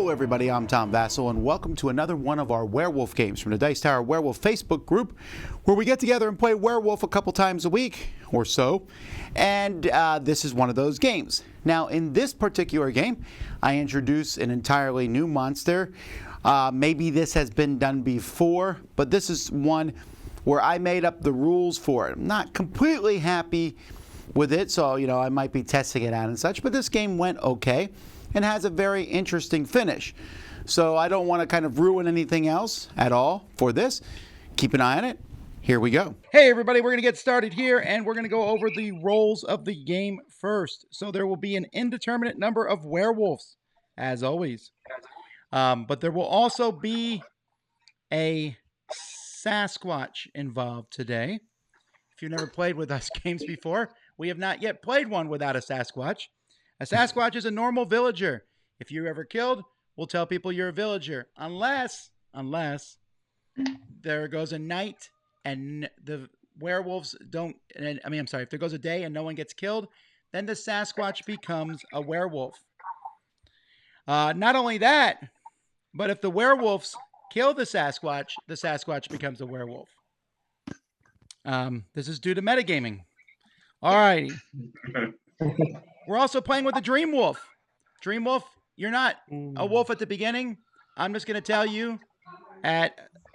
Hello everybody, I'm Tom Vasel and welcome to another one of our Werewolf games from the Dice Tower Werewolf Facebook group, where we get together and play Werewolf a couple times a week or so, and this is one of those games. Now in this particular game, I introduce an entirely new monster. Maybe this has been done before, but this is one where I made up the rules for it. I'm not completely happy with it, so I might be testing it out and such, but this game went okay and has a very interesting finish. So I don't want to kind of ruin anything else at all for this. Keep an eye on it. Here we go. Hey everybody, we're going to get started here and we're going to go over the roles of the game first. So there will be an indeterminate number of werewolves, as always. But there will also be a Sasquatch involved today. If you've never played with us games before, we have not yet played one without a Sasquatch. A Sasquatch is a normal villager. If you're ever killed, we'll tell people you're a villager. Unless there goes a night and the werewolves don't, if there goes a day and no one gets killed, then the Sasquatch becomes a werewolf. Not only that, but if the werewolves kill the Sasquatch becomes a werewolf. This is due to metagaming. All righty. We're also playing with the Dream Wolf. Dream Wolf, you're not a wolf at the beginning. I'm just going to tell you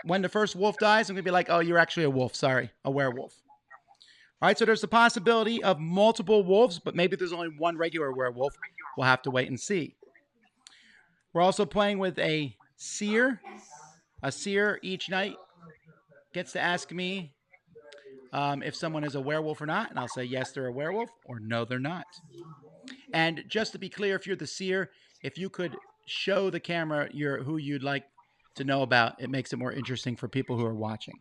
when the first wolf dies, I'm going to be like, oh, you're actually a wolf. Sorry, a werewolf. All right, so there's the possibility of multiple wolves, but maybe there's only one regular werewolf. We'll have to wait and see. We're also playing with a seer. A seer each night gets to ask me if someone is a werewolf or not, and I'll say yes, they're a werewolf, or no, they're not. And just to be clear, if you're the seer, if you could show the camera who you'd like to know about, it makes it more interesting for people who are watching.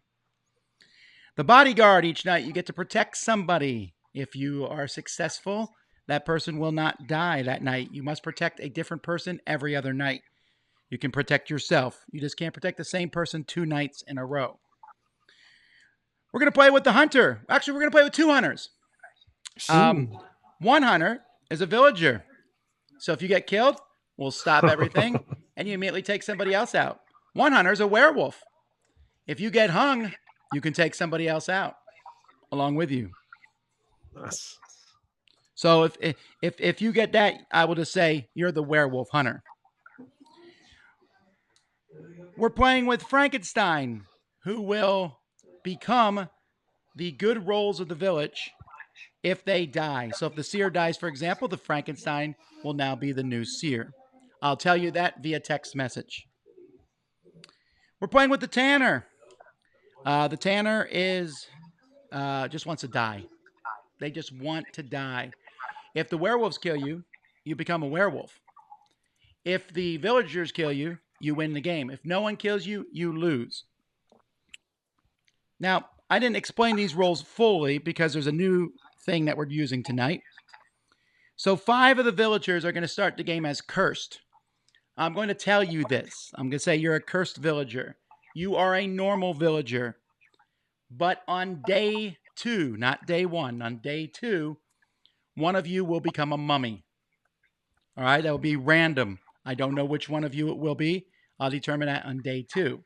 The bodyguard, each night you get to protect somebody. If you are successful, that person will not die that night. You must protect a different person every other night. You can protect yourself. You just can't protect the same person 2 nights in a row. We're going to play with the hunter. Actually, we're going to play with 2 hunters. One hunter is a villager. So if you get killed, we'll stop everything and you immediately take somebody else out. One hunter is a werewolf. If you get hung, you can take somebody else out along with you. Nice. So if you get that, I will just say you're the werewolf hunter. We're playing with Frankenstein, who will become the good roles of the village if they die. So if the seer dies, for example, the Frankenstein will now be the new seer. I'll tell you that via text message. We're playing with the tanner. The tanner just wants to die. They just want to die. If the werewolves kill you, you become a werewolf. If the villagers kill you, you win the game. If no one kills you, you lose. Now, I didn't explain these roles fully because there's a new thing that we're using tonight. So 5 of the villagers are going to start the game as cursed. I'm going to tell you this. I'm going to say you're a cursed villager. You are a normal villager. But on day 2, not day 1, on day 2, one of you will become a mummy. All right, that will be random. I don't know which one of you it will be. I'll determine that on day 2.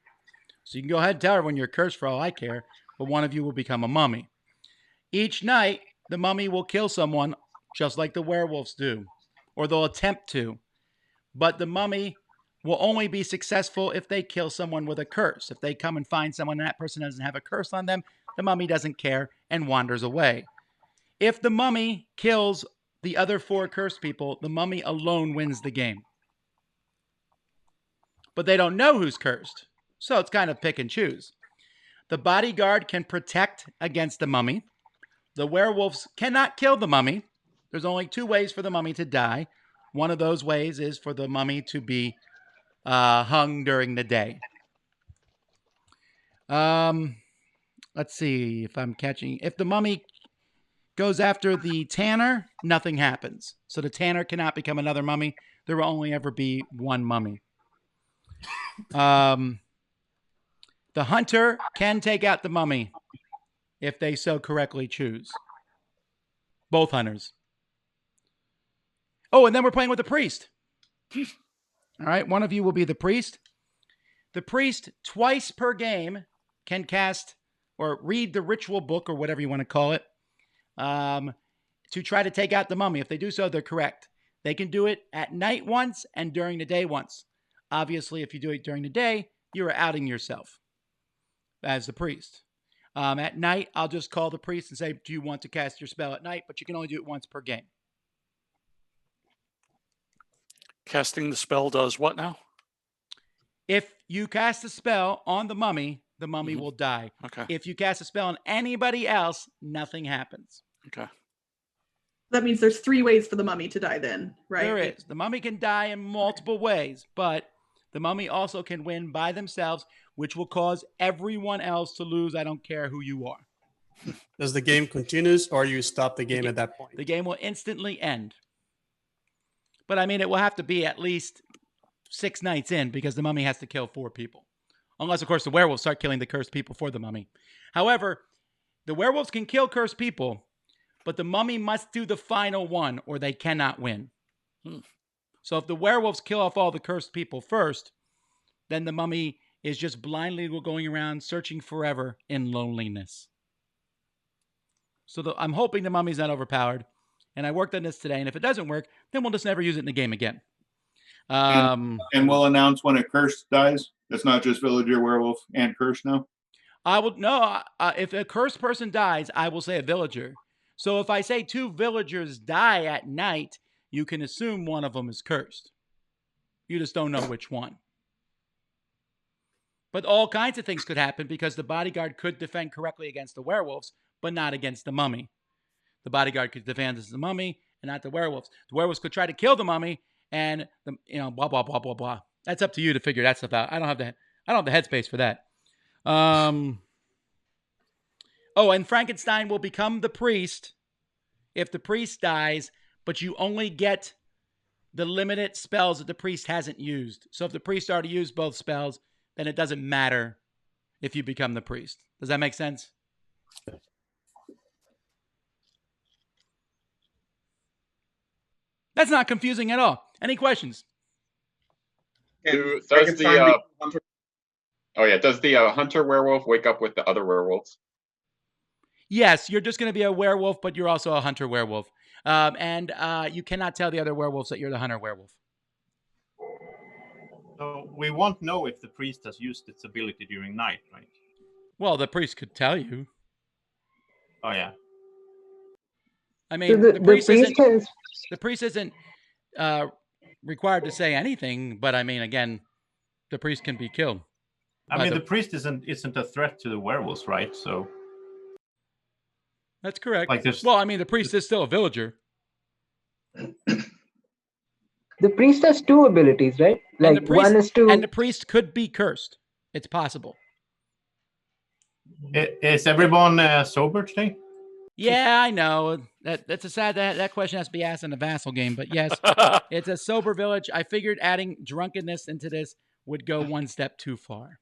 So you can go ahead and tell everyone you're cursed for all I care, but one of you will become a mummy. Each night, the mummy will kill someone just like the werewolves do, or they'll attempt to. But the mummy will only be successful if they kill someone with a curse. If they come and find someone and that person doesn't have a curse on them, the mummy doesn't care and wanders away. If the mummy kills the other 4 cursed people, the mummy alone wins the game. But they don't know who's cursed. So it's kind of pick and choose. The bodyguard can protect against the mummy. The werewolves cannot kill the mummy. There's only 2 ways for the mummy to die. One of those ways is for the mummy to be hung during the day. Let's see if I'm catching. If the mummy goes after the tanner, nothing happens. So the tanner cannot become another mummy. There will only ever be one mummy. The hunter can take out the mummy if they so correctly choose. Both hunters. Oh, and then we're playing with the priest. All right, one of you will be the priest. The priest, twice per game, can cast or read the ritual book or whatever you want to call it to try to take out the mummy. If they do so, they're correct. They can do it at night once and during the day once. Obviously, if you do it during the day, you are outing yourself as the priest. At night, I'll just call the priest and say, do you want to cast your spell at night? But you can only do it once per game. Casting the spell does what now? If you cast a spell on the mummy will die. Okay. If you cast a spell on anybody else, nothing happens. Okay. That means there's 3 ways for the mummy to die then, right? There is. The mummy can die in multiple ways, but the mummy also can win by themselves, which will cause everyone else to lose. I don't care who you are. Does the game continues or you stop the game at that point? The game will instantly end. But I mean, it will have to be at least 6 nights in because the mummy has to kill 4 people. Unless, of course, the werewolves start killing the cursed people for the mummy. However, the werewolves can kill cursed people, but the mummy must do the final one or they cannot win. So if the werewolves kill off all the cursed people first, then the mummy is just blindly going around searching forever in loneliness. So I'm hoping the mummy's not overpowered. And I worked on this today. And if it doesn't work, then we'll just never use it in the game again. And we'll announce when a curse dies. It's not just villager, werewolf, and curse now. I will no. If a cursed person dies, I will say a villager. So if I say 2 villagers die at night, you can assume one of them is cursed. You just don't know which one. But all kinds of things could happen because the bodyguard could defend correctly against the werewolves, but not against the mummy. The bodyguard could defend against the mummy and not the werewolves. The werewolves could try to kill the mummy and blah blah blah blah blah. That's up to you to figure that stuff out. I don't have the headspace for that. Oh, and Frankenstein will become the priest if the priest dies, but you only get the limited spells that the priest hasn't used. So if the priest already used both spells, then it doesn't matter if you become the priest. Does that make sense? That's not confusing at all. Any questions? Does the hunter werewolf wake up with the other werewolves? Yes, you're just going to be a werewolf, but you're also a hunter werewolf. And you cannot tell the other werewolves that you're the hunter werewolf. So we won't know if the priest has used its ability during night, right? Well, the priest could tell you. Oh, yeah. I mean, So the priest isn't required to say anything, but I mean, again, the priest can be killed. I mean, the priest isn't a threat to the werewolves, right? So that's correct. Like well, I mean, the priest is still a villager. The priest has 2 abilities, right? Like one is to... And the priest could be cursed. It's possible. Is everyone sober today? Yeah, I know. That's a sad that question has to be asked in a Vasel game, but yes, it's a sober village. I figured adding drunkenness into this would go one step too far.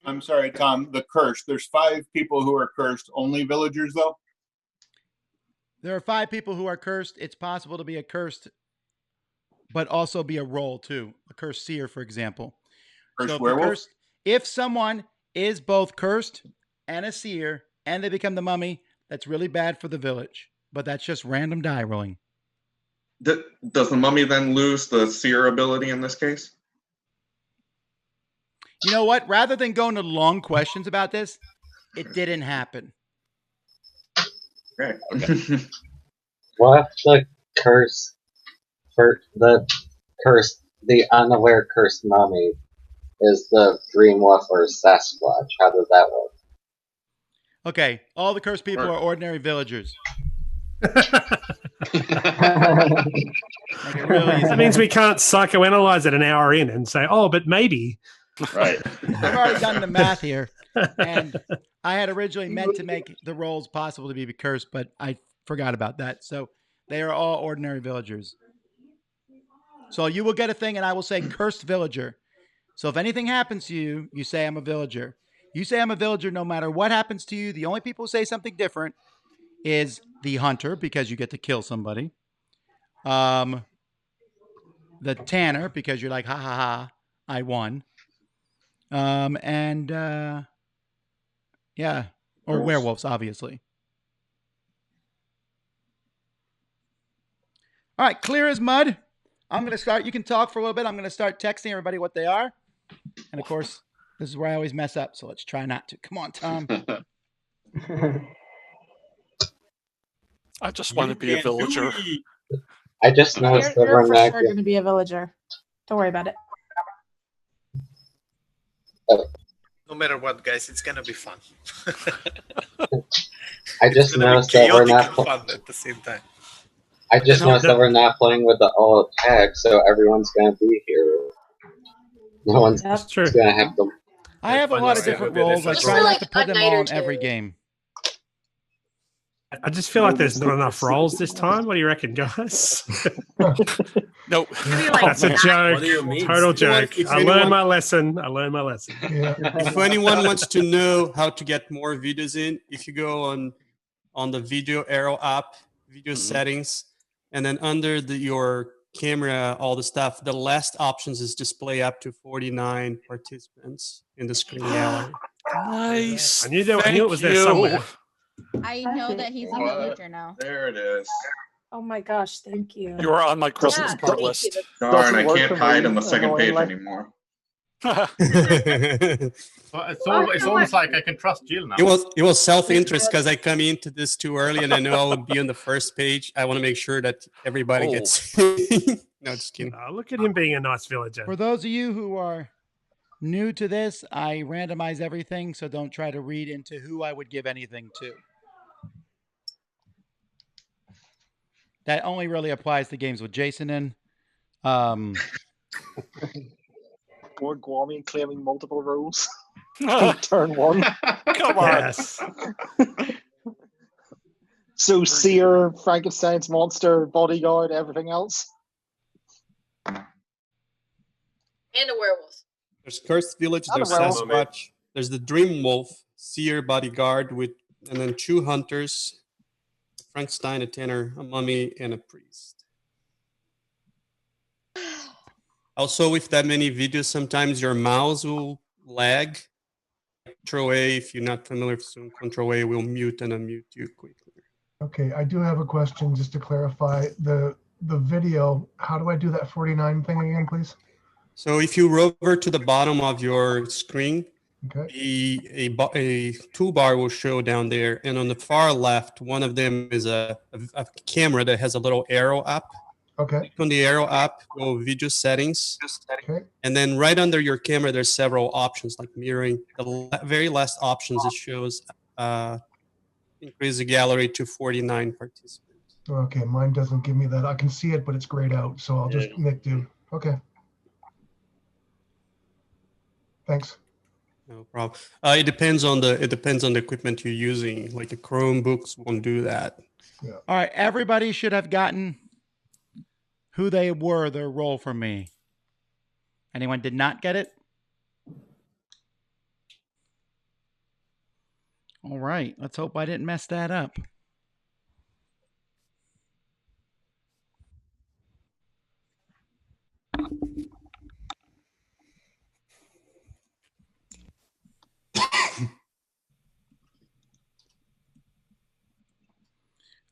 I'm sorry, Tom. The curse. There's 5 people who are cursed. Only villagers, though? There are 5 people who are cursed. It's possible to be a cursed, but also be a roll, too. A cursed seer, for example. Cursed werewolf? If someone is both cursed and a seer, and they become the mummy, that's really bad for the village. But that's just random die rolling. Does the mummy then lose the seer ability in this case? You know what? Rather than going to long questions about this, it didn't happen. Okay. What if the curse for the unaware cursed mummy is the dream wolf or Sasquatch? How does that work? Okay, all the cursed people are ordinary villagers. That means we can't psychoanalyze it an hour in and say, oh, but maybe. Right. I've already done the math here, and I had originally meant to make the rolls possible to be cursed, but I forgot about that. So they are all ordinary villagers. So you will get a thing, and I will say cursed villager. So if anything happens to you, you say I'm a villager. You say I'm a villager no matter what happens to you. The only people who say something different is the hunter, because you get to kill somebody. the tanner, because you're like, ha ha ha, I won. Yeah, or werewolves, obviously. All right, clear as mud. I'm going to start. You can talk for a little bit. I'm going to start texting everybody what they are. And of course, this is where I always mess up. So let's try not to. Come on, Tom. I just want to be a villager. I just noticed the You're for sure vernacular. going to be a villager. Don't worry about it. No matter what, guys, it's gonna be fun. I just noticed that we're not. Fun at the same time. I just noticed that we're not playing with the all attack, so everyone's gonna be here. No one's gonna have them. I have a lot of different roles. I try not to put them all in every game. I just feel like there's not enough rolls this time. What do you reckon, guys? Nope. That's a joke. What do you mean? Total joke. If I anyone- learned my lesson. If anyone wants to know how to get more videos in, if you go on the video arrow app, video settings, and then under your camera, all the stuff, the last options is display up to 49 participants in the screen gallery. Nice. I knew it was there somewhere. I know that he's a villager now. There it is. Oh my gosh, thank you. You are on my Christmas card list. Darn, I can't hide on the second page anymore. It's almost like I can trust Jill now. It was self-interest because I come into this too early and I know I would be on the first page. I want to make sure that everybody gets. No, just kidding. Oh, look at him being a nice villager. For those of you who are new to this, I randomize everything, so don't try to read into who I would give anything to. That only really applies to games with Jason in. More Guamian claiming multiple roles. Turn one. Come on. Yes. So Seer, Frankenstein's monster, bodyguard, everything else. And a werewolf. There's Cursed Village, Not a there's werewolf. Sasquatch, there's the Dream Wolf, Seer bodyguard and then 2 hunters, Frankenstein, a tanner, a mummy, and a priest. Also, with that many videos, sometimes your mouse will lag. Control A, if you're not familiar with Zoom, Control A will mute and unmute you quickly. Okay, I do have a question just to clarify the video. How do I do that 49 thing again, please? So if you rover to the bottom of your screen, a toolbar will show down there, and on the far left, one of them is a camera that has a little arrow up. Okay. Click on the arrow up, go video settings, Okay. and then right under your camera, there's several options like mirroring. The very last options it shows increase the gallery to 49 participants. Okay, mine doesn't give me that. I can see it, but it's grayed out, so I'll just make do. Okay. Thanks. No problem. It depends on the equipment you're using. Like the Chromebooks won't do that. Yeah. All right, everybody should have gotten who they were, their role for me. Anyone did not get it? All right, let's hope I didn't mess that up.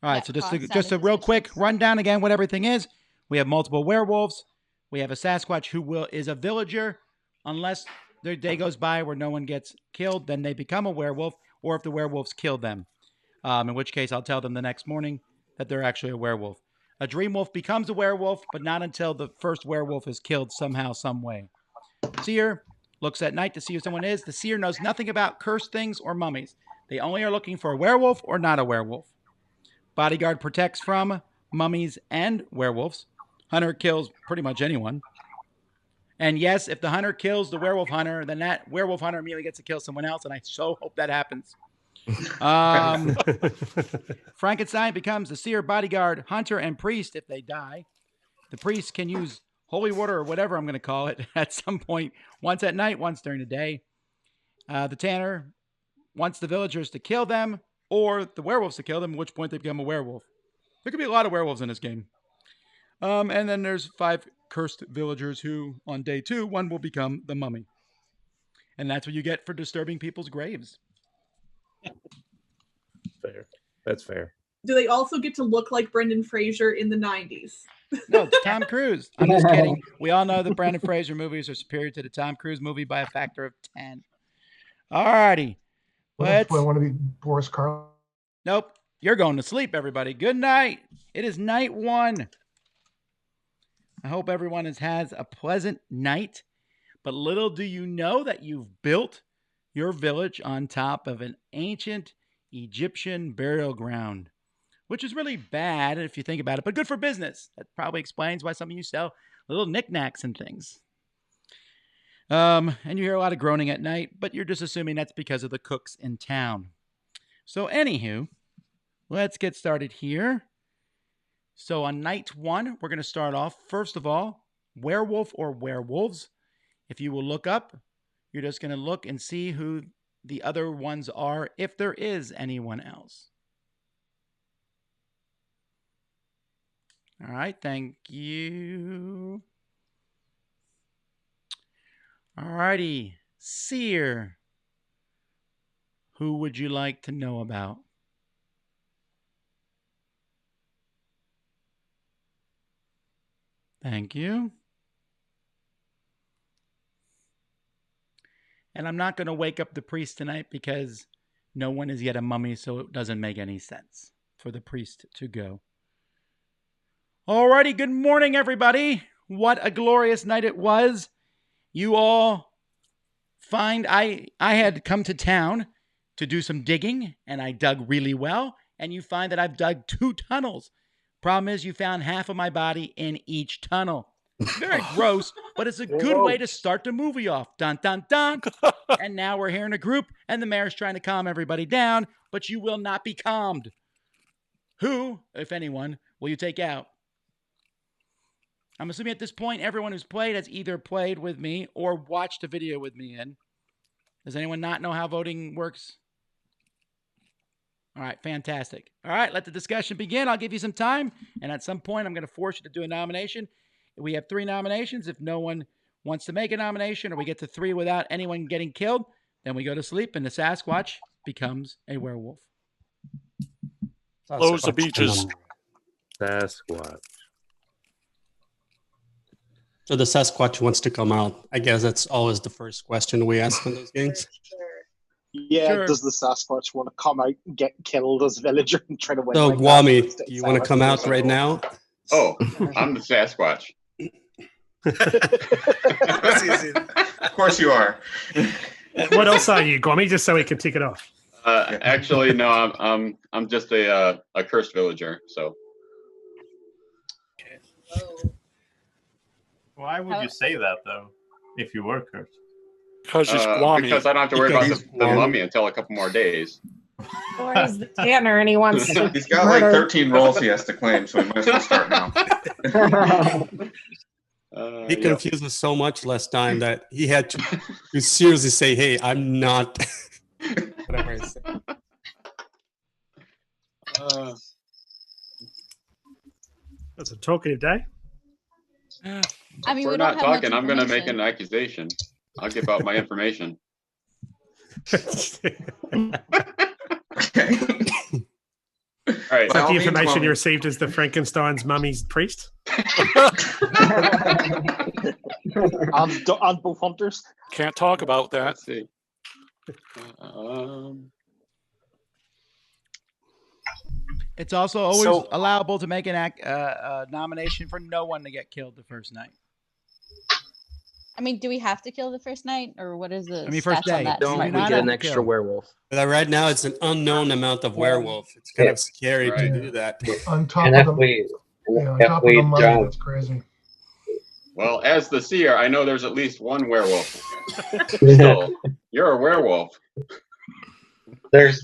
All right, so just a real quick rundown again what everything is. We have multiple werewolves. We have a Sasquatch who is a villager. Unless their day goes by where no one gets killed, then they become a werewolf, or if the werewolves kill them. In which case, I'll tell them the next morning that they're actually a werewolf. A dream wolf becomes a werewolf, but not until the first werewolf is killed somehow, some way. Seer looks at night to see who someone is. The seer knows nothing about cursed things or mummies. They only are looking for a werewolf or not a werewolf. Bodyguard protects from mummies and werewolves. Hunter kills pretty much anyone. And yes, if the hunter kills the werewolf hunter, then that werewolf hunter immediately gets to kill someone else, and I so hope that happens. Frankenstein becomes the seer, bodyguard, hunter, and priest if they die. The priest can use holy water or whatever I'm going to call it at some point, once at night, once during the day. The tanner wants the villagers to kill them or the werewolves to kill them, at which point they become a werewolf. There could be a lot of werewolves in this game. And then there's 5 cursed villagers who, on day 2, one will become the mummy. And that's what you get for disturbing people's graves. Fair. That's fair. Do they also get to look like Brendan Fraser in the 90s? No, it's Tom Cruise. I'm just kidding. We all know the Brendan Fraser movies are superior to the Tom Cruise movie by a factor of 10. All righty. What if I want to be Boris Karloff? Nope. You're going to sleep, everybody. Good night. It is night 1. I hope everyone has a pleasant night. But little do you know that you've built your village on top of an ancient Egyptian burial ground, which is really bad if you think about it, but good for business. That probably explains why some of you sell little knickknacks and things. And you hear a lot of groaning at night, but you're just assuming that's because of the cooks in town. So anywho, let's get started here. So on night 1, we're going to start off, first of all, werewolf or werewolves. If you will look up, you're just going to look and see who the other ones are, if there is anyone else. All right, thank you. All righty, Seer. Who would you like to know about? Thank you. And I'm not going to wake up the priest tonight because no one is yet a mummy, so it doesn't make any sense for the priest to go. Alrighty, good morning, everybody. What a glorious night it was. You all find I had come to town to do some digging, and I dug really well, and you find that I've dug 2 tunnels. Problem is, you found half of my body in each tunnel. Very gross, but it's a good way to start the movie off. Dun, dun, dun. And now we're here in a group, and the mayor's trying to calm everybody down, but you will not be calmed. Who, if anyone, will you take out? I'm assuming at this point, everyone who's played has either played with me or watched a video with me in. Does anyone not know how voting works? All right, fantastic. All right, let the discussion begin. I'll give you some time, and at some point, I'm going to force you to do a nomination. We have 3 nominations. If no one wants to make a nomination or we get to 3 without anyone getting killed, then we go to sleep and the Sasquatch becomes a werewolf. Close the beaches. Sasquatch. So the Sasquatch wants to come out. I guess that's always the first question we ask in those games. Yeah, Sure. does the Sasquatch want to come out and get killed as a villager and try to win? So like Guami, that? do you want to come out right now? Oh, I'm the Sasquatch. Of course you are. What else are you, Gwami? Just so we can tick it off. Actually, no, I'm just a cursed villager. So Why would you say that though? If you were cursed? Because he's Gwami. because I don't have to worry about Because the he's Gwami. mummy until a couple more days. Or he's the tanner and he wants to He's got like 13 roles he has to claim, so we might as well start now. He confused us so much last time that he had to seriously say, "Hey, I'm not." Whatever I said. That's a talkative day. I mean, If we're we don't not have much talking, I'm going to make information. an accusation. I'll give out my information. Okay. All right. Is that By all the means, information Gwami. you received as the Frankenstein's mummy's priest? And both hunters. Can't talk about that. Let's see. It's also always So- allowable to make a nomination for no one to get killed the first night. I mean, do we have to kill the first night, or what is the I mean, first stats on day. that? You Don't do we not get have an to extra kill. werewolf? But right now, it's an unknown amount of werewolf. It's kind of scary Right. to do that. On top And of if the, we, yeah, on if top of we the money, don't, that's crazy. Well, as the seer, I know there's at least one werewolf. So you're a werewolf. there's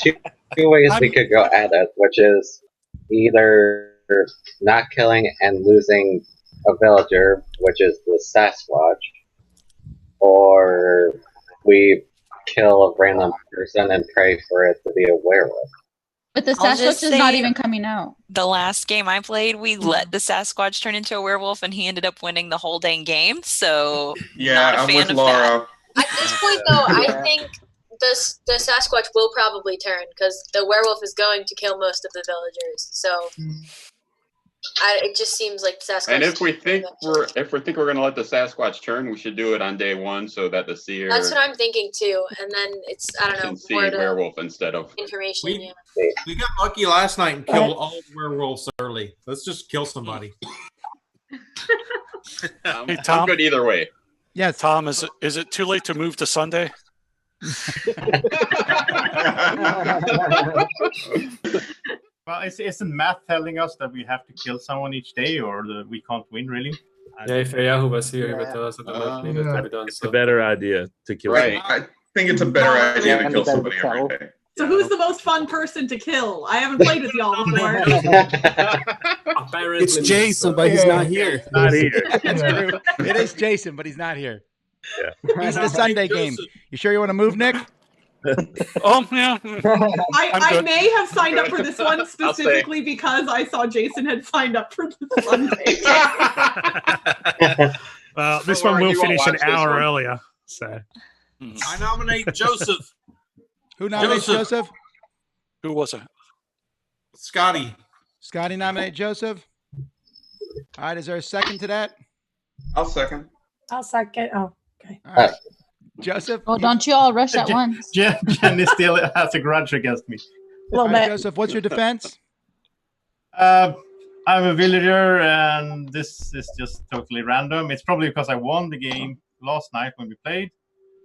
two ways we could go at it, which is either not killing and losing a villager, which is the Sasquatch, or we kill a random person and pray for it to be a werewolf. But the I'll just Sasquatch is not say- even coming out. The last game I played, we let the Sasquatch turn into a werewolf, and he ended up winning the whole dang game. So Yeah, not a I'm fan with of Laura. At this point, though, I think the Sasquatch will probably turn because the werewolf is going to kill most of the villagers. So it just seems like the Sasquatch. And if we think we're going to let the Sasquatch turn, we should do it on day one so that the seer That's what I'm thinking too. And then it's can see more to werewolf instead of. information. We got lucky last night and killed all the werewolves early. Let's just kill somebody. Hey, I'm Tom. good either way. Yes, Tom, is it too late to move to Sunday? Well, isn't math telling us that we have to kill someone each day, or that we can't win really? Yeah, if Yahu was here, he would tell us that the math needed to be done. It's a better idea to kill. Right. I think it's a better idea to kill somebody every day. So who's the most fun person to kill? I haven't played with y'all before. Apparently, It's Jason, but he's not here. Not here. That's true. It is Jason, but he's not here. Yeah. He's the Sunday game. You sure you want to move, Nick? Oh, yeah. I may have signed up for this one specifically because I saw Jason had signed up for the Sunday. Well, this So, one Laura, will you won't finish an watch this hour one. earlier. So I nominate Joseph. Who nominates Joseph? Who was it? Scotty. Scotty nominate Joseph. All right, is there a second to that? I'll second. I'll second. Oh, okay. All right. Joseph? Oh, don't you all rush at once. Jenny still has a grudge against me. All right, Joseph, what's your defense? I'm a villager, and this is just totally random. It's probably because I won the game last night when we played,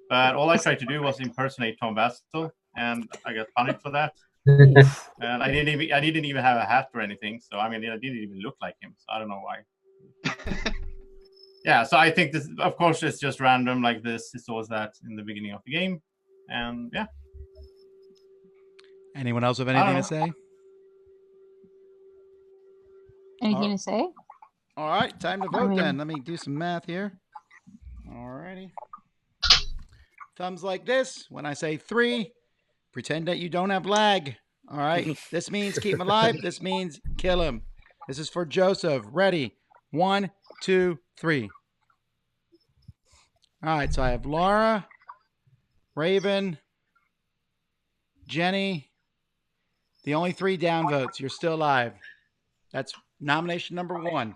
but all I tried to do was impersonate Tom Vasel, and I got punished for that. And I didn't even have a hat or anything, so I mean, I didn't even look like him. So I don't know why. Yeah, so I think this, of course, it's just random like this. It's always that in the beginning of the game, and yeah. Anyone else have I anything don't to say? Anything to say? All right, time to I vote mean- then. Let me do some math here. All righty. Thumbs like this. When I say 3, pretend that you don't have lag. All right. This means keep him alive. This means kill him. This is for Joseph. Ready? 1, 2, 3. All right. So I have Laura, Raven, Jenny. The only 3 down votes. You're still alive. That's nomination number 1.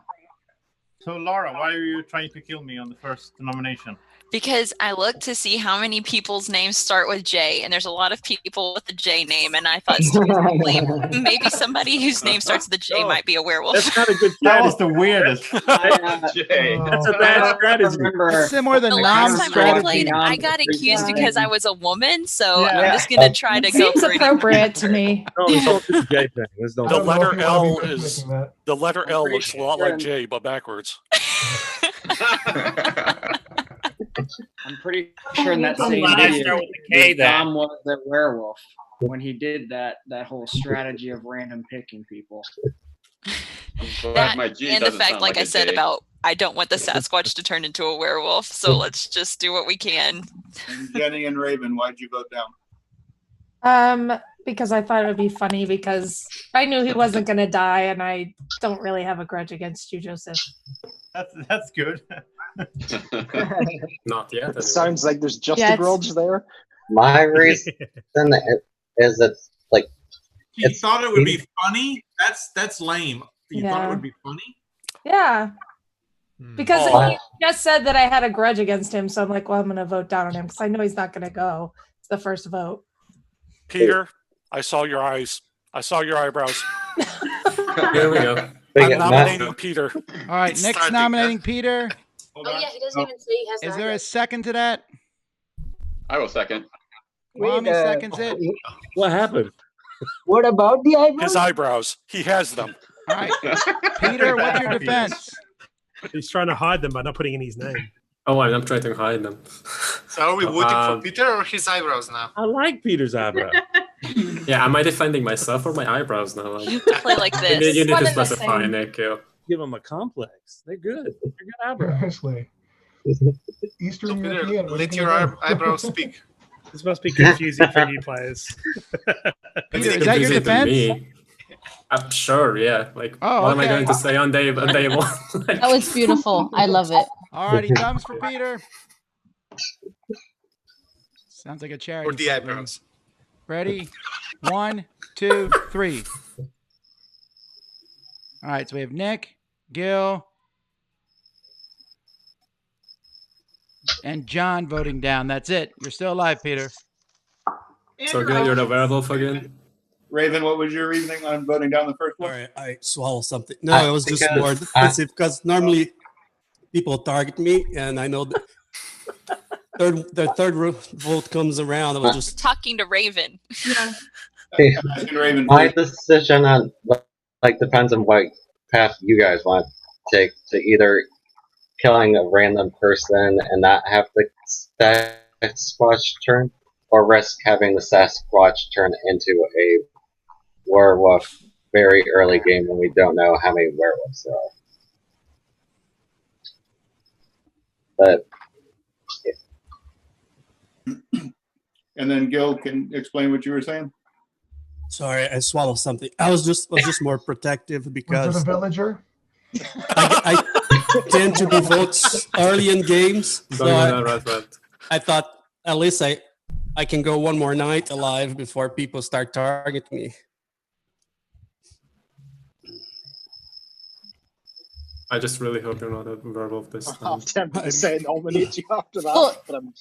So Laura, why are you trying to kill me on the first nomination? Because I looked to see how many people's names start with J, and there's a lot of people with the J name, and I thought statistically, maybe somebody whose name starts with the J might be a werewolf. That's not a good That was strategy. the weirdest. That's a bad strategy. It's similar to The last time I non-strategy. played, I got accused because I was a woman, so Yeah. I'm just gonna try to go Seems for it. appropriate to me. No, it's all just J thing. Let's don't. The don't know letter if you wanna be L quick is making that. the letter L looks a lot like J, but backwards. I'm pretty sure in that I'm same glad I video, start with the K then. Dom was the werewolf when he did that whole strategy of random picking people. That my G and the doesn't fact, sound like I a said J. about I don't want the Sasquatch to turn into a werewolf, so let's just do what we can. And Jenny and Raven, why'd you vote down? Because I thought it would be funny because I knew he wasn't going to die, and I don't really have a grudge against you, Joseph. That's good. Not yet. It sounds like there's just Yeah, a it's- grudge there. My reason is it's like You It's- thought it would be funny? That's lame. You thought it Yeah. would be funny? Yeah. Because Oh. he just said that I had a grudge against him, so I'm like, well, I'm going to vote down on him because I know he's not going to go. It's the first vote. Peter, I saw your eyes. I saw your eyebrows. Here we go. I'm nominating Peter. All right, It's Nick's starting, nominating Peter. Oh yeah, he doesn't even say he has. Is the there a eyebrows. second to that? I will second. Mommy Wait, seconds it. What happened? What about the eyebrows? His eyebrows. He has them. All right, Peter, what's your defense? he's trying to hide them by not putting in his name. Oh, I'm trying to hide them. So are we voting for Peter or his eyebrows now? I like Peter's eyebrow. Yeah, am I defending myself or my eyebrows now? You have to play like You this. need One to and the specify, same. Nick. Give them a complex. They're good. They're good eyebrows. Seriously. Eastern So Peter, European. what are let you your gonna do? eyebrows speak. This must be confusing for new players. Peter, is that your defense? Me. Sure, yeah. Like, Oh, what am I okay. going to say on day one? That was beautiful. I love it. Alrighty, thumbs for Peter. Sounds like a charity. Or the eyebrows. Ready? 1, 2, 3. All right, so we have Nick, Gil, and John voting down. That's it. You're still alive, Peter. So, Gil, you're the werewolf again? Raven, what was your reasoning on voting down the first one? Sorry, I swallowed something. No, it was just more defensive because normally people target me, and I know that the third vote comes around. I was just Talking to Raven. Yeah. My decision on like depends on what path you guys want to take, to either killing a random person and not have the Sasquatch turn, or risk having the Sasquatch turn into a werewolf very early game when we don't know how many werewolves there are. But And then Gil can explain what you were saying. sorry, I swallowed something. I was just more protective Was because it a villager? I tend to be votes early in games. So I thought at least I can go one more night alive before people start targeting me. I just really hope you're not a werewolf this time. I'm tempted to say nominate you after that. Well, but I'm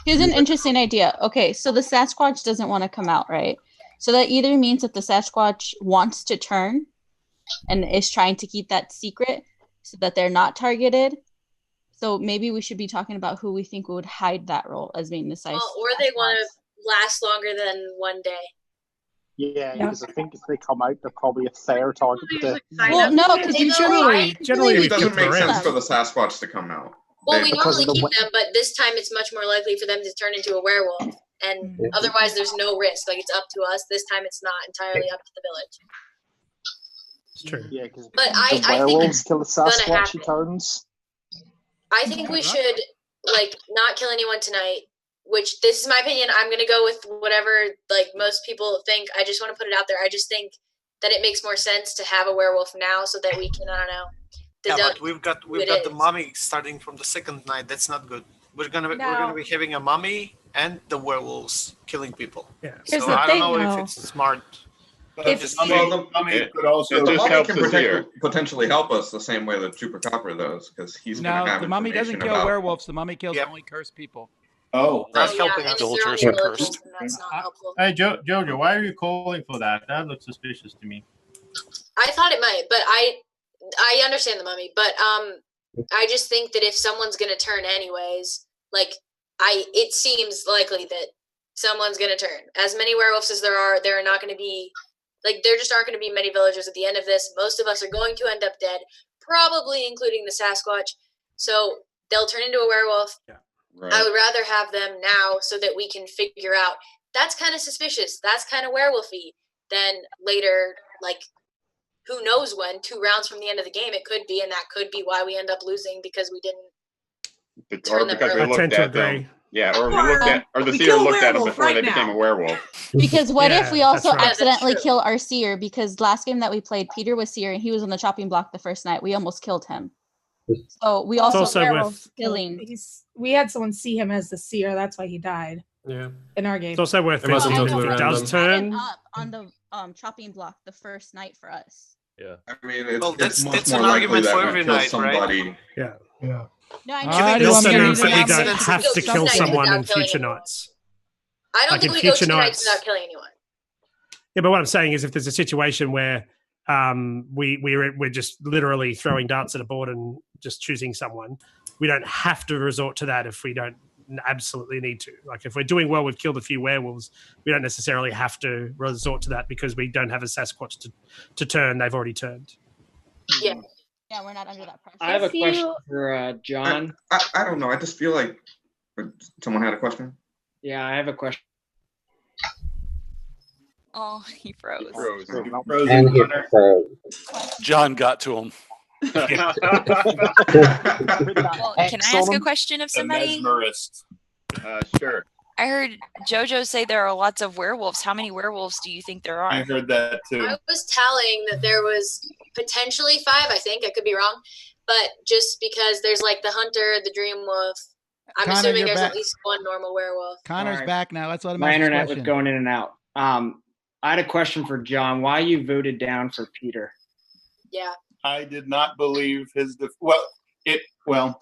here's an interesting idea. Okay, so the Sasquatch doesn't want to come out, right? So that either means that the Sasquatch wants to turn and is trying to keep that secret so that they're not targeted. So maybe we should be talking about who we think would hide that role as being the Sasquatch. Or they want to last longer than one day. Yeah, because I think if they come out, they're probably a fair target. Well, no, because generally it doesn't make sense for the Sasquatch to come out. Well, we Because normally of the keep them, but this time it's much more likely for them to turn into a werewolf. And otherwise, there's no risk. Like, it's up to us. This time, it's not entirely up to the village. It's true. Yeah, because But I think werewolves it's kill the gonna Sasquatch, he happen. turns. I think we should, like, not kill anyone tonight. Which, this is my opinion. I'm gonna go with whatever, like, most people think. I just want to put it out there. I just think that it makes more sense to have a werewolf now so that we can, I don't know. Yeah, deduct but we've got who it the is. mummy starting from the second night. That's not good. We're gonna be having a mummy and the werewolves killing people. Yeah. Here's So the I thing, don't know though. if it's smart. If- Just The mummy could also The mummy helps can us here. potentially help us the same way that Super Copper does, because he's going to No, have the mummy doesn't information kill about. werewolves. The mummy kills only cursed people. Oh, Not yeah, helping and if they're villagers only are villagers, cursed. then that's not helpful. Hey, Jojo, why are you calling for that? That looks suspicious to me. I thought it might, but I understand the mummy, but I just think that if someone's gonna turn anyways, like it seems likely that someone's gonna turn. As many werewolves as there are not gonna be, like, there just aren't gonna be many villagers at the end of this. Most of us are going to end up dead, probably including the Sasquatch. So they'll turn into a werewolf. Yeah. Right. I would rather have them now so that we can figure out that's kind of suspicious. That's kind of werewolfy. Then later, like, who knows when, 2 rounds from the end of the game, it could be, and that could be why we end up losing because we didn't. Or because we I looked tend to at them. agree. Yeah, or we looked at, or the We seer kill a looked at them werewolf before right they now. became a werewolf. Because what if Yeah, we also that's right. accidentally That's kill our seer? Because last game that we played, Peter was seer and he was on the chopping block the first night. We almost killed him. So we also, also werewolf with- killing. We had someone see him as the seer. That's why he died Yeah. in our game. It's also worth It wasn't mentioning totally if it does random. turn. Up on the chopping block the first night for us. Yeah. I mean, it's, Well, it's much that's more an likely argument that for we every kill night, right? somebody. Yeah. Yeah. No, I know. Alrighty, It well, also I'm means that we gonna- don't have to kill Sometimes someone without in killing future anyone. nights. I don't Like think in we go future 2 nights nights- without killing anyone. Yeah, but what I'm saying is, if there's a situation where we're just literally throwing darts at a board and just choosing someone, we don't have to resort to that if we don't absolutely need to. Like, if we're doing well, we've killed a few werewolves, we don't necessarily have to resort to that because we don't have a Sasquatch to turn. They've already turned. Yeah. Yeah, we're not under that pressure. I have a If you- question for John. I don't know. I just feel like someone had a question. Yeah, I have a question. Oh, he froze. And he froze. John got to him. Well, can I ask a question of The somebody? mesmerist. Sure. I heard JoJo say there are lots of werewolves. How many werewolves do you think there are? I heard that too. I was tallying that there was potentially 5. I think I could be wrong, but just because there's like the hunter, the dream wolf, I'm Connor, assuming you're there's back. at least one normal werewolf. Connor's Alright. back now. Let's let him My ask his internet question. was going in and out. I had a question for John. Why you voted down for Peter? Yeah. I did not believe his. Well,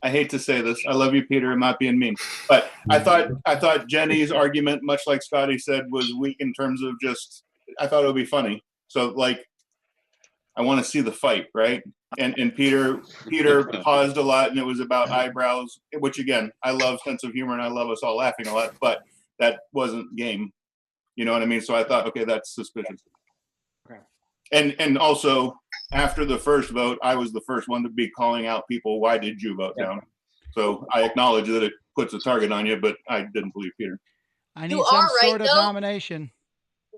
I hate to say this. I love you, Peter. I'm not being mean, but I thought Jenny's argument, much like Scotty said, was weak in terms of just. I thought it would be funny. So like, I want to see the fight, right? And Peter paused a lot, and it was about eyebrows, which again, I love sense of humor, and I love us all laughing a lot, but that wasn't game. You know what I mean? So I thought, okay, that's suspicious. Okay. And also, after the first vote, I was the first one to be calling out people. Why did you vote down? So I acknowledge that it puts a target on you, but I didn't believe Peter. I need You some are right, sort of though. nomination.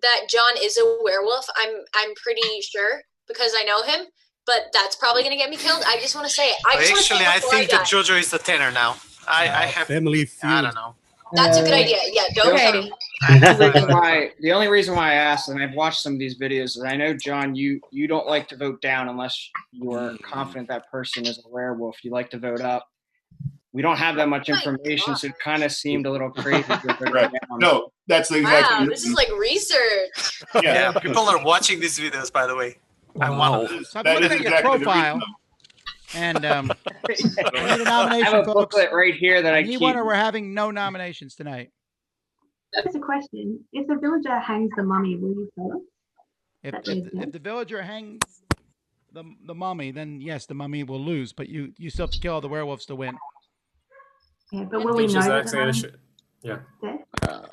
That John is a werewolf. I'm pretty sure because I know him, but that's probably gonna get me killed. I just want to say it. Actually, I think that JoJo is the tenor now. I have. Family feud. I don't know. That's a good idea. Yeah, don't kill me. The only reason why I asked, and I've watched some of these videos, is I know, John, you don't like to vote down unless you are confident that person is a werewolf. You like to vote up. We don't have that much information, so it kind of seemed a little crazy to vote Right. down. No, that's the exact Wow, this is like research. Yeah. People are watching these videos, by the way. I'm one of them. So I'm looking at your profile, and I need a nomination, I have a folks. booklet right here that I need keep. one, or we're having no nominations tonight. That's a question. If the villager hangs the mummy, will you tell us? If the villager hangs the mummy, then yes, the mummy will lose. But you still have to kill all the werewolves to win. Yeah, but will we know that the mummy? Yeah.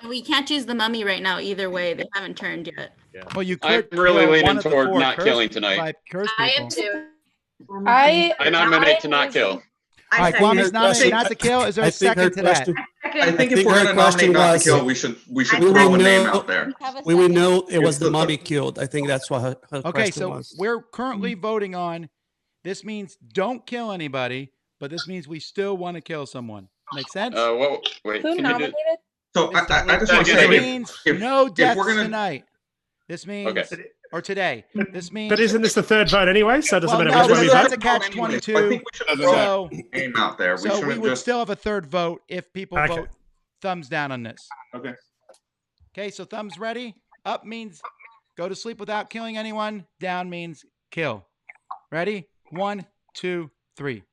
We can't choose the mummy right now either way. They haven't turned yet. Well, you I'm could really kill leaning one of the toward 4 not cursed- killing tonight. 5 cursed I people. am too. I nominate to not kill. All right, Kwame's nominated not to kill. Is there a I think her second to that? question- I think if think we're her going to nominate question not was- to kill, we should We throw will a name know- out there. We will know it was It's the the- mummy killed. I think that's what her Okay, question so was. we're currently voting on. This means don't kill anybody, but this means we still want to kill someone. Make sense? Wait, Who nominated? So I just want to This say, means no deaths we're gonna- tonight. This means or today. This means. But isn't this the third vote anyway? So it doesn't Well, matter no, which one we that's vote. a catch I 22. think we should So, name out there. We so we shouldn't would just. still have a third vote if people Okay. vote thumbs down on this. Okay. Okay, so thumbs ready. Up means go to sleep without killing anyone. Down means kill. Ready? 1, 2, 3.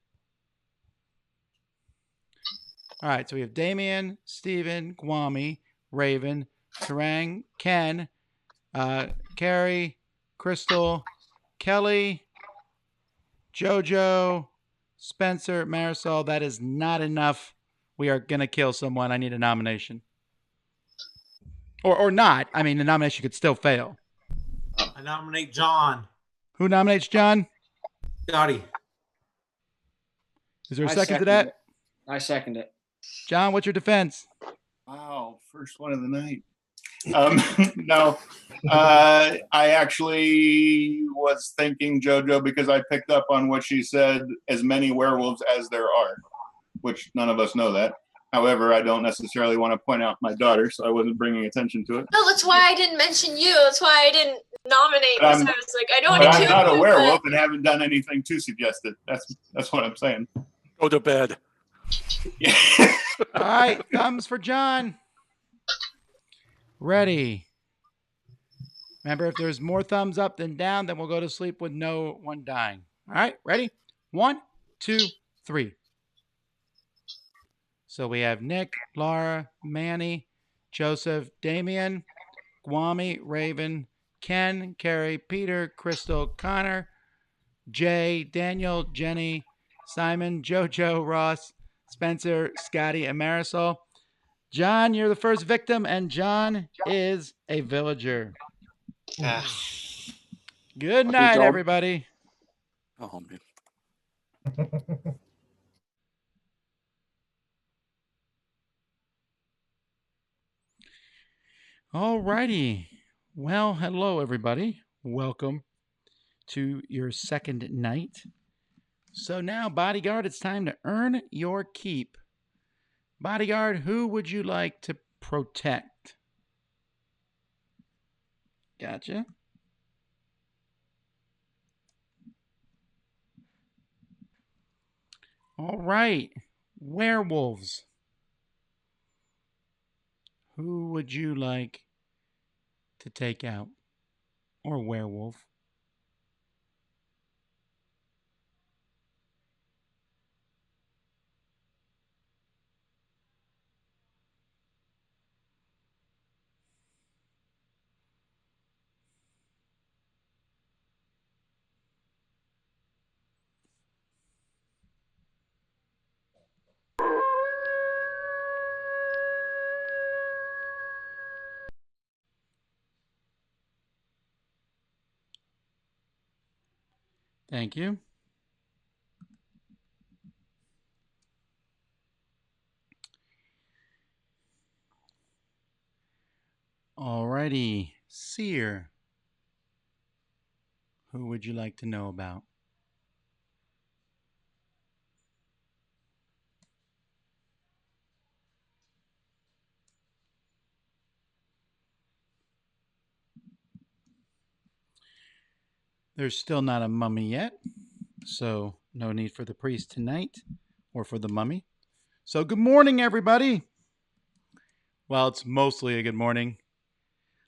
All right, so we have Damien, Steven, Kwame, Raven, Tarang, Ken, Carrie, Crystal, Kelly, Jojo, Spencer, Marisol. That is not enough. We are going to kill someone. I need a nomination. Or not. I mean, the nomination could still fail. I nominate John. Who nominates John? Scotty. Is there a I second to second that? it. I second it. John, what's your defense? Wow, first one of the night. No, I actually was thinking JoJo because I picked up on what she said, as many werewolves as there are, which none of us know that. However, I don't necessarily want to point out my daughter, so I wasn't bringing attention to it. No, that's why I didn't mention you. That's why I didn't nominate. But Because I was like, I don't But want to I'm kill not a you, werewolf and haven't done anything to suggest it. That's what I'm saying. Go to bed. All right, thumbs for John. Ready. Remember, if there's more thumbs up than down, then we'll go to sleep with no one dying. All right, ready? 1, 2, 3. So we have Nick, Laura, Manny, Joseph, Damien, Kwame, Raven, Ken, Carrie, Peter, Crystal, Connor, Jay, Daniel, Jenny, Simon, Jojo, Ross, Spencer, Scotty, and Marisol. John, you're the first victim, and John is a villager. Good night, job. everybody. Oh, man. All righty. Well, hello, everybody. Welcome to your second night. So now, bodyguard, it's time to earn your keep. Bodyguard, who would you like to protect? Gotcha. All right. Werewolves. Who would you like to take out? Or werewolf? Thank you. Alrighty, Seer. Who would you like to know about? There's still not a mummy yet, so no need for the priest tonight or for the mummy. So good morning, everybody. Well, it's mostly a good morning.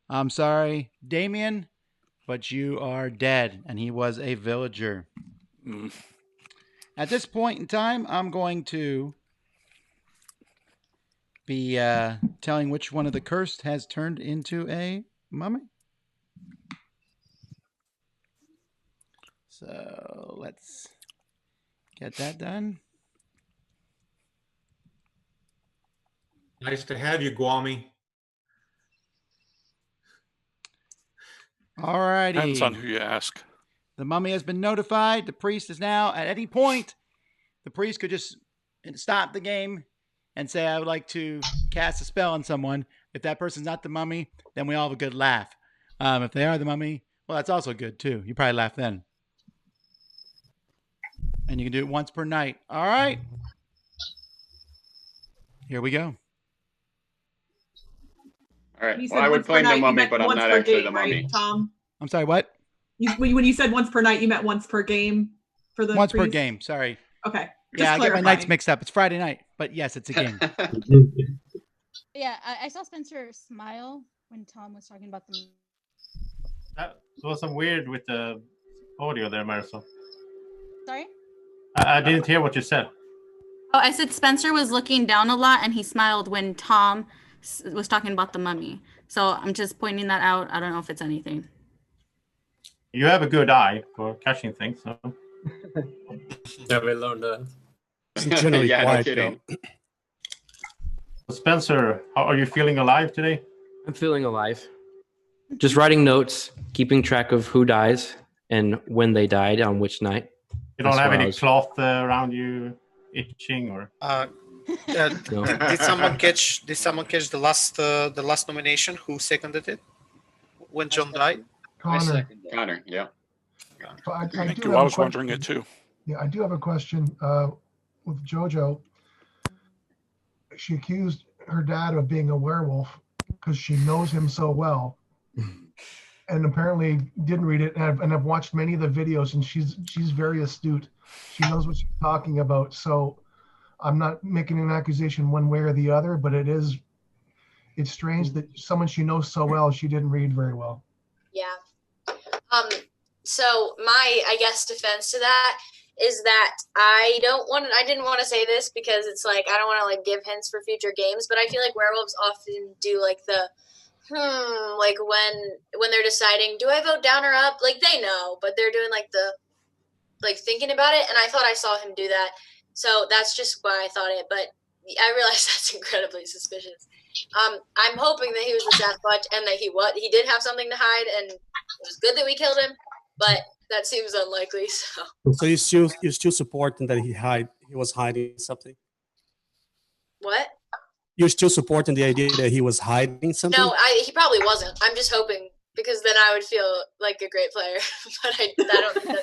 I'm sorry, Damien, but you are dead, and he was a villager. At this point in time, I'm going to be telling which one of the cursed has turned into a mummy. So let's get that done. Nice to have you, Guami. All righty. Depends on who you ask. The mummy has been notified. The priest is now, at any point, the priest could just stop the game and say, I would like to cast a spell on someone. If that person's not the mummy, then we all have a good laugh. If they are the mummy, well, that's also good too. You probably laugh then. And you can do it once per night. All right. Here we go. All right. You Well, said I would once per claim the night, you mummy, meant but I'm once not per actually game, the mummy. right, Tom? I'm sorry, what? When you said once per night, you meant once per game for the Once per priest? game. Sorry. Okay. Yeah, I get my clarifying. nights mixed up. It's Friday night, but yes, it's a game. Yeah, I saw Spencer smile when Tom was talking about the. That was some weird with the audio there, Marisol. Sorry? I didn't hear what you said. Oh, I said Spencer was looking down a lot and he smiled when Tom was talking about the mummy. So I'm just pointing that out. I don't know if it's anything. You have a good eye for catching things. So. Yeah, we learned that. Generally Yeah, no quiet, kidding. Spencer, how are you feeling alive today? I'm feeling alive. Just writing notes, keeping track of who dies and when they died on which night. You don't have any cloth around you itching or? No. Did someone catch the last nomination? Who seconded it when John died? Connor. Connor, yeah. So I Thank do you. have I a was question. wondering it too. Yeah, I do have a question with JoJo. She accused her dad of being a werewolf because she knows him so well, and apparently didn't read it. And I've watched many of the videos, and she's very astute. She knows what she's talking about. So I'm not making an accusation one way or the other, but it's strange that someone she knows so well she didn't read very well. Yeah. So my, I guess, defense to that is that I didn't want to say this because it's like, I don't want to like give hints for future games, but I feel like werewolves often do like the, like when they're deciding, do I vote down or up? Like they know, but they're doing like the, like thinking about it. And I thought I saw him do that. So that's just why I thought it, but I realized that's incredibly suspicious. I'm hoping that he was the Sasquatch and that he did have something to hide, and it was good that we killed him, but that seems unlikely. So you're still supporting that he was hiding something? what? You're still supporting the idea that he was hiding something? No, he probably wasn't. I'm just hoping because then I would feel like a great player, but I don't think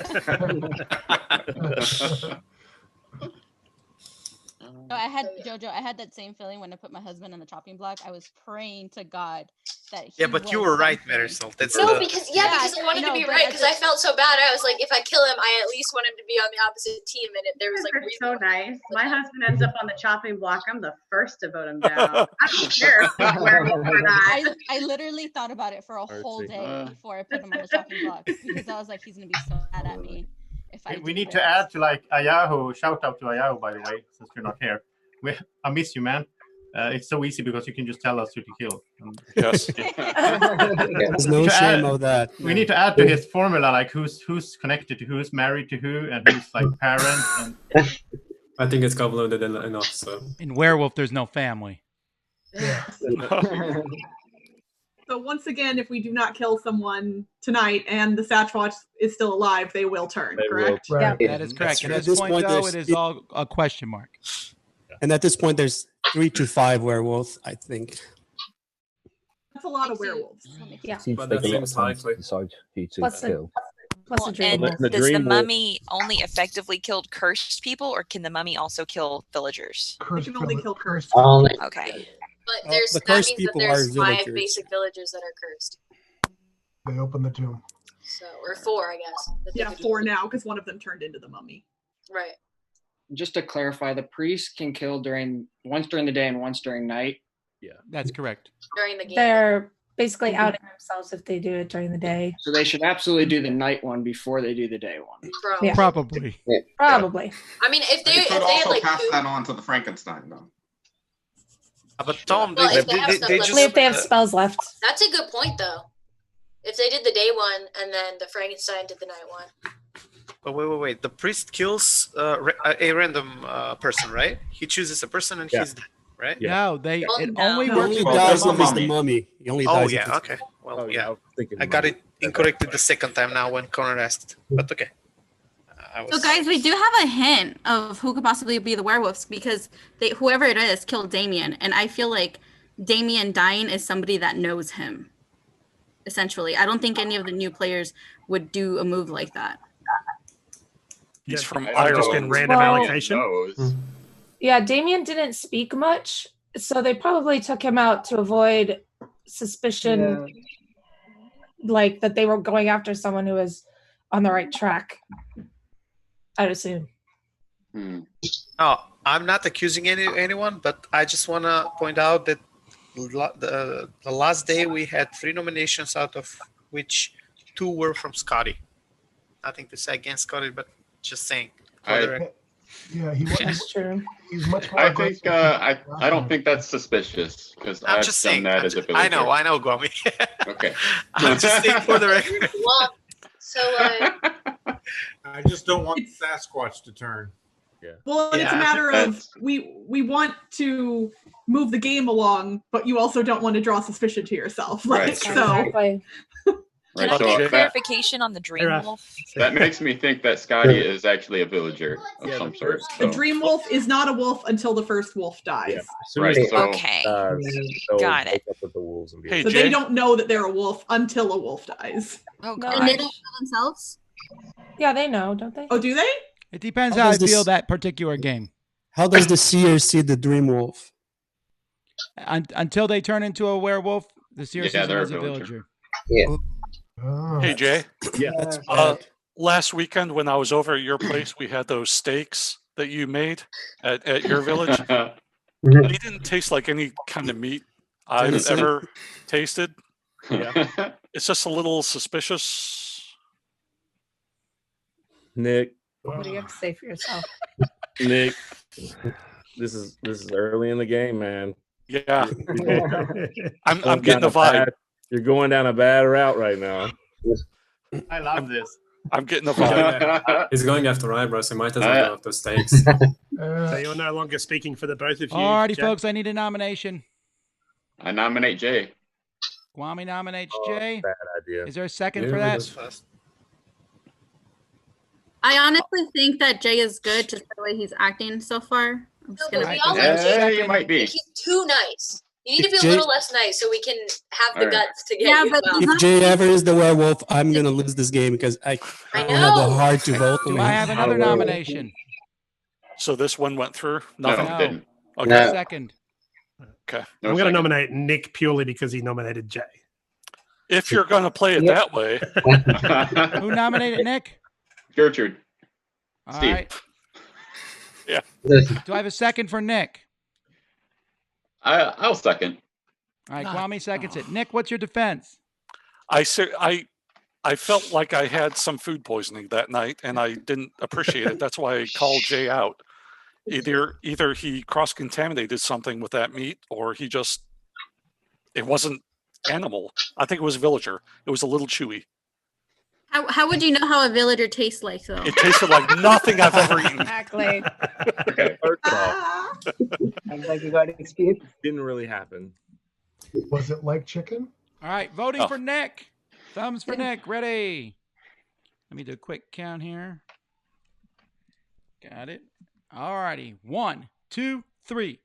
that's No, I had Jojo. I had that same feeling when I put my husband on the chopping block. I was praying to God that he. Yeah, but you were right, Marisol. That's because I wanted to be right because I felt so bad. I was like, if I kill him, I at least want him to be on the opposite team. And there was like so nice. My husband ends up on the chopping block. I'm the first to vote him down. I don't care if he's werewolf or not. I literally thought about it for a whole day before I put him on the chopping block because I was like, he's gonna be so mad at me if I. We need to add to like Ayahu. Shout out to Ayahu, by the way, since you're not here. I miss you, man. It's so easy because you can just tell us who to kill. Yes. There's no shame of that. We need to add to his formula, like who's connected to who's married to who, and who's like parent. And... I think it's convoluted enough. So in Werewolf, there's no family. So once again, if we do not kill someone tonight and the Sasquatch is still alive, they will turn, correct? Yeah, that is correct. At this point, though, it is all a question mark. And at this point, there's 3 to 5 werewolves, I think. That's a lot of werewolves. Yeah. but that seems likely. Decide who to Plus kill. Well, and does the mummy only effectively kill cursed people, or can the mummy also kill villagers? It can only kill cursed. Okay. But there's the that cursed means that people there's are 5 villagers. basic villages that are cursed. They open the tomb. So or 4, I guess. Yeah, 4 now because one of them turned into the mummy. Right. Just to clarify, the priest can kill once during the day and once during night. Yeah, that's correct. During the game. They're basically outing themselves if they do it during the day. So they should absolutely do the night one before they do the day one. Probably. Yeah. Probably. Probably. I mean, if They they could had also like pass two, that on to the Frankenstein, though. But Tom, Well, if they have stuff like Only if they have spells left. that's a good point though. If they did the day one and then the Frankenstein did the night one. But wait. The priest kills a random person, right? He chooses a person and he's dead, right? No, Well, it no. only He works only for dies the if it's mummy. the mummy. He only Oh dies if yeah, it's- okay. Well, I was thinking I got it incorrected the second time now when Connor asked, but okay. So guys, we do have a hint of who could possibly be the werewolves because whoever it is killed Damien, and I feel like Damien dying is somebody that knows him. Essentially, I don't think any of the new players would do a move like that. He's from Just Ireland. in random allocation. Yeah, Damien didn't speak much, so they probably took him out to avoid suspicion, like that they were going after someone who was on the right track. I'd assume. No, I'm not accusing anyone, but I just want to point out that the last day we had 3 nominations, out of which 2 were from Scotty. Nothing to say against Scotty, but just saying. Yeah, That's true. He's much more. I think I don't think that's suspicious because I'm I've just done saying. that as a villager. I know, Gwami. Okay. I'm just saying for the record. Well, so I just don't want Sasquatch to turn. Yeah. Well, it's a matter of we want to move the game along, but you also don't want to draw suspicion to yourself. Like Right. so. Exactly. Can I get clarification on the dream wolf? That makes me think that Scotty is actually a villager of some sort. The So. dream wolf is not a wolf until the first wolf dies. Right, so- Okay. they'll Got it. wake up with the wolves and be Hey, So Jay. they don't know that they're a wolf until a wolf dies. Oh And god. they don't kill themselves. Yeah, they know, don't they? Oh, do they? It depends How how I does this- feel that particular game. How does the seer see the dream wolf? Until they turn into a werewolf, the seer Yeah, sees them they're a as a villager. villager. Yeah. Hey, Jay. Yeah. That's bad. Last weekend when I was over at your place, we had those steaks that you made at your village. They didn't taste like any kind of meat I've Innocent. ever tasted. Yeah. It's just a little suspicious. Nick, What do you have to say for yourself? Nick, this is early in the game, man. Yeah. I'm Going getting down the a vibe. You're going down a bad route right now. I love this. I'm getting the vibe. He's going after eyebrows. He might as well go after steaks. So you're no longer speaking for the both of you. Alrighty, Jack? folks, I need a nomination. I nominate Jay. Gwami nominates Jay. Bad idea. Is there a second Yeah, for we that? just- I honestly think that Jay is good just the way he's acting so far. I'm just No, but gonna. we all Yeah, like Jay. you might be. He's too nice. You need to If be a Jay- little less nice so we can have the Alright. guts to get Yeah, you but out. he's If Jay ever is the werewolf, I'm gonna lose this game because I don't have the know. heart to vote. Do him. I have another nomination? So this one went through? No, Nothing? it didn't. Okay. No. Second. Okay. No I'm going to second. nominate Nick purely because he nominated Jay. If you're going to play it that way. Who nominated Nick? Gertrude. All Steve. right. Yeah. Do I have a second for Nick? I'll second. All right, Kwame seconds it. Nick, what's your defense? I felt like I had some food poisoning that night, and I didn't appreciate it. That's why I called Jay out. Either he cross-contaminated something with that meat, or it wasn't animal. I think it was villager. It was a little chewy. How would you know how a villager tastes like, though? It tasted like nothing I've ever eaten. Exactly. Okay, first off, Sounds like you got experience. didn't really happen. Was it like chicken? All right, voting for Nick. Thumbs for Nick. Ready? Let me do a quick count here. Got it. All righty. 1, 2, 3.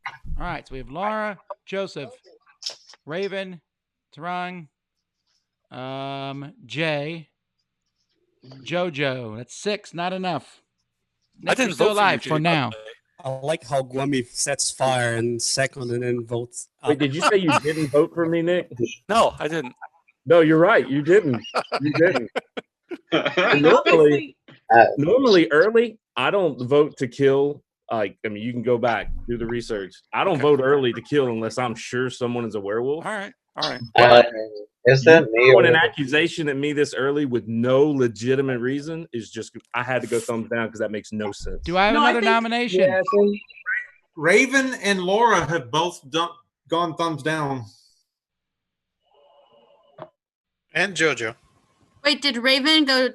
All right, so we have Laura, Joseph, Raven, Tarang, Jay, Jojo. That's 6. Not enough. Nick, I didn't you're still vote for you, alive Jay, for by now. I like how Gwami sets fire and second and then votes. Wait, did you say you didn't vote for me, Nick? No, I didn't. No, you're right. You didn't. You didn't. Normally early, I don't vote to kill. You can go back, do the research. I don't vote early to kill unless I'm sure someone is a werewolf. All right. Is that me? Throwing an accusation at me this early with no legitimate reason is just, I had to go thumbs down because that makes no sense. Do I have another nomination? Yeah, so Raven and Laura have both gone thumbs down. And Jojo. Wait, did Raven go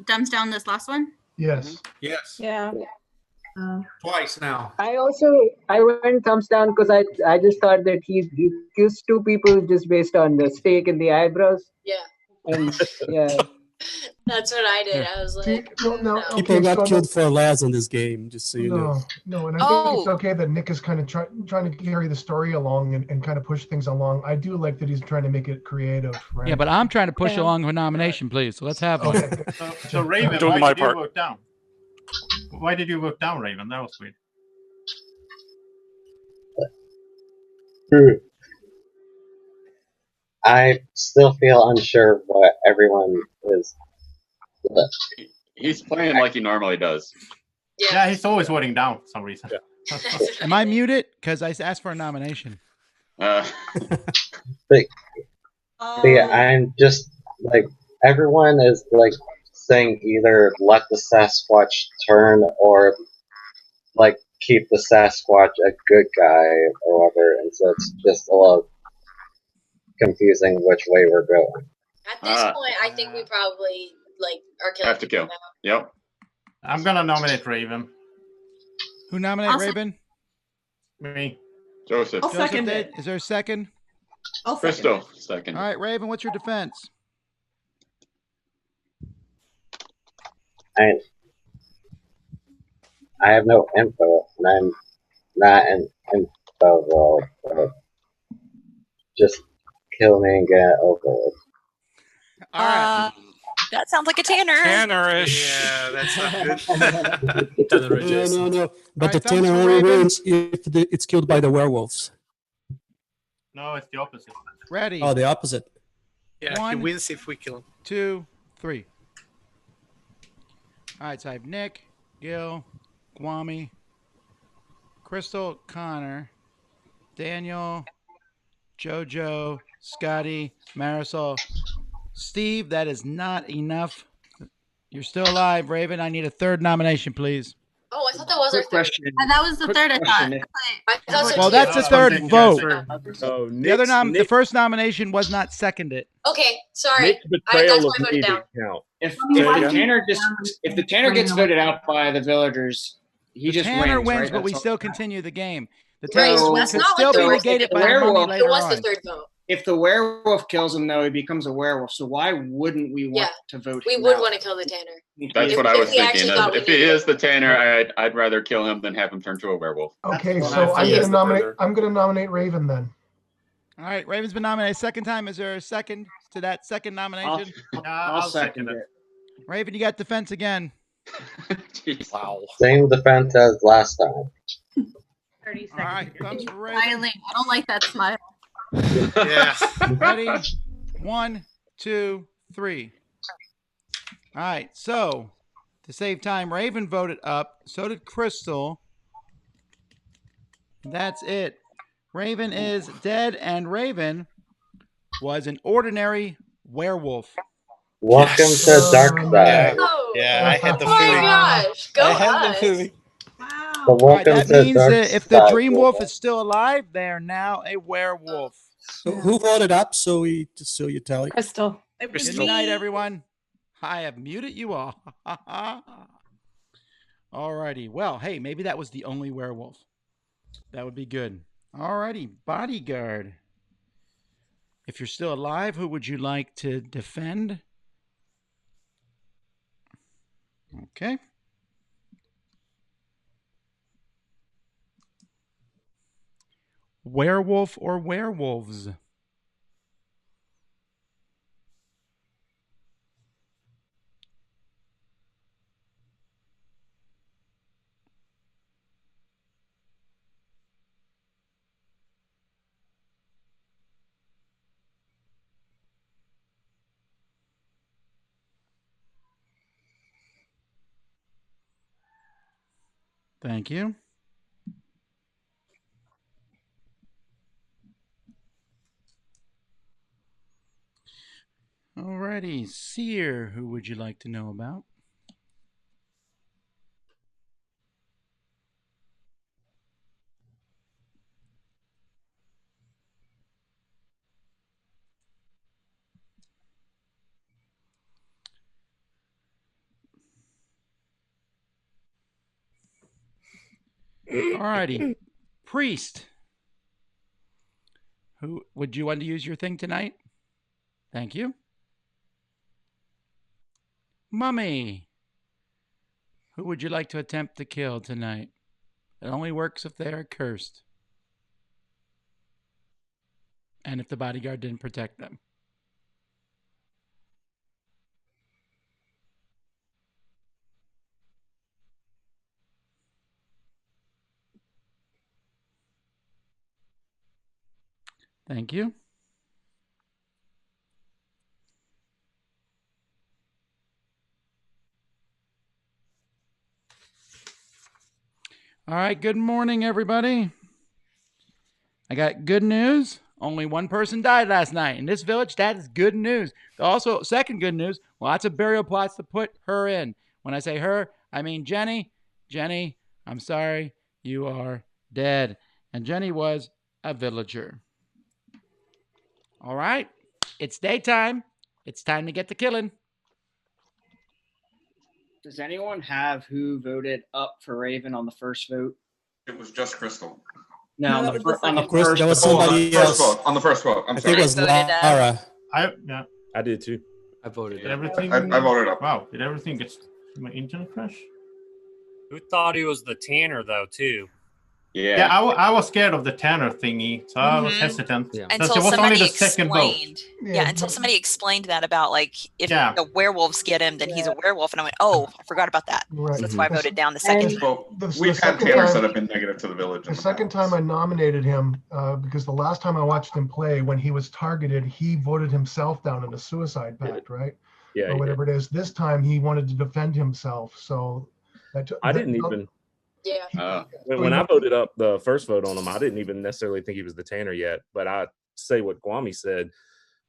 thumbs down this last one? Yes. Yes. Yeah. Twice now. I went thumbs down because I just thought that he accused 2 people just based on the steak and the eyebrows. Yeah. And yeah. That's what I did. I was like, No. People Okay, got so killed for less in this game, just so you know. No, and I think it's okay that Nick is kind of trying to carry the story along and kind of push things along. I do like that he's trying to make it creative, right? Yeah, but I'm trying to push along for nomination, please. So let's have one. So Raven, doing why my did you part. vote down? Why did you vote down, Raven? That was weird. I still feel unsure what everyone is. He's playing like he normally does. Yeah, he's always voting down for some reason. Am I muted? Because I asked for a nomination. But yeah, I'm just like, everyone is like saying either let the Sasquatch turn or like keep the Sasquatch a good guy or whatever, and so it's just a little confusing which way we're going. at this point, I think we probably are killing Have to kill. people now. Yep. I'm gonna nominate Raven. Who nominated Raven? Me. Joseph. I'll second did. it. Is there a second? I'll second Crystal, it. second. All right, Raven, what's your defense? I have no info, and I'm not an info role, so just kill me and get it over with. All right. That sounds like a Tanner. Tannerish. Yeah, that's not good. No. But the right, thumbs Tanner for only Raven. wins if it's killed by the werewolves. No, it's the opposite. Ready. Oh, the opposite. Yeah, he 1, wins if we kill him. 2, 3. All right, so I have Nick, Gil, Kwame, Crystal, Connor, Daniel, Jojo, Scotty, Marisol, Steve. That is not enough. You're still alive, Raven. I need a third nomination, please. Oh, I thought that was our Quick third. question. That was the third, I thought. I thought so Well, too. that's the third vote. So The other the first nomination was not seconded. Okay, sorry. Nick's betrayal That's of why I voted me down. didn't count. If Yeah. the Tanner gets voted out by the villagers, he The just Tanner wins, wins, right? but we That's still all. continue the game. The Right, Tanner so win that's could not still what be the wor- negated the by the mummy werewolf. later It was on. the third vote. If the werewolf kills him, though, he becomes a werewolf. So why wouldn't we want to vote We him would out? want to kill the Tanner. That's If- what I if was we actually thinking. thought we If he needed is the Tanner, I'd rather kill him than have him turn to a werewolf. Okay, That's so what I I'm feel. gonna Yes, nominate. the I'm gonna nominate Raven then. All right, Raven's been nominated second time. Is there a second to that second nomination? I'll second it. Raven, you got defense again. Wow. Same defense as last time. 30 seconds. All right, thumbs for Raven. Smiling. I don't like that smile. Yeah. Ready? 1, 2, 3. All right. So to save time, Raven voted up. So did Crystal. That's it. Raven is dead, and Raven was an ordinary werewolf. Welcome to Dark Side. Yeah, I had the Oh my feeling. gosh, go I had the us. feeling. So All right, welcome that to means Dark that if the Side. dream wolf is still alive, they are now a werewolf. So who voted up? So you tell you. Crystal. Good night, everyone. I have muted you all. All righty. Well, hey, maybe that was the only werewolf. That would be good. All righty, bodyguard. If you're still alive, who would you like to defend? Okay. Werewolf or werewolves? Thank you. Alrighty, Seer, who would you like to know about? Alrighty, Priest. Who would you want to use your thing tonight? Thank you. Mummy. Who would you like to attempt to kill tonight? It only works if they are cursed. And if the bodyguard didn't protect them. Thank you. All right, good morning, everybody. I got good news. Only one person died last night in this village. That is good news. Also, second good news, lots of burial plots to put her in. When I say her, I mean Jenny. Jenny, I'm sorry, you are dead. And Jenny was a villager. All right, it's daytime. It's time to get to killing. Does anyone have who voted up for Raven on the first vote? It was just Crystal. No, on the first There was somebody else. On the first vote. I'm I sorry. think it was Lara. I did too. I voted. Did everything? I voted up. Wow! Did everything get my internet crash? Who thought he was the Tanner though too? Yeah, I was scared of the Tanner thingy, so I was hesitant. Until Since it was only somebody the second vote. explained. Yeah, until somebody explained that about like if Yeah. the werewolves get him, then he's a werewolf. And I went, oh, I forgot about that. Right. So that's why I voted down the second. Well, The we've had second Tanners time- that have been negative to the village. The second time I nominated him, because the last time I watched him play, when he was targeted, he voted himself down in a suicide pact, right? Yeah, or whatever it is. This time he wanted to defend himself, so I didn't even. Yeah. When I voted up the first vote on him, I didn't even necessarily think he was the Tanner yet. But I say what Kwame said.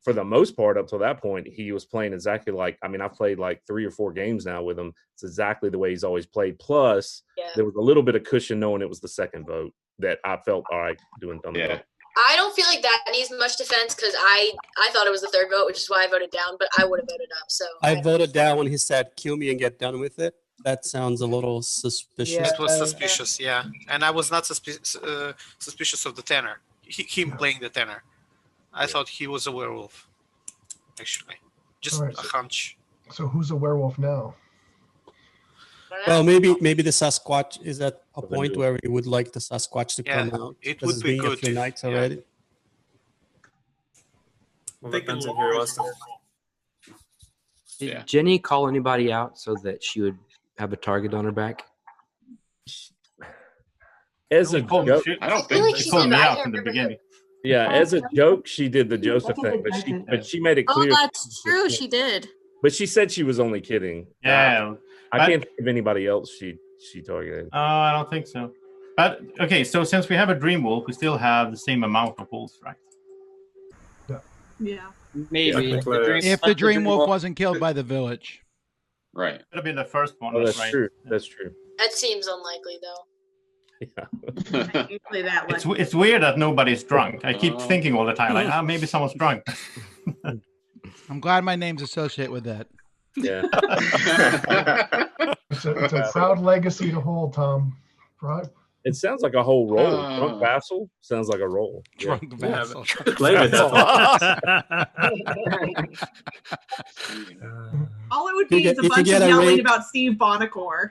For the most part, up to that point, he was playing exactly like. I mean, I've played like 3 or 4 games now with him. It's exactly the way he's always played. Plus, there was a little bit of cushion knowing it was the second vote that I felt all right doing. I don't feel like that needs much defense because I thought it was the third vote, which is why I voted down, but I would have voted up. So I voted down when he said, kill me and get done with it. That sounds a little suspicious. It was suspicious, yeah. And I was not suspicious of the Tanner. Him playing the Tanner. I thought he was a werewolf, actually. Just All right, a hunch. So who's a werewolf now? Well, maybe the Sasquatch is at a point where we would like the Sasquatch to come out. it because would it's be been a good few if- nights yeah. already. Well, depends on who was. Did Jenny call anybody out so that she would have a target on her back? As a joke, I don't feel like think she she pulled said me that. out in the beginning. yeah, as a joke, she did the Joseph thing, but she made it Oh, clear. that's true. She did. But she said she was only kidding. Yeah, I can't think of anybody else she targeted. Oh, I don't think so. But okay, so since we have a dream wolf, we still have the same amount of wolves, right? Yeah. Maybe. If the dream wolf wasn't killed by the village. Right. Could have been the first one. Oh, that's right? true. That's true. That seems unlikely, though. Usually that way. It's weird that nobody's drunk. I keep thinking all the time, like, maybe someone's drunk. I'm glad my name's associated with that. Yeah. It's a proud legacy to hold, Tom. Right? It sounds like a whole roll. Drunk Vasel sounds like a roll. Drunk Vasel. Play with that. All it would be is a If you bunch get of a yelling rate- about Steve Bonacore.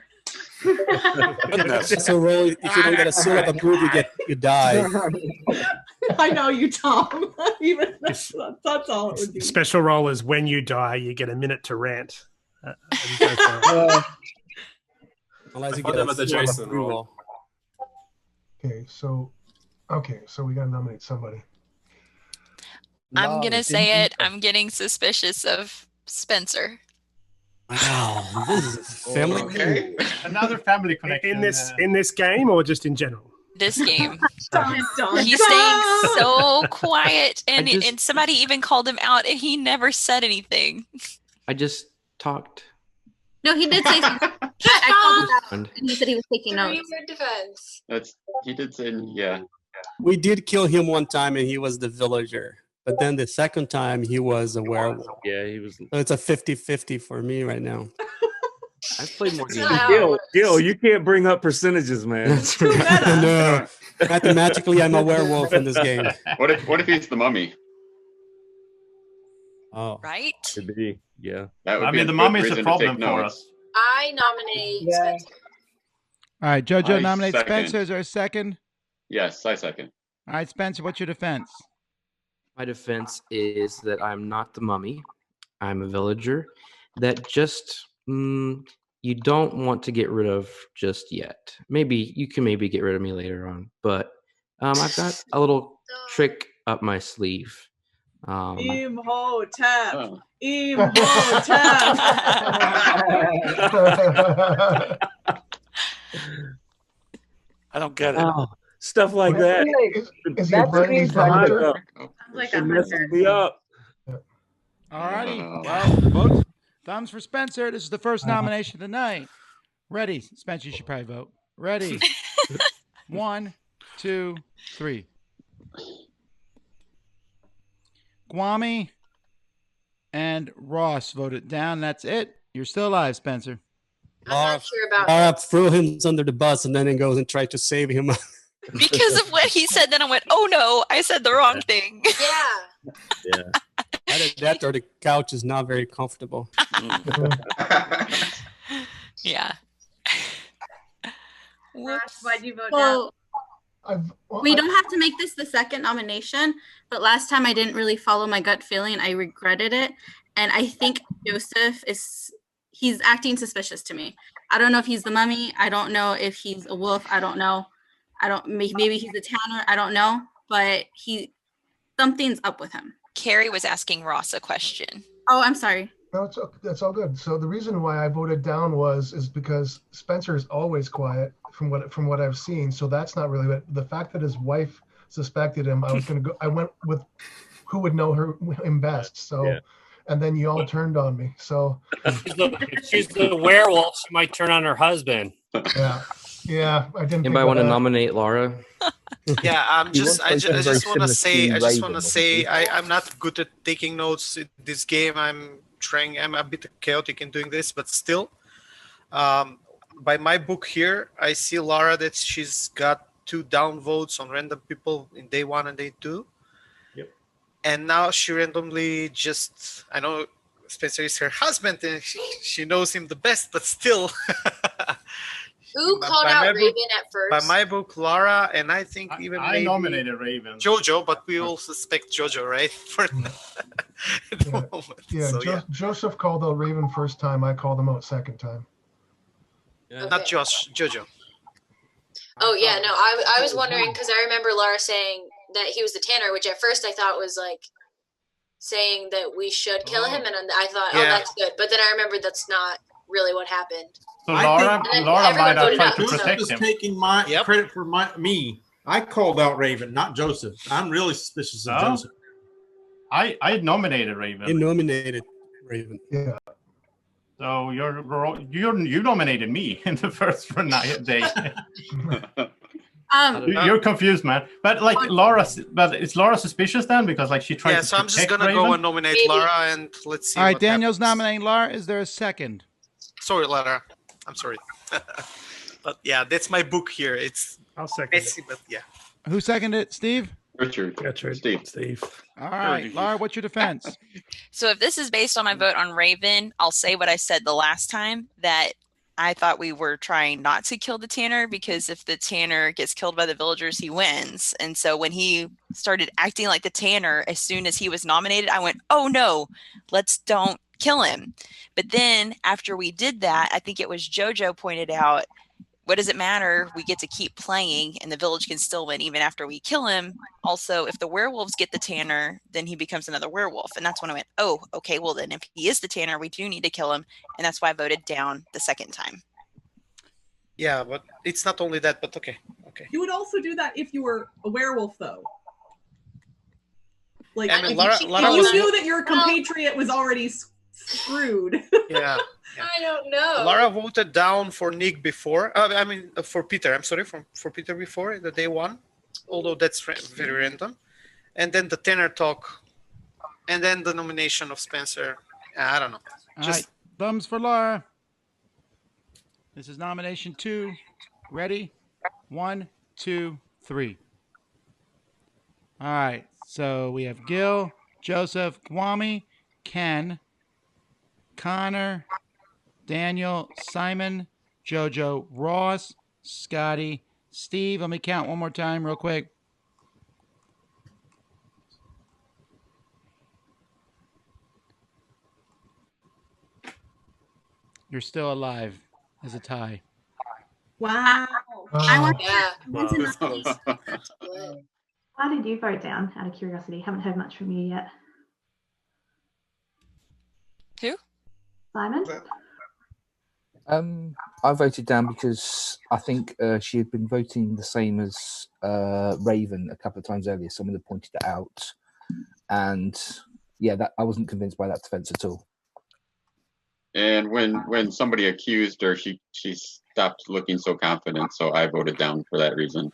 It's a roll. If you don't get a seal of approval, you die. I know you, Tom. Even that's all it would be. Special role is when you die, you get a minute to rant. Unless you I thought get that was a seal of Jason approval. roll. Okay, so we gotta nominate somebody. I'm gonna say it. I'm getting suspicious of Spencer. Wow, this is family. Okay. Another family connection. In this game or just in general? This game. Dun, dun, He's dun. staying so quiet, and I just- and somebody even called him out, and he never said anything. I just talked. No, he did say something. I called him out, and he said he was taking Through notes. your defense. He did say, yeah. We did kill him one time, and he was the villager. But then the second time, he was a werewolf. Yeah, he was. So it's a 50-50 for me right now. I've played more games. Gil, you can't bring up percentages, man. No, mathematically, I'm a werewolf in this game. What if he's the mummy? Oh, right. Could be. Yeah. That would I be mean, the good mummy's reason a to problem take for notes. us. I nominate Spencer. All right, JoJo I nominates second. Spencer. Is there a second? Yes, I second. All right, Spencer, what's your defense? My defense is that I'm not the mummy. I'm a villager that just you don't want to get rid of just yet. Maybe you can get rid of me later on, but I've got a little trick up my sleeve. Imhotep. Imhotep. I don't get it. Oh, stuff like that. Is he a Bernie hunter? Sounds like It a messes hunter. me up. All righty. Well, votes. Thumbs for Spencer. This is the first nomination tonight. Ready? Spencer, you should probably vote. Ready? 1, 2, 3. Kwame and Ross voted down. That's it. You're still alive, Spencer. I'm not sure about Laura threw him under the bus and then he goes and tried to save him. Because of what he said, then I went, "Oh no, I said the wrong thing." Yeah. Yeah. Either that or the couch is not very comfortable. Yeah. Ross, why'd you vote Well, down? we don't have to make this the second nomination, but last time I didn't really follow my gut feeling. I regretted it. And I think Joseph he's acting suspicious to me. I don't know if he's the mummy. I don't know if he's a wolf. I don't know. Maybe he's a tanner. I don't know. But something's up with him. Carrie was asking Ross a question. Oh, I'm sorry. No, that's all good. So the reason why I voted down is because Spencer is always quiet from what I've seen. So that's not really the fact that his wife suspected him. I went with who would know him best. So, yeah. And then you all turned on me. So if she's the werewolf, she might turn on her husband. Yeah, I didn't. Anybody want to nominate Laura? Yeah, I just want to say I'm not good at taking notes in this game. I'm a bit chaotic in doing this, but still, by my book here, I see Laura that she's got 2 down votes on random people in day 1 and day 2. Yep. And now she randomly I know Spencer is her husband and she knows him the best, but still. Who called out Raven at first? By my book, Laura, and I think even I maybe nominated Raven. Jojo, but we all suspect Jojo, right? For the moment. Yeah, So, Joseph called out Raven first time. I called him out second time. Not Josh, Jojo. Oh yeah, no, I was wondering because I remember Laura saying that he was the Tanner, which at first I thought was like saying that we should kill him, and I thought, oh, that's good. But then I remembered that's not really what happened. So Laura might have tried to Joseph protect is him. taking my credit for me. I called out Raven, not Joseph. I'm really suspicious of Joseph. I nominated Raven. You nominated Raven. Yeah. So you nominated me in the first day. You're confused, man. But like is Laura suspicious then? Because like she tried to so I'm just protect gonna Raven? go and nominate Laura, and let's see. All right, what Daniel's happens. nominating Laura. Is there a second? Sorry, Laura. I'm sorry. But yeah, that's my book here. It's messy, but yeah. Who seconded it? Steve? Richard. Steve. All right, Laura, what's your defense? So if this is based on my vote on Raven, I'll say what I said the last time, that I thought we were trying not to kill the Tanner, because if the Tanner gets killed by the villagers, he wins. And so when he started acting like the Tanner, as soon as he was nominated, I went, oh no, don't kill him. But then after we did that, I think it was JoJo pointed out, what does it matter? We get to keep playing and the village can still win even after we kill him. Also, if the werewolves get the Tanner, then he becomes another werewolf. And that's when I went, oh, okay, well then if he is the Tanner, we do need to kill him. And that's why I voted down the second time. Yeah, but it's not only that, but okay. You would also do that if you were a werewolf, though. Like, I mean, if Laura you knew that your compatriot was already screwed. Yeah. I don't know. Laura voted down for Nick before. For Peter. I'm sorry, for Peter before the day one. Although that's very random. And then the Tanner talk, and then the nomination of Spencer. I don't know. All right, thumbs for Laura. This is nomination 2. Ready? 1, 2, 3. All right. So we have Gil, Joseph, Kwame, Ken, Connor, Daniel, Simon, JoJo, Ross, Scotty, Steve. Let me count one more time real quick. You're still alive as a tie. Wow. I want Yeah. Why did you vote down, out of curiosity? Haven't heard much from you yet. Who? Simon? I voted down because I think she had been voting the same as Raven a couple of times earlier. Someone had pointed it out, and yeah, that I wasn't convinced by that defense at all. And when somebody accused her, she stopped looking so confident. So I voted down for that reason.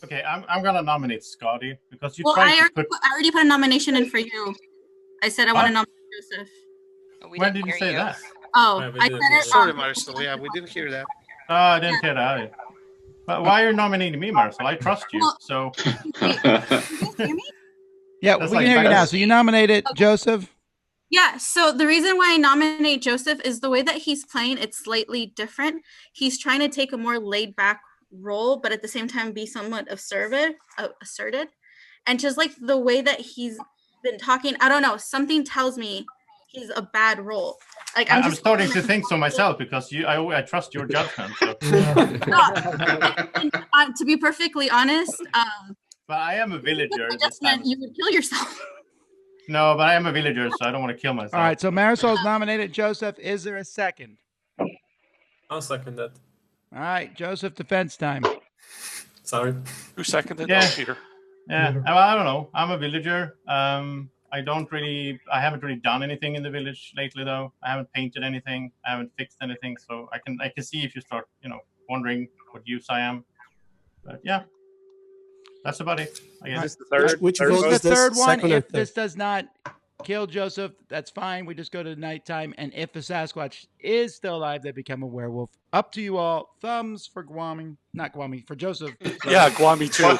Okay, I'm gonna nominate Scotty because you Well, tried I to already put a nomination in for you. I said I want to nominate Joseph. When did you say that? Oh, I said it. Sorry, Marisol. Yeah, we didn't hear that. Oh, I didn't hear that either. But why are you nominating me, Marisol? I trust you. So. Yeah, we can hear you now. So you nominated Joseph. Yeah, so the reason why I nominate Joseph is the way that he's playing, it's slightly different. He's trying to take a more laid back role, but at the same time be somewhat asserted. And just like the way that he's been talking, I don't know, something tells me he's a bad role. Like I'm starting to think so myself because I trust your judgment. So. To be perfectly honest, but I am a villager. You would kill yourself. No, but I am a villager, so I don't want to kill myself. All right, so Marisol's nominated Joseph. Is there a second? I'll second that. All right, Joseph, defense time. Sorry. Who seconded? Yeah. Oh, Peter. Yeah, well, I don't know. I'm a villager. I haven't really done anything in the village lately, though. I haven't painted anything. I haven't fixed anything, so I can see if you start, wondering what use I am. But yeah, that's about it. I guess. Is this the third? Which vote is the this? third one. Second or If third? this does not kill Joseph, that's fine. We just go to nighttime. And if the Sasquatch is still alive, they become a werewolf. Up to you all. Thumbs for Gwami. Not Gwami, for Joseph. Yeah, Gwami too.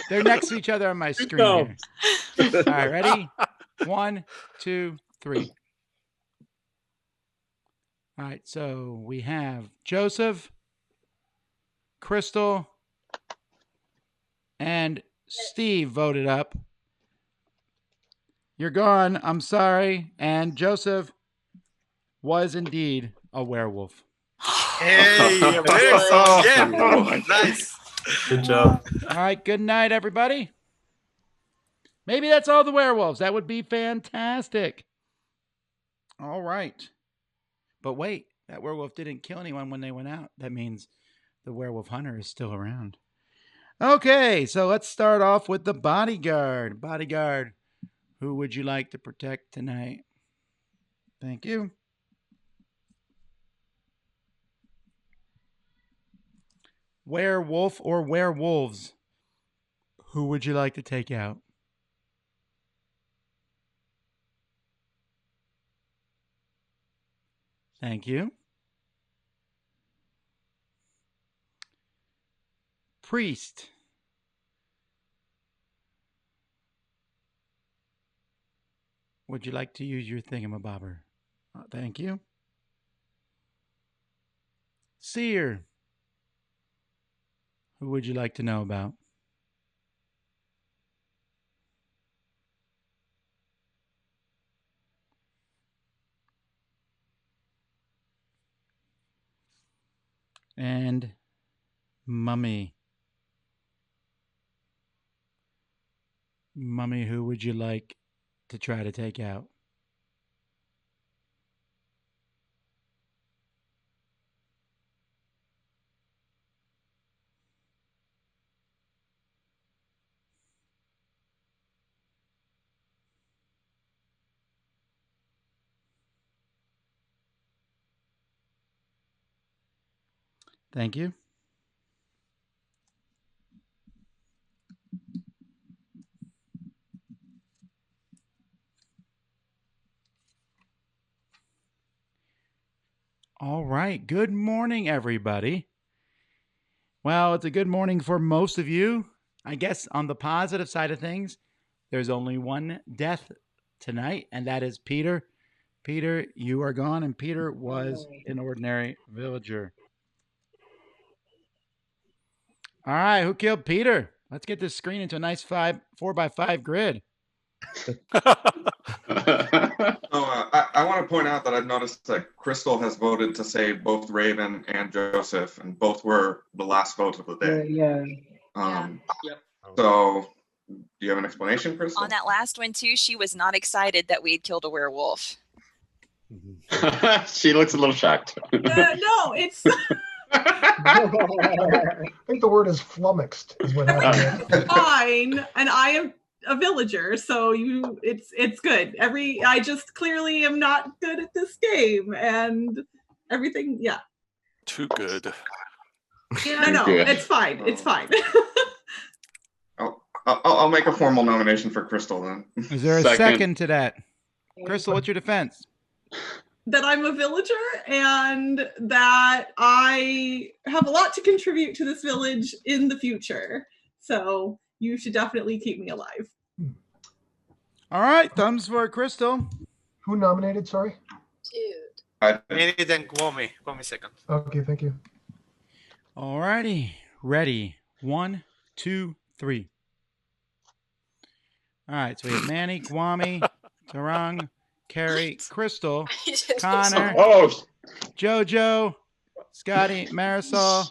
They're next to each other on my screen here. All right, ready? 1, 2, 3. All right, so we have Joseph, Crystal, and Steve voted up. You're gone. I'm sorry. And Joseph was indeed a werewolf. Hey, yeah, nice. Good job. All right, good night, everybody. Maybe that's all the werewolves. That would be fantastic. All right. But wait, that werewolf didn't kill anyone when they went out. That means the werewolf hunter is still around. Okay, so let's start off with the bodyguard. Bodyguard, who would you like to protect tonight? Thank you. Werewolf or werewolves, who would you like to take out? Thank you. Priest. Would you like to use your thingamabobber? Thank you. Seer. Who would you like to know about? And Mummy. Mummy, who would you like to try to take out? Thank you. All right. Good morning, everybody. Well, it's a good morning for most of you. I guess on the positive side of things, there's only one death tonight, and that is Peter. Peter, you are gone, and Peter was an ordinary villager. All right, who killed Peter? Let's get this screen into a nice 4x5 grid. I want to point out that I've noticed that Crystal has voted to save both Raven and Joseph, and both were the last vote of the day. So, do you have an explanation, Crystal? On that last one, too, she was not excited that we had killed a werewolf. She looks a little shocked. No, it's. I think the word is flummoxed is what happened. Fine, and I am a villager, so it's good. I just clearly am not good at this game, and everything. Yeah. Too good. Yeah, I know. It's fine. It's fine. I'll make a formal nomination for Crystal then. Is there a second to that? Crystal, what's your defense? That I'm a villager and that I have a lot to contribute to this village in the future. So you should definitely keep me alive. All right, thumbs for Crystal. Who nominated? Sorry. Maybe then Guomi. Guomi second. Okay, thank you. All righty, ready. 1, 2, 3. All right, so we have Manny, Guami, Tarang, Carrie, Crystal, Connor, Jojo, Scotty, Marisol.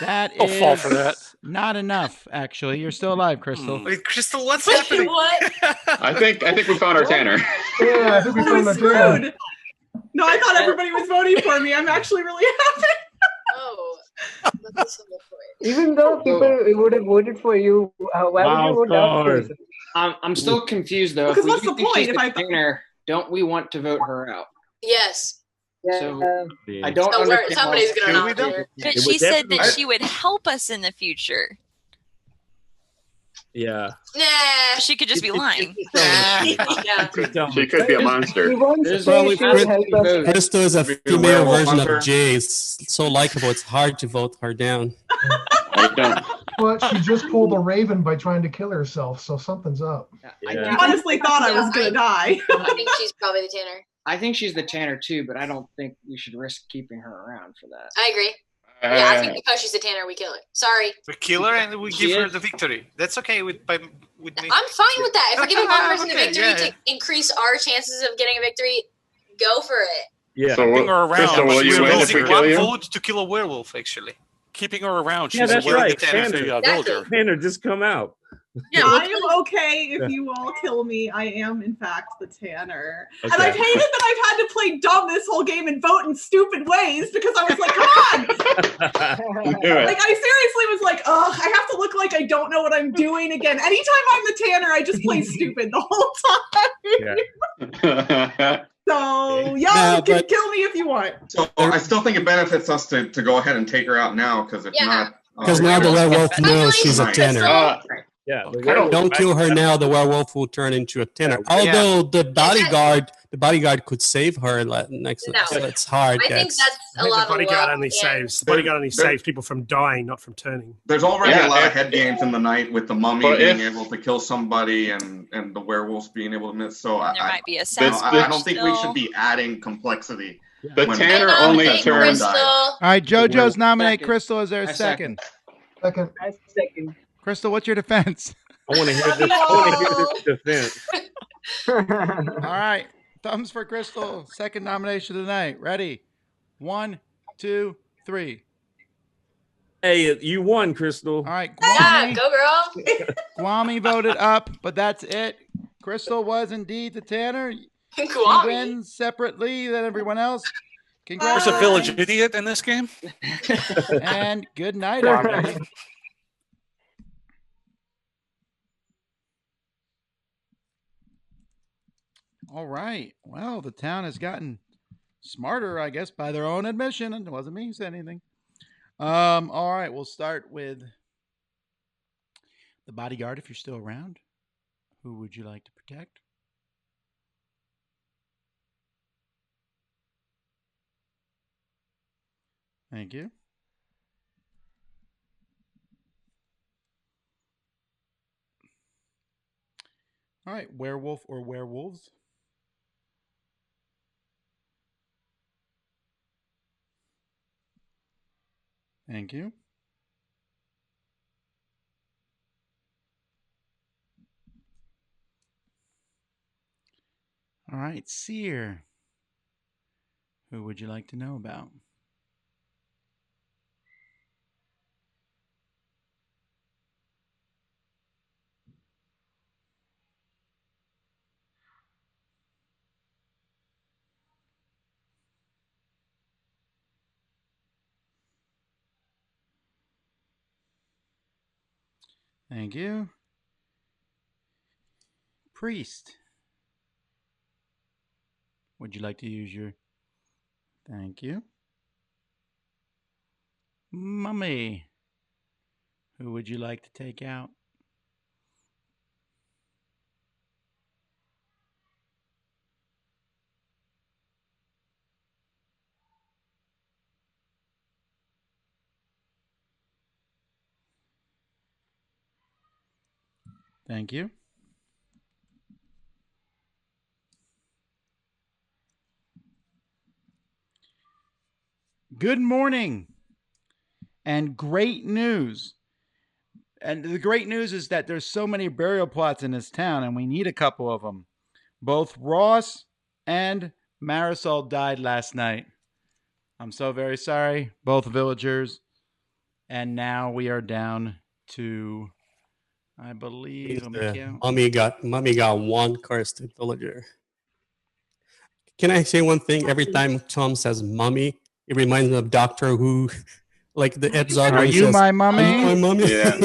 That I'll fall for that. Not enough, actually. You're still alive, Crystal. Wait, Crystal, what's happening? What? I think we found our Tanner. Yeah, I think we found our Tanner. No, I thought everybody was voting for me. I'm actually really happy. Oh. Even though people would have voted for you, why would you vote down for person? I'm still confused though. Because If we what's do the think she's point if the winner, don't we want to vote her out? Yes. So I don't So understand. somebody's gonna nominate her. But she said that she would help us in the future. Yeah. Nah. She could just be lying. Yeah. She could be a monster. Probably Crystal is a female version of Jay. It's so likable, it's hard to vote her down. But she just pulled a Raven by trying to kill herself, so something's up. I honestly thought I was gonna die. I think she's probably the Tanner. I think she's the Tanner too, but I don't think we should risk keeping her around for that. I agree. Yeah, I think because she's the Tanner, we kill her. Sorry. We kill her and we give her the victory. That's okay with me. I'm fine with that. If we're giving one person the Okay, victory to increase our chances of getting a victory, go for it. Yeah. So keeping her around. Crystal, will you win if we kill one you? vote to kill a werewolf, actually. Keeping her around. Yeah, She's that's aware right. that she's a villager. Tanner, just come out. Yeah, I am okay if you all kill me. I am, in fact, the Tanner. And I've Okay. hated that I've had to play dumb this whole game and vote in stupid ways because I was like, come on! Do it. Like, I seriously was like, ugh, I have to look like I don't know what I'm doing again. Anytime I'm the Tanner, I just play stupid the whole time. So, y'all can kill me if you want. So I still think it benefits us to go ahead and take her out now, because if not, Because now the werewolf knows she's a tenor. Yeah, Don't kill her now. The werewolf will turn into a tenor. Although the bodyguard could save her next. No. So it's hard. I think that's a The lot of bodyguard luck. only Yeah. saves. The bodyguard only saves people from dying, not from turning. There's already Yeah, a lot if- of head games in the night with the mummy But being if- able to kill somebody and the werewolves being able to miss. So There might be a I don't think we Sasquatch should be adding complexity. The when Tanner one only turns. turns. All right, JoJo's nominate Second. Crystal. Is there a I second? second. I second. Crystal, what's your defense? I want to hear this. I want to hear this defense. All right, thumbs for Crystal. Second nomination tonight. Ready? 1, 2, 3. Hey, you won, Crystal. All right, Yeah, Guami. go girl. Guami voted up, but that's it. Crystal was indeed the Tanner. She Guami. wins separately than everyone else. There's Congratulations. a village idiot in this game. And good night, everybody. All right. Well, the town has gotten smarter, I guess, by their own admission. And it wasn't me who said anything. All right. We'll start with the bodyguard, if you're still around. Who would you like to protect? Thank you. All right, werewolf or werewolves? Thank you. All right, seer. Who would you like to know about? Thank you. Priest. Would you like to use your... Thank you. Mummy. Who would you like to take out? Thank you. Good morning and great news. And the great news is that there's so many burial plots in this town and we need a couple of them. Both Ross and Marisol died last night. I'm so very sorry, both villagers. And now we are down to, I believe, let me count. Mommy got one cursed villager. Can I say one thing? Every time Tom says "mommy," it reminds me of Doctor Who, like the episode. Are where he you says, my "Are mummy?" you my mommy? Yeah.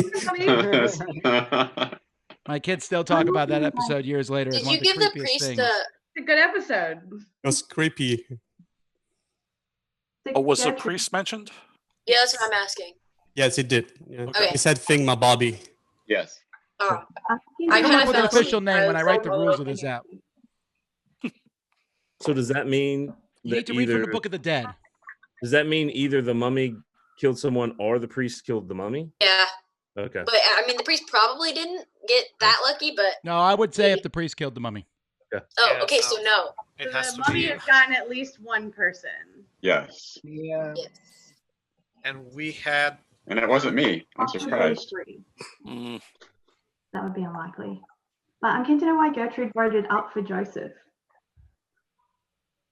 My kids still talk about that episode years later. as Did one you of the give the creepiest priest things. It's a good episode. It was creepy. Oh, was the priest mentioned? Yeah, that's what I'm asking. Yes, it did. Yeah. Okay. He said "Thing my Bobby." Yes. Oh, I I come kind up of with an felt official name when I write the so rules of this app. So does that mean You need to read from the Book of the Dead. Does that mean either the mummy killed someone or the priest killed the mummy? Yeah, Okay. but I mean, the priest probably didn't get that lucky. But No, I would say if the priest killed the mummy. oh, okay, so no. It The mummy has gotten at least one person. Yes. Yeah. Yes. And we had. And it wasn't me. I'm surprised. That would be unlikely. But I'm keen to know why Gertrude voted up for Joseph.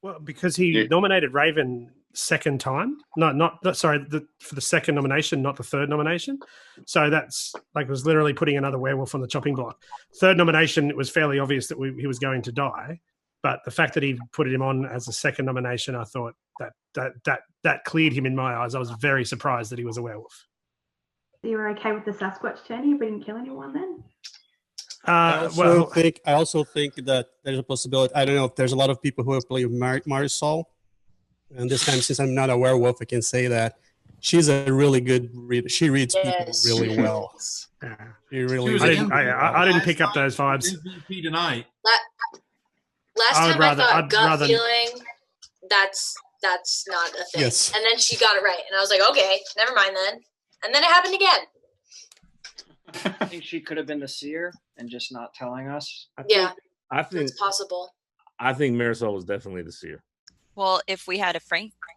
Well, because he nominated Raven second time. Sorry, for the second nomination, not the third nomination. So that's like was literally putting another werewolf on the chopping block. Third nomination, it was fairly obvious that he was going to die. But the fact that he put him on as a second nomination, I thought that cleared him in my eyes. I was very surprised that he was a werewolf. You were okay with the Sasquatch turning, but didn't kill anyone then? I also think that there's a possibility. I don't know if there's a lot of people who have played Marisol, and this time, since I'm not a werewolf, I can say that she's a really good reader. She reads people really well. She really. I didn't pick up those vibes. MVP tonight. Last time I thought gut feeling. That's not a thing. Yes. And then she got it right, and I was like, okay, never mind then. And then it happened again. I think she could have been the seer and just not telling us. I think it's possible. I think Marisol was definitely the seer. Well, if we had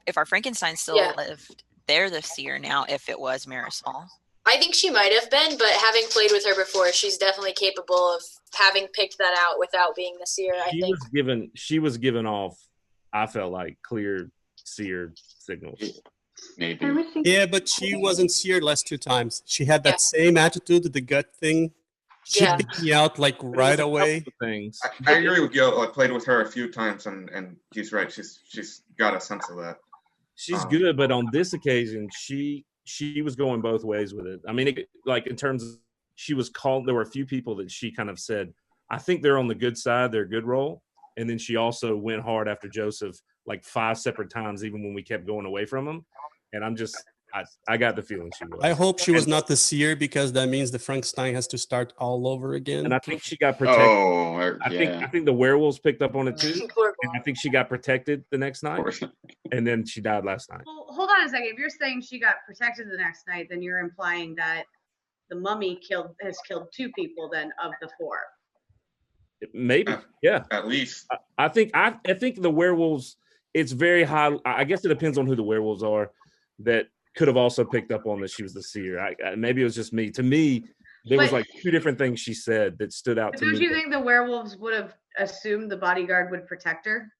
if our Frankenstein still lived, they're the seer now. If it was Marisol, I think she might have been, but having played with her before, she's definitely capable of having picked that out without being the seer. She was given off. I felt like clear seer signals. Maybe. Yeah, but she wasn't seared last 2 times. She had that same attitude, the gut thing. She picked me out like right away. Things. I agree with Gil. I played with her a few times, and he's right. She's got a sense of that. She's good, but on this occasion, she was going both ways with it. I mean, in terms of she was called. There were a few people that she kind of said, "I think they're on the good side. They're a good role." And then she also went hard after Joseph like 5 separate times, even when we kept going away from him. And I got the feeling she was. I hope she was not the seer, because that means the Frankenstein has to start all over again. And I think she got protected. I think the werewolves picked up on it too. And I think she got protected the next night. And then she died last night. Well, hold on a second. If you're saying she got protected the next night, then you're implying that the mummy has killed 2 people then of the 4. Maybe, yeah. At least. I think the werewolves, it's very high. I guess it depends on who the werewolves are that could have also picked up on that she was the seer. Maybe it was just me. To me, there was like 2 different things she said that stood out to me. Don't you think the werewolves would have assumed the bodyguard would protect her?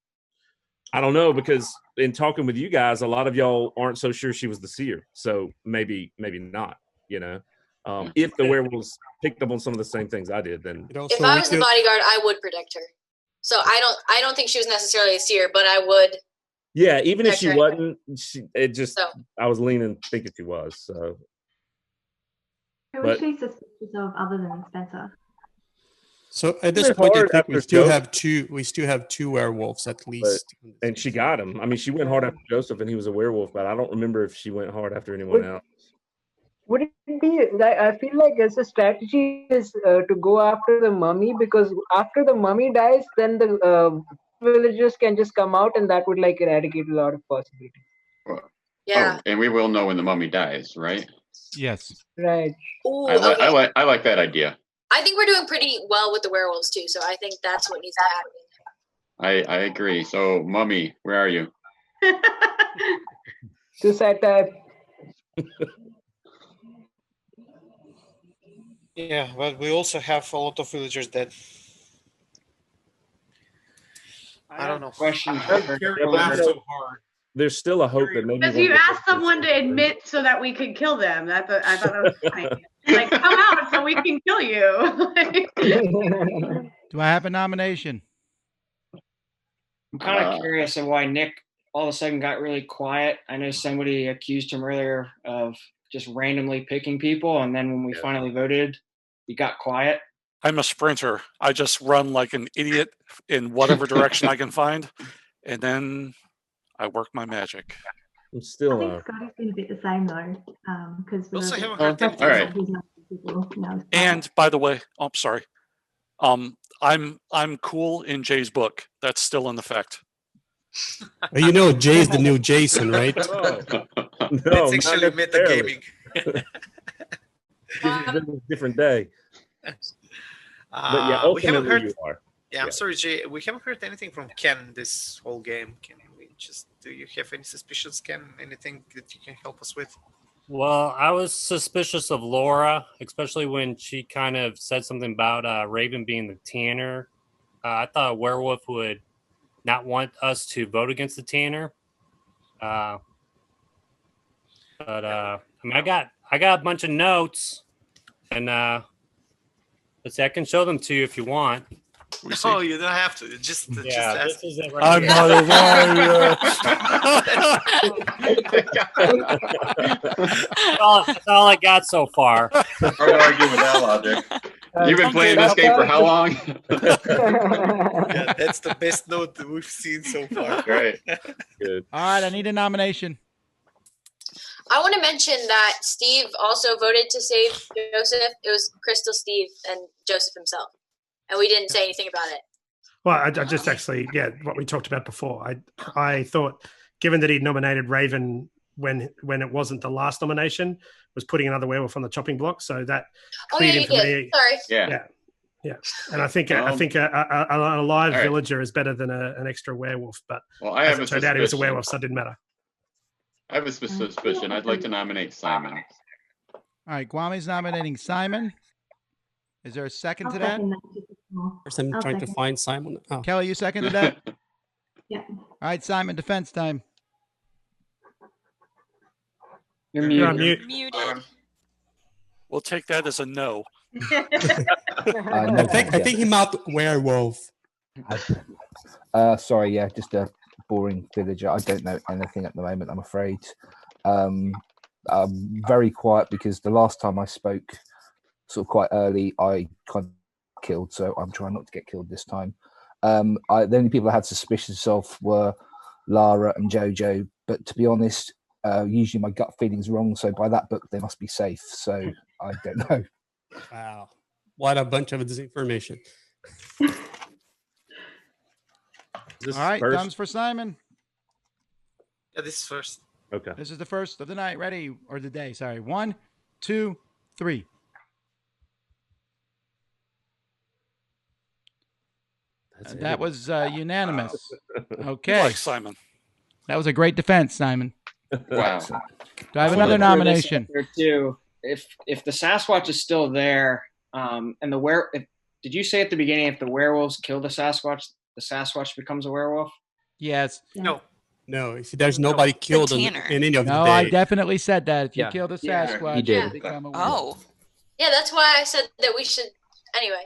I don't know, because in talking with you guys, a lot of y'all aren't so sure she was the seer. So maybe not, you know. If the werewolves picked up on some of the same things I did, then if I was the bodyguard, I would protect her. So I don't think she was necessarily a seer, but I would. Yeah, even if she wasn't, I was leaning thinking she was. So. Who was she suspicious of other than Spencer? So at this point, I think we still have two werewolves at least. And she got him. I mean, she went hard after Joseph, and he was a werewolf, but I don't remember if she went hard after anyone else. Would it be? I feel like as a strategy is to go after the mummy, because after the mummy dies, then the villagers can just come out, and that would like eradicate a lot of possibilities. Well, yeah. And we will know when the mummy dies, right? Yes. Right. Ooh, I like that idea. I think we're doing pretty well with the werewolves too, so I think that's what needs to happen. I agree. So, mummy, where are you? Suicide type. Yeah, but we also have a lot of villagers dead. I don't know. Question. There's still a hope that maybe. Because you asked someone to admit so that we could kill them. I thought that was funny. Like, come out so we can kill you. Do I have a nomination? I'm kind of curious of why Nick all of a sudden got really quiet. I know somebody accused him earlier of just randomly picking people, and then when we finally voted, he got quiet. I'm a sprinter. I just run like an idiot in whatever direction I can find, and then I work my magic. I'm still. I think Scotty's been a bit the same though, because also haven't heard that. All right. And by the way, I'm sorry. I'm cool in Jay's book. That's still in effect. You know, Jay's the new Jason, right? No, it's actually metagaming. This is a different day. But yeah, ultimately you are. Yeah, I'm sorry, Jay. We haven't heard anything from Ken this whole game. Can we do you have any suspicions, Ken? Anything that you can help us with? Well, I was suspicious of Laura, especially when she kind of said something about Raven being the tanner. I thought a werewolf would not want us to vote against the Tanner. But I mean, I got a bunch of notes, and let's see, I can show them to you if you want. No, you don't have to. Just Yeah, ask. this is it I'm here. not a That's all I got so far. Hard to argue with that logic. You've been playing this game for how long? Yeah, that's the best note that we've seen so far. Great. Good. All right, I need a nomination. I want to mention that Steve also voted to save Joseph. It was Crystal, Steve, and Joseph himself. And we didn't say anything about it. Well, I just actually, what we talked about before. I thought, given that he'd nominated Raven when it wasn't the last nomination, was putting another werewolf on the chopping block. So that cleared him for me. Sorry. Yeah. And I think a live villager is better than an extra werewolf. But I have as a it turned out, he was a suspicion. werewolf, so it didn't matter. I have a suspicion. I'd like to nominate Simon. All right, Guami's nominating Simon. Is there a second to that? First, I'm trying to find Simon. Oh. Kelly, you seconded that? Yeah. All right, Simon, defense time. You're You're muted. on mute. Muted. We'll take that as a no. I think he meant werewolf. Sorry, just a boring villager. I don't know anything at the moment, I'm afraid. I'm very quiet because the last time I spoke sort of quite early, I kind of killed, so I'm trying not to get killed this time. The only people I had suspicions of were Lara and Jojo, but to be honest, usually my gut feeling's wrong, so by that book they must be safe, so I don't know. Wow. What a bunch of disinformation. All right, thumbs for Simon. Yeah, this is first. Okay. This is the first of the night. Ready? Or the day, sorry. 1, 2, 3. That was unanimous. Okay. Like Simon. That was a great defense, Simon. Wow. Do I have another nomination? There too. If the Sasquatch is still there, and did you say at the beginning if the werewolves kill the Sasquatch becomes a werewolf? Yes. No. No, there's nobody killed in any of the No, day. I definitely said that. If you Yeah. kill the Yeah, Sasquatch, he did. you become a werewolf. Oh. Yeah, that's why I said that we should. Anyway.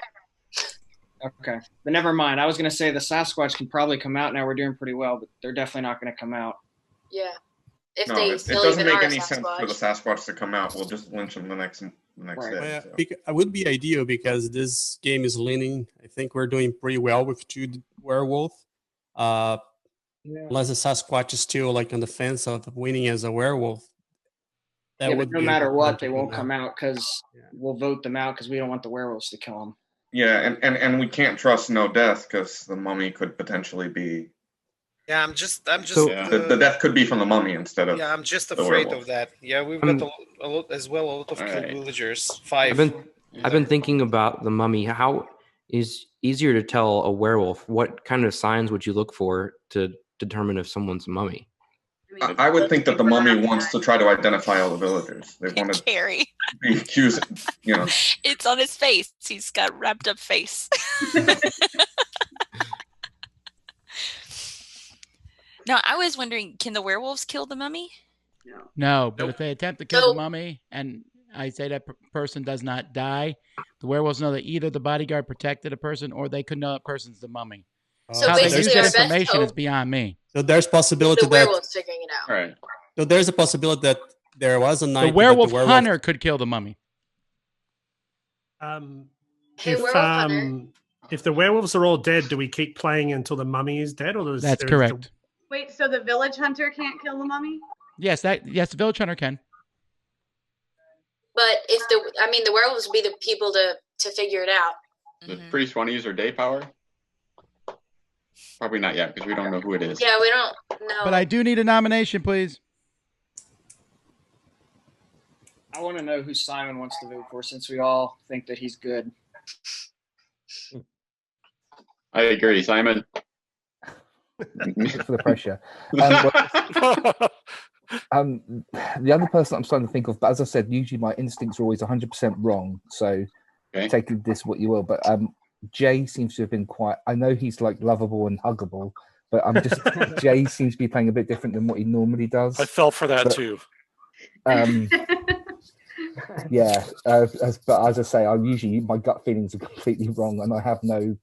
Okay, but never mind. I was going to say the Sasquatch can probably come out now. We're doing pretty well, but they're definitely not going to come out. Yeah. If No, they it still doesn't even make are any a sense for the Sasquatch. Sasquatch to come out. We'll just lynch him the next day. Well, So. it would be ideal because this game is leaning. I think we're doing pretty well with 2 werewolf. Unless the Sasquatch is still like on the fence of winning as a werewolf. That Yeah, would but no be a matter good what, one to they won't come come out because we'll vote them out because we don't want the werewolves to kill them. Yeah, and we can't trust no death because the mummy could potentially be. Yeah, I'm just. The death could be from the mummy instead of. Yeah, I'm just the afraid werewolf. of that. Yeah, we've I'm- got a lot as well. A lot of All killed right. villagers. 5. I've been thinking about the mummy. How is easier to tell a werewolf? What kind of signs would you look for to determine if someone's a mummy? I would think that the mummy wants to try to identify all the villagers. They want to Carrie. be accused. It's on his face. He's got wrapped up face. No, I was wondering, can the werewolves kill the mummy? No, but if they attempt to kill the mummy and I say that person does not die, the werewolves know that either the bodyguard protected a person or they could know that person's the mummy. So How they basically use that our best information is hope- beyond me. So there's possibility The that werewolves figuring it out. Right. so there's a possibility that there was a night The that werewolf hunter could kill the mummy. Hey, werewolf If the werewolves are all dead, do we keep playing until the mummy is dead, or does That's there's correct. Wait, so the village hunter can't kill the mummy? Yes, the village hunter can. But if the werewolves would be the people to figure it out. Does priest want to use her day power? Probably not yet because we don't know who it is. Yeah, we don't know. But I do need a nomination, please. I want to know who Simon wants to vote for since we all think that he's good. I agree, Simon. Thanks for the pressure. The other person I'm starting to think of, but as I said, usually my instincts are always 100% wrong. So take this what you will. But Jay seems to have been quite. I know he's like lovable and huggable, but I'm just Jay seems to be playing a bit different than what he normally does. I fell for that but, too. Yeah, but as I say, I usually my gut feelings are completely wrong, and I have no.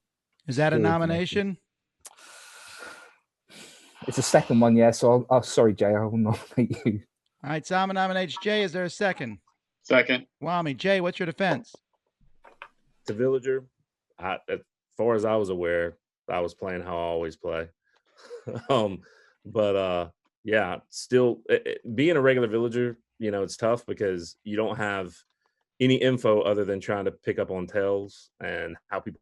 Is that a nomination? It's a second one, yeah. So I'll sorry, Jay, I will nominate you. All right, Salmon nominates Jay. Is there a second? Second. Wami, Jay, what's your defense? The villager. As far as I was aware, I was playing how I always play. Yeah, still being a regular villager, it's tough because you don't have any info other than trying to pick up on tells and how people,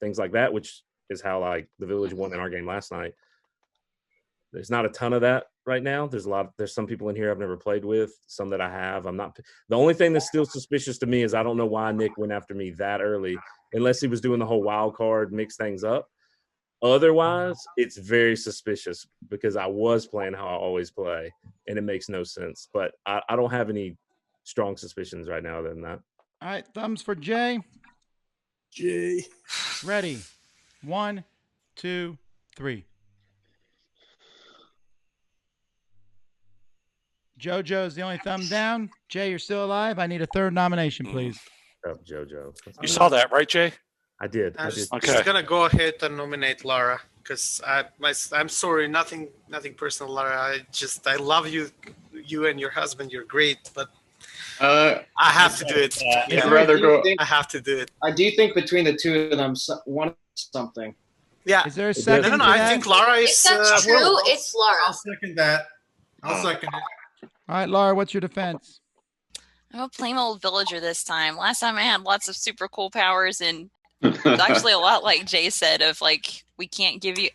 things like that, which is how like the village won in our game last night. There's not a ton of that right now. There's some people in here I've never played with, some that I have. The only thing that's still suspicious to me is I don't know why Nick went after me that early, unless he was doing the whole wild card, mix things up. Otherwise, it's very suspicious because I was playing how I always play, and it makes no sense. But I don't have any strong suspicions right now other than that. All right, thumbs for Jay. Jay. Ready. 1, 2, 3. JoJo's the only thumb down. Jay, you're still alive. I need a third nomination, please. Oh, JoJo. You saw that, right, Jay? I did. I'm just gonna go ahead and nominate Lara because I'm sorry, nothing personal, Lara. I love you and your husband. You're great, but I have to do it. I'd rather go. I have to do it. I do think between the two of them, one something. Yeah. Is there a second? No. I think Lara is. If that's true, it's Laura. I'll second that. I'll second it. All right, Laura, what's your defense? I'm a plain old villager this time. Last time I had lots of super cool powers, and it's actually a lot like Jay said of like I can't give you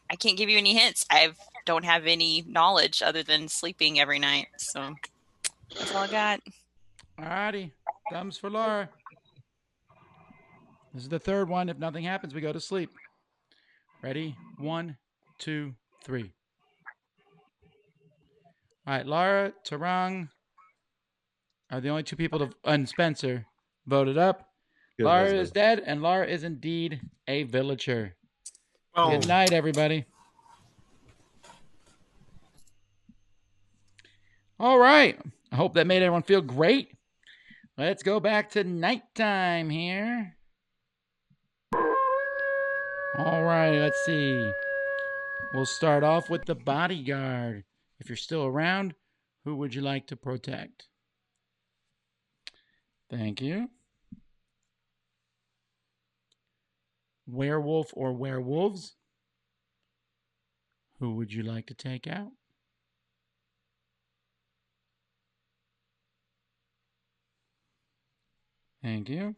any hints. I don't have any knowledge other than sleeping every night. So that's all I got. All righty. Thumbs for Laura. This is the third one. If nothing happens, we go to sleep. Ready? 1, 2, 3. All right, Laura, Tarang are the only two people and Spencer voted up. Good Laura husband. is dead, and Laura is indeed a villager. Oh. Good night, everybody. All right. I hope that made everyone feel great. Let's go back to nighttime here. All right, let's see. We'll start off with the bodyguard. If you're still around, who would you like to protect? Thank you. Werewolf or werewolves? Who would you like to take out? Thank you.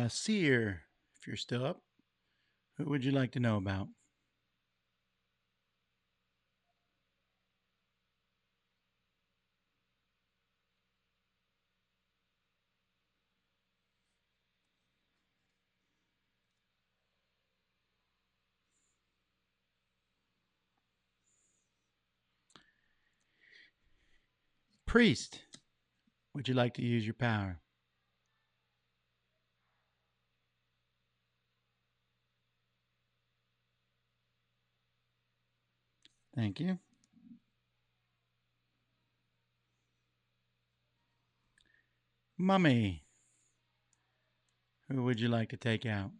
Seer, if you're still up, who would you like to know about? Priest, would you like to use your power? Thank you. Mummy, who would you like to take out?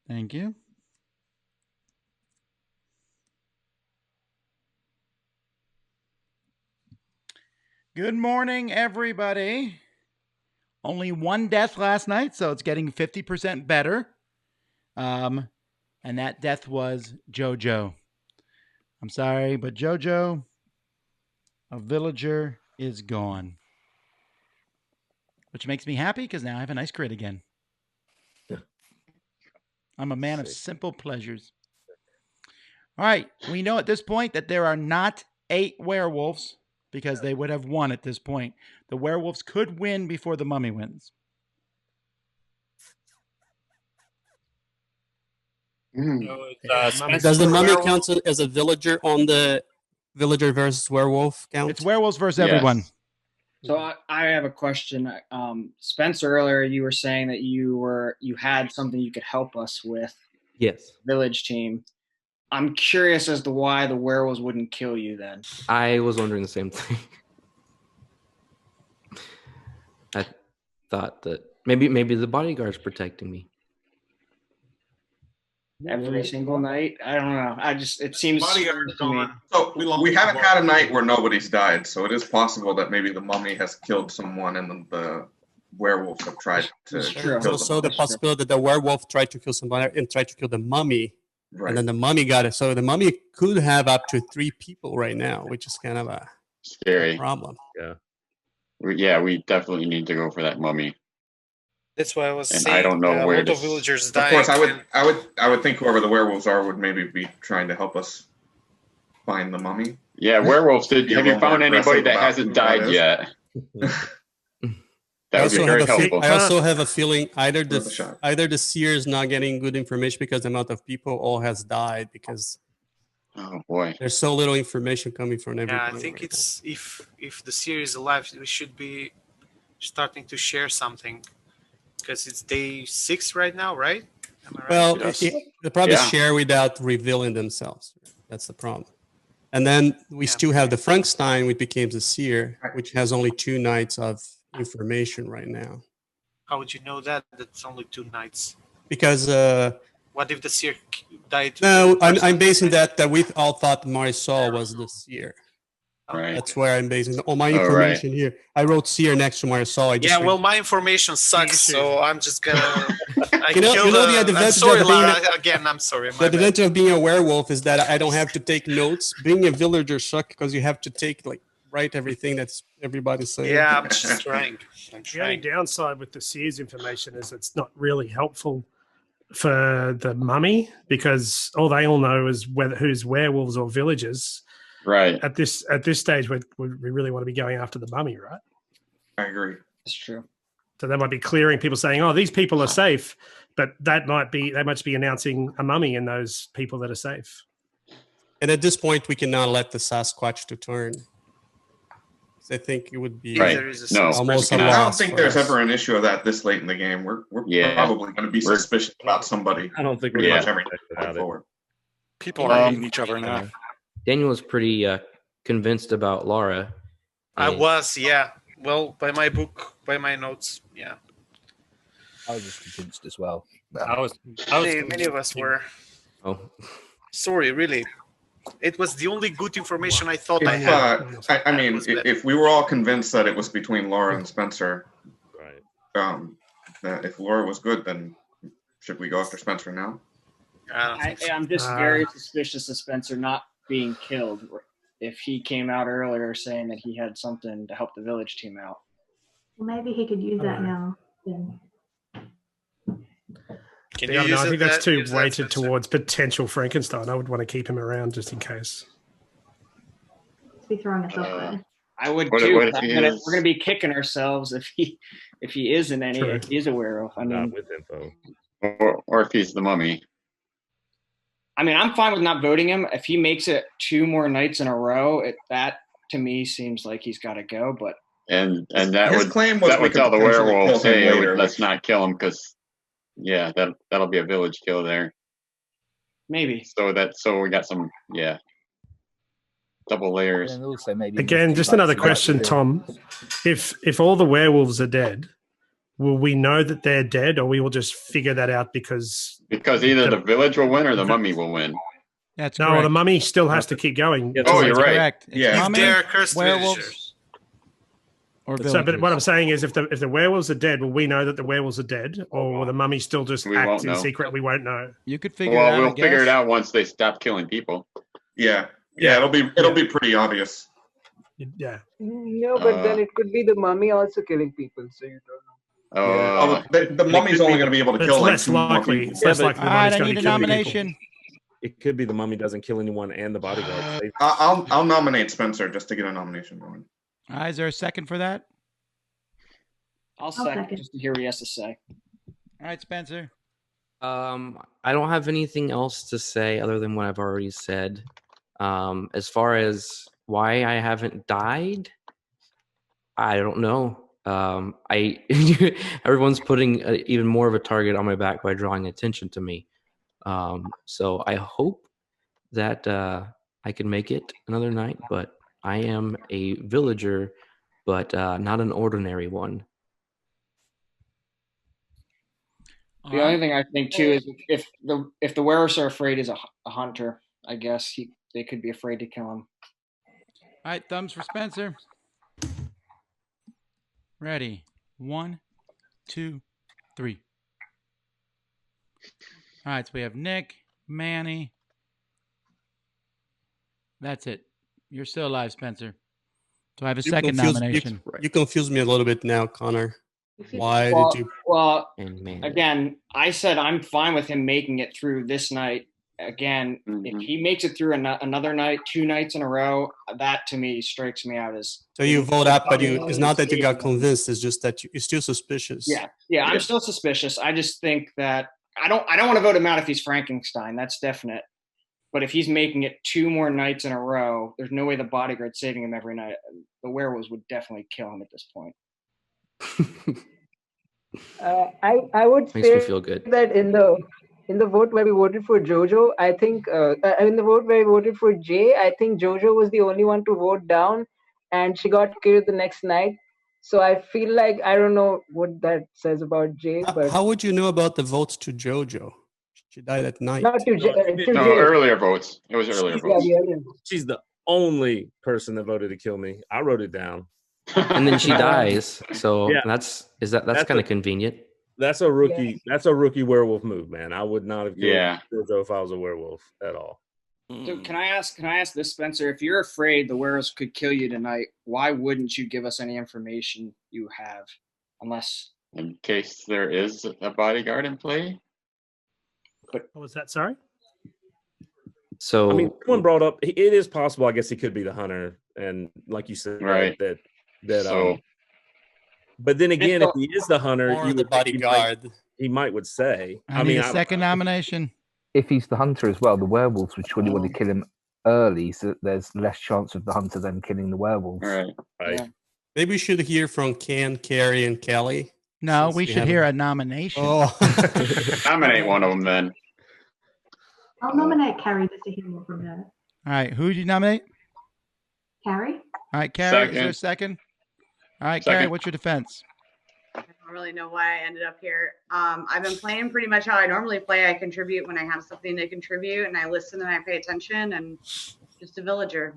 Thank you. Good morning, everybody. Only one death last night, so it's getting 50% better. And that death was JoJo. I'm sorry, but JoJo, a villager, is gone. Which makes me happy because now I have a nice crit again. I'm a man of simple pleasures. All right, we know at this point that there are not 8 werewolves because they would have won at this point. The werewolves could win before the mummy wins. Does the mummy count as a villager on the villager versus werewolf count? It's werewolves versus everyone. So I have a question. Spencer, earlier you were saying that you had something you could help us with. Yes. Village team. I'm curious as to why the werewolves wouldn't kill you then. I was wondering the same thing. I thought that maybe the bodyguard's protecting me. Every single night? I don't know. It seems weird to me. So we haven't had a night where nobody's died, so it is possible that maybe the mummy has killed someone and then the werewolves have tried to kill There's them. also the possibility that the werewolf tried to kill somebody and tried to kill the mummy. Right. And then the mummy got it. So the mummy could have up to 3 people right now, which is kind of a Scary problem. Yeah, we definitely need to go for that mummy. That's why I was And saying. I don't know a where lot to of villagers Of dying. course, I would think whoever the werewolves are would maybe be trying to help us find the mummy. Yeah, werewolves. Be a Have you little more found anybody aggressive that about hasn't who that died is. yet? That would be very helpful. I also have a feeling either the seer is not getting good information because the amount of people all has died because oh boy, there's so little information coming from everybody. Yeah, I think it's if the series is alive, we should be starting to share something because it's day 6 right now, right? Am I right? Well, they probably share without revealing themselves. That's the problem. And then we still have the Frankenstein, which became the seer, which has only 2 nights of information right now. How would you know that? That's only 2 nights. Because What if the seer died? no, I'm basing that we all thought Marisol was the seer. Right. That's where I'm basing all my information here. I wrote seer next to Marisol. Yeah, well, my information sucks, so I'm just gonna. The advantage I'm sorry, of being Lara. Again, I'm sorry. The advantage of being a werewolf is that I don't have to take notes. Being a villager sucks because you have to write everything that's everybody's saying. Yeah, I'm just trying. The only downside with the seer's information is it's not really helpful for the mummy because all they all know is who's werewolves or villagers. Right. At this stage, we really want to be going after the mummy, right? I agree. That's true. So they might be clearing people saying, "Oh, these people are safe," but they might be announcing a mummy in those people that are safe. And at this point, we cannot let the Sasquatch to turn. I think it would be almost a I don't loss think for there's us. ever an issue of that this late in the game. We're probably going to be suspicious about somebody. I don't think pretty we're much gonna everything expect going forward. People are hating each other now. Daniel was pretty convinced about Laura. I was, yeah. Well, by my book, by my notes, yeah. I was convinced as well. Many of us were. Oh. Sorry, really. It was the only good information I thought I had. I mean, if we were all convinced that it was between Laura and Spencer, right? That if Laura was good, then should we go after Spencer now? I'm just very suspicious of Spencer not being killed. If he came out earlier saying that he had something to help the village team out. Well, maybe he could use that now. Then. I think that's too weighted towards potential Frankenstein. I would want to keep him around just in case. Be throwing us off guard. I would What too. if he is- We're gonna be kicking ourselves if he isn't any. True. If he's a werewolf. I mean, with info. Or if he's the mummy. I mean, I'm fine with not voting him. If he makes it 2 more nights in a row, that to me seems like he's got to go. But And that His would claim was that we would could tell the potentially werewolves, kill him hey, later, let's not kill him because that'll be a village kill there. Maybe. So we got some double layers. And also maybe Again, just another question, Tom. If all the werewolves are dead, will we know that they're dead, or we will just figure that out because either the village will win or the mummy will win. That's no, correct. the mummy still has to keep going. Oh, you're right. Correct. It's Yeah. mummy, They're cursed werewolves, villagers. or So, villagers. but what I'm saying is, if the werewolves are dead, will we know that the werewolves are dead, or will the mummy still just We act won't in know. secret? We won't know. You could figure it out. We'll I figure it guess. out once they stop killing people. Yeah, it'll be pretty obvious. Yeah. No, but then it could be the mummy also killing people, so you don't know. Oh, the mummy's only going to be able to It's kill like less 2 more likely. people. It's less likely the All right, mummy's I going need to a kill people. nomination. It could be the mummy doesn't kill anyone and the bodyguard. I'll nominate Spencer just to get a nomination going. All right, is there a second for that? I'll second. second just to hear what he has to say. All right, Spencer. I don't have anything else to say other than what I've already said. As far as why I haven't died, I don't know. Everyone's putting even more of a target on my back by drawing attention to me. So I hope that I can make it another night, but I am a villager, but not an ordinary one. The only thing I think too is if the werewolves are afraid is a hunter, I guess they could be afraid to kill him. All right, thumbs for Spencer. Ready. 1, 2, 3. All right, so we have Nick, Manny. That's it. You're still alive, Spencer. So I have a second nomination. You confuse me a little bit now, Connor. Why Well, did you? Well, again, I said I'm fine with him making it through this night. Again, if he makes it through another night, 2 nights in a row, that to me strikes me out as. So you vote up, but it's not that you got convinced. It's just that you're still suspicious. Yeah, I'm still suspicious. I just think that I don't want to vote him out if he's Frankenstein. That's definite. But if he's making it 2 more nights in a row, there's no way the bodyguard's saving him every night. The werewolves would definitely kill him at this point. I would Makes say me feel good. that in the vote where we voted for Jojo, I think in the vote where we voted for Jay, I think Jojo was the only one to vote down, and she got killed the next night. So I feel like I don't know what that says about Jay, but How would you know about the votes to JoJo? She died at night. not to Jay. To No, Jay. earlier votes. It was earlier Yeah, votes. the other. She's the only person that voted to kill me. I wrote it down. And then she dies. So Yeah. that's That's kind of convenient. That's a rookie. Yeah. That's a rookie werewolf move, man. I would not have killed Yeah. Jojo if I was a werewolf at all. So can I ask this, Spencer? If you're afraid the werewolves could kill you tonight, why wouldn't you give us any information you have? Unless In case there is a bodyguard in play. What was that? Sorry. So I mean, someone brought up it is possible. I guess he could be the hunter, and like you said, Right. that. So- But then again, if he is the hunter, Or you the would think bodyguard. he might would say. I need a second nomination. If he's the hunter as well, the werewolves would surely want to kill him early, so that there's less chance of the hunter then killing the werewolves. Right. Yeah. Maybe we should hear from Ken, Carrie, and Kelly. No, Since we we should haven't- hear a nomination. Oh, Nominate one of them then. I'll nominate Carrie just to hear more from her. All right, who did you nominate? Carrie? All right, Carrie, is there a Second. second? All right, Carrie, Second. what's your defense? I don't really know why I ended up here. I've been playing pretty much how I normally play. I contribute when I have something to contribute, and I listen and I pay attention, and just a villager.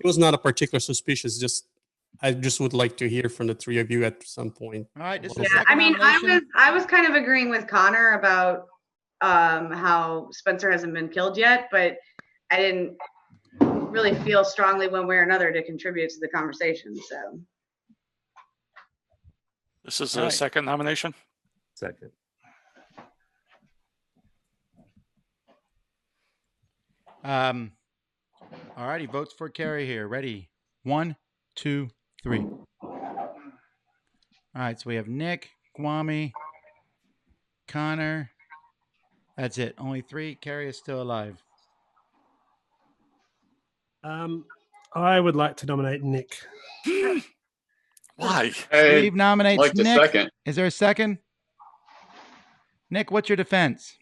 it was not a particular suspicious. I just would like to hear from the three of you at some point. All right, this is Yeah, second I mean, nomination. I was kind of agreeing with Connor about how Spencer hasn't been killed yet, but I didn't really feel strongly one way or another to contribute to the conversation. So This is All a right. second nomination. Second. All righty, votes for Carrie here. Ready? 1, 2, 3. All right, so we have Nick, Kwame, Connor. That's it. Only 3. Carrie is still alive. I would like to nominate Nick. Why? Hey, Steve nominates like the Nick. second. Is there a second? Nick, what's your defense?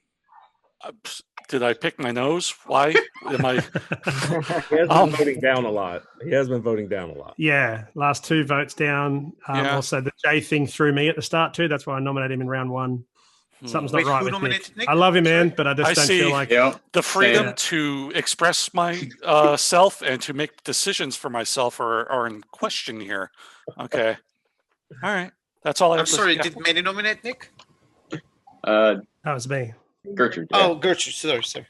Did I pick my nose? Why am I? He has been voting down a lot. He has been voting down a lot. Yeah, last 2 votes down. Yeah. Also, the Jay thing threw me at the start too. That's why I nominated him in round 1. Something's Wait, not right who with nominated Nick. Nick? I love him, man, but I just I don't see. feel like. Yeah. The freedom Yeah. to express my self and to make decisions for myself are in question here. Okay. All right. That's all I have I'm to sorry, yeah. did Manny nominate Nick? That was me. Gertrude. Yeah, Oh, Gertrude, sorry.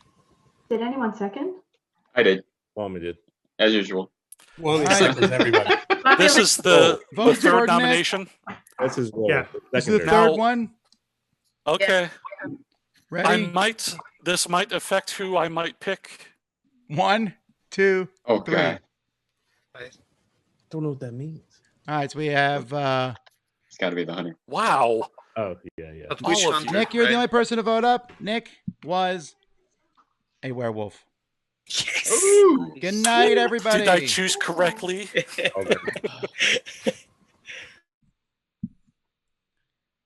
Did anyone second? I did, Kwame did. as usual. Well, All right. seconds, everybody. This is the Vote for third Nick. nomination. That's his role. Yeah. This is the Secondary. third one. Okay. Ready? This might affect who I might pick. 1, 2, Oh 3. god, Don't know what that means. All right, so we have it's got to be the hunter. Wow. Oh, yeah. But All which of hunter? Nick, you're the right? only person to vote up. Nick was a werewolf. Yes. Ooh. Good night, everybody. Did I choose correctly?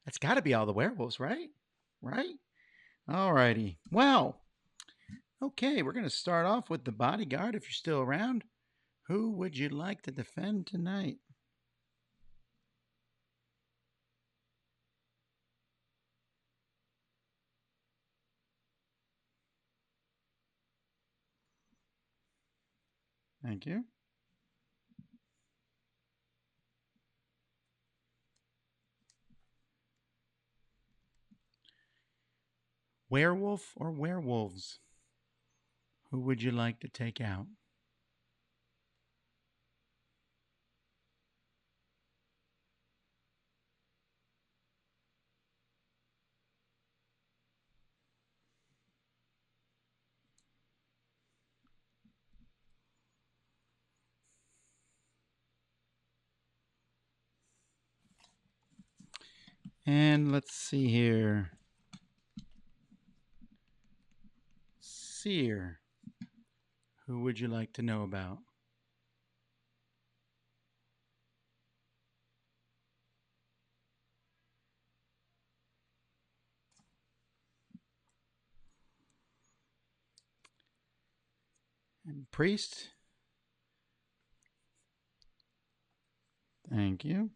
That's got to be all the werewolves, right? Right? All righty. Well, okay, we're going to start off with the bodyguard if you're still around. Who would you like to defend tonight? Thank you. Werewolf or werewolves? Who would you like to take out? And let's see here. Seer. Who would you like to know about? And priest. Thank you.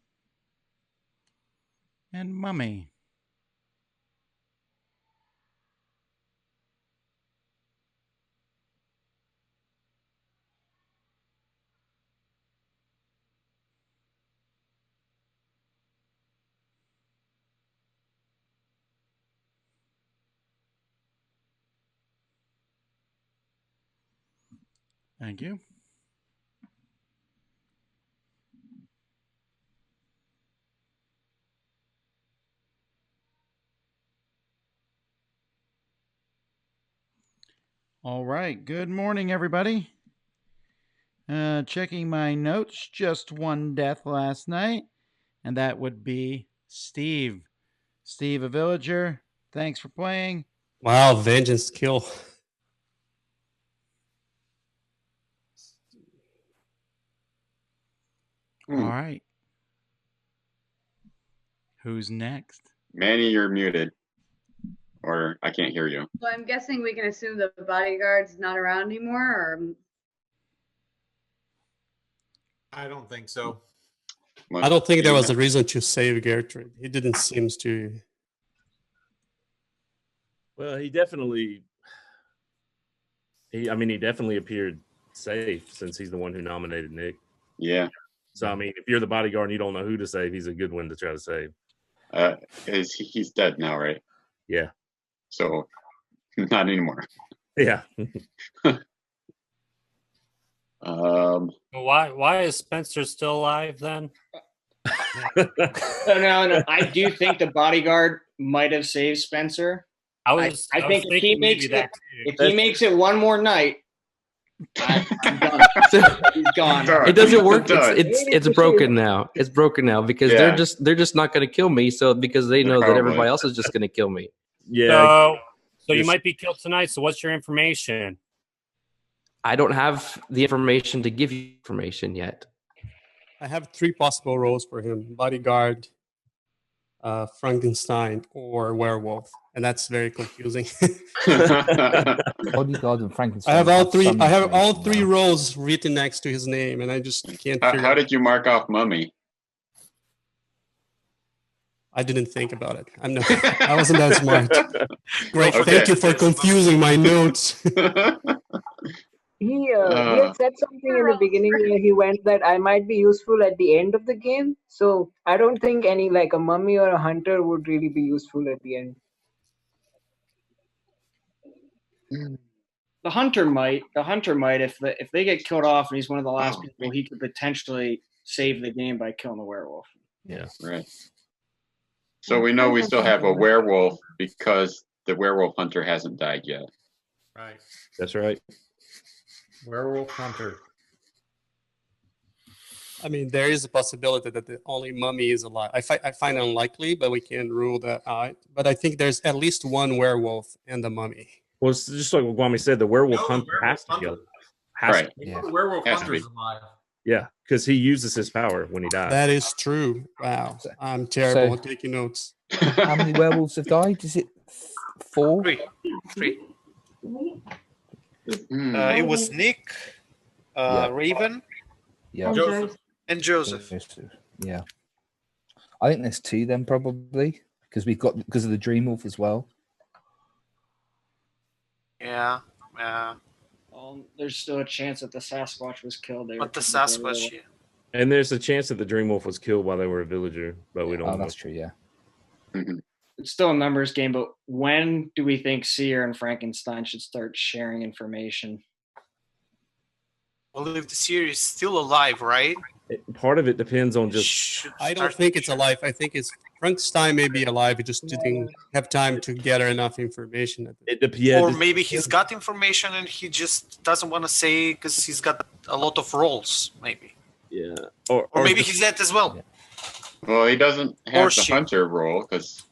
And mummy. Thank you. All right. Good morning, everybody. Checking my notes. Just one death last night, and that would be Steve. Steve, a villager. Thanks for playing. Wow, vengeance kill. All right. Who's next? Manny, you're muted. Or I can't hear you. So I'm guessing we can assume the bodyguard's not around anymore, or I don't think so. I don't think there was a reason to save Gertrude. He didn't seem to. Well, he definitely appeared safe since he's the one who nominated Nick. Yeah. So I mean, if you're the bodyguard and you don't know who to save, he's a good one to try to save. He's dead now, right? Yeah. So not anymore. Yeah. Why is Spencer still alive then? No. I do think the bodyguard might have saved Spencer. I think if he makes it one more night, I'm done. He's gone. It doesn't work. It's broken now. It's broken now because they're just not going to kill me. So because they know that everybody else is just going to kill me. Yeah. So you might be killed tonight. So what's your information? I don't have the information to give you information yet. I have 3 possible roles for him: bodyguard, Frankenstein, or werewolf, and that's very confusing. Bodyguard and Frankenstein. I have all 3. I have all 3 roles written next to his name, and I just can't. How did you mark off mummy? I didn't think about it. I wasn't that smart. Great. Okay. Thank you for confusing my notes. He had said something in the beginning where he went that I might be useful at the end of the game. So I don't think any like a mummy or a hunter would really be useful at the end. The hunter might. If they get killed off and he's one of the last people, he could potentially save the game by killing the werewolf. Yeah. Right. So we know we still have a werewolf because the werewolf hunter hasn't died yet. Right. That's right. Werewolf hunter. I mean, there is a possibility that the only mummy is alive. I find unlikely, but we can't rule that out. But I think there's at least one werewolf and the mummy. Well, it's just like what Guami said, the werewolf hunter has to kill. Right. Yeah. The werewolf Has to hunter be. is alive. Yeah, because he uses his power when he dies. That is true. Wow. I'm terrible at taking notes. How many werewolves have died? Is it 4? Three. Hmm. It was Nick, Raven, Yeah. and Joseph. Yeah. I think there's 2 then probably because of the Dream Wolf as well. Yeah. There's still a chance that the Sasquatch was killed. But the Sasquatch, yeah. And there's a chance that the Dream Wolf was killed while they were a villager, but we don't know. That's true, yeah. It's still a numbers game, but when do we think Seer and Frankenstein should start sharing information? Well, if the series is still alive, right? Part of it depends on just. I don't think it's alive. I think it's Frankenstein may be alive. He just didn't have time to gather enough information. Or maybe he's got information and he just doesn't want to say because he's got a lot of roles, maybe. Yeah. Or maybe he's dead as well. Well, he doesn't have Or the she. hunter role because.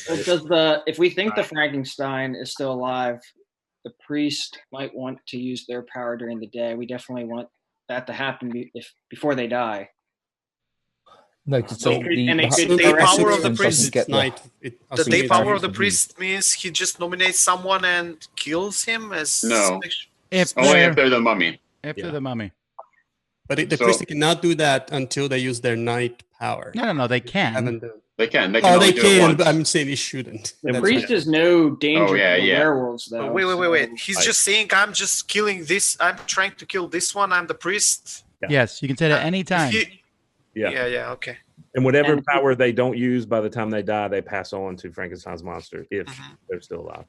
If we think the Frankenstein is still alive, the priest might want to use their power during the day. We definitely want that to happen before they die. No, so the day power of the priest. The day power of the Mhm. priest means he just nominates someone and kills him as. No. If Only they're- if they're the mummy. If they're the mummy. But the priest cannot do that until they use their night power. No, they can. They can. They can. Oh, only they do it can, once. but I'm saying he shouldn't. The That's priest right. is no danger Oh, yeah, to the yeah. werewolves, though. Wait. He's just saying, I'm just killing this. I'm trying to kill this one. I'm the priest. Yes, you can say that anytime. Yeah, okay. And whatever power they don't use by the time they die, they pass on to Frankenstein's monster if they're still alive.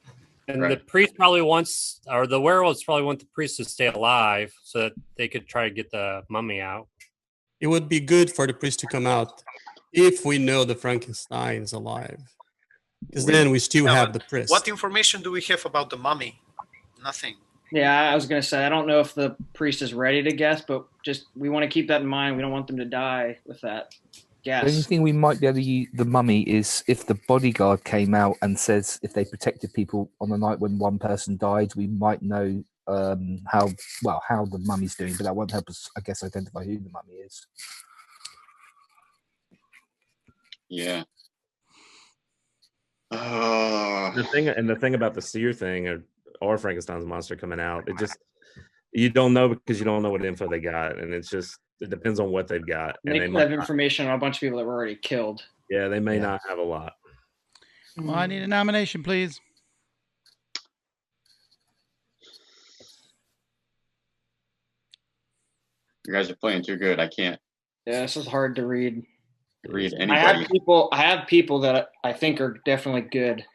And the priest probably wants, or the werewolves probably want the priest to stay alive so that they could try to get the mummy out. It would be good for the priest to come out if we know the Frankenstein is alive. Because then we still have the priest. What information do we have about the mummy? Nothing. Yeah, I was going to say, I don't know if the priest is ready to guess, but just we want to keep that in mind. We don't want them to die with that guess. The only thing we might be able to use the mummy is if the bodyguard came out and says if they protected people on the night when one person died, we might know how the mummy's doing, but that won't help us, I guess, identify who the mummy is. Yeah. The thing about the seer thing or Frankenstein's monster coming out, it just you don't know because you don't know what info they got, and it depends on what they've got. They could have information on a bunch of people that were already killed. Yeah, they may not have a lot. Well, I need a nomination, please. You guys are playing too good. I can't Yeah, this is hard to read. read I anybody. have people that I think are definitely good.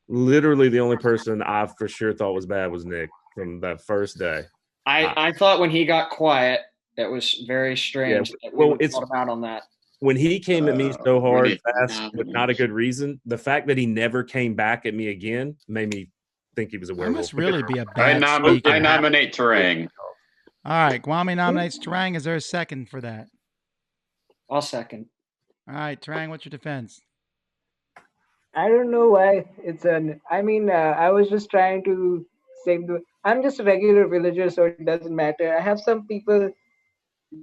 Literally, the only person I for sure thought was bad was Nick from that first day. I thought when he got quiet, that was very strange. Yeah, that we well, would it's- thought about on that. When he came at me so hard really fast with not a good reason, the fact that he never came back at me again made me think he was a I werewolf. must really be a I bad speaker. nominate Terang. All right, Guami nominates Terang. Is there a second for that? I'll second. All right, Terang, what's your defense? I don't know why it's an. I mean, I was just trying to save the. I'm just a regular villager, so it doesn't matter. I have some people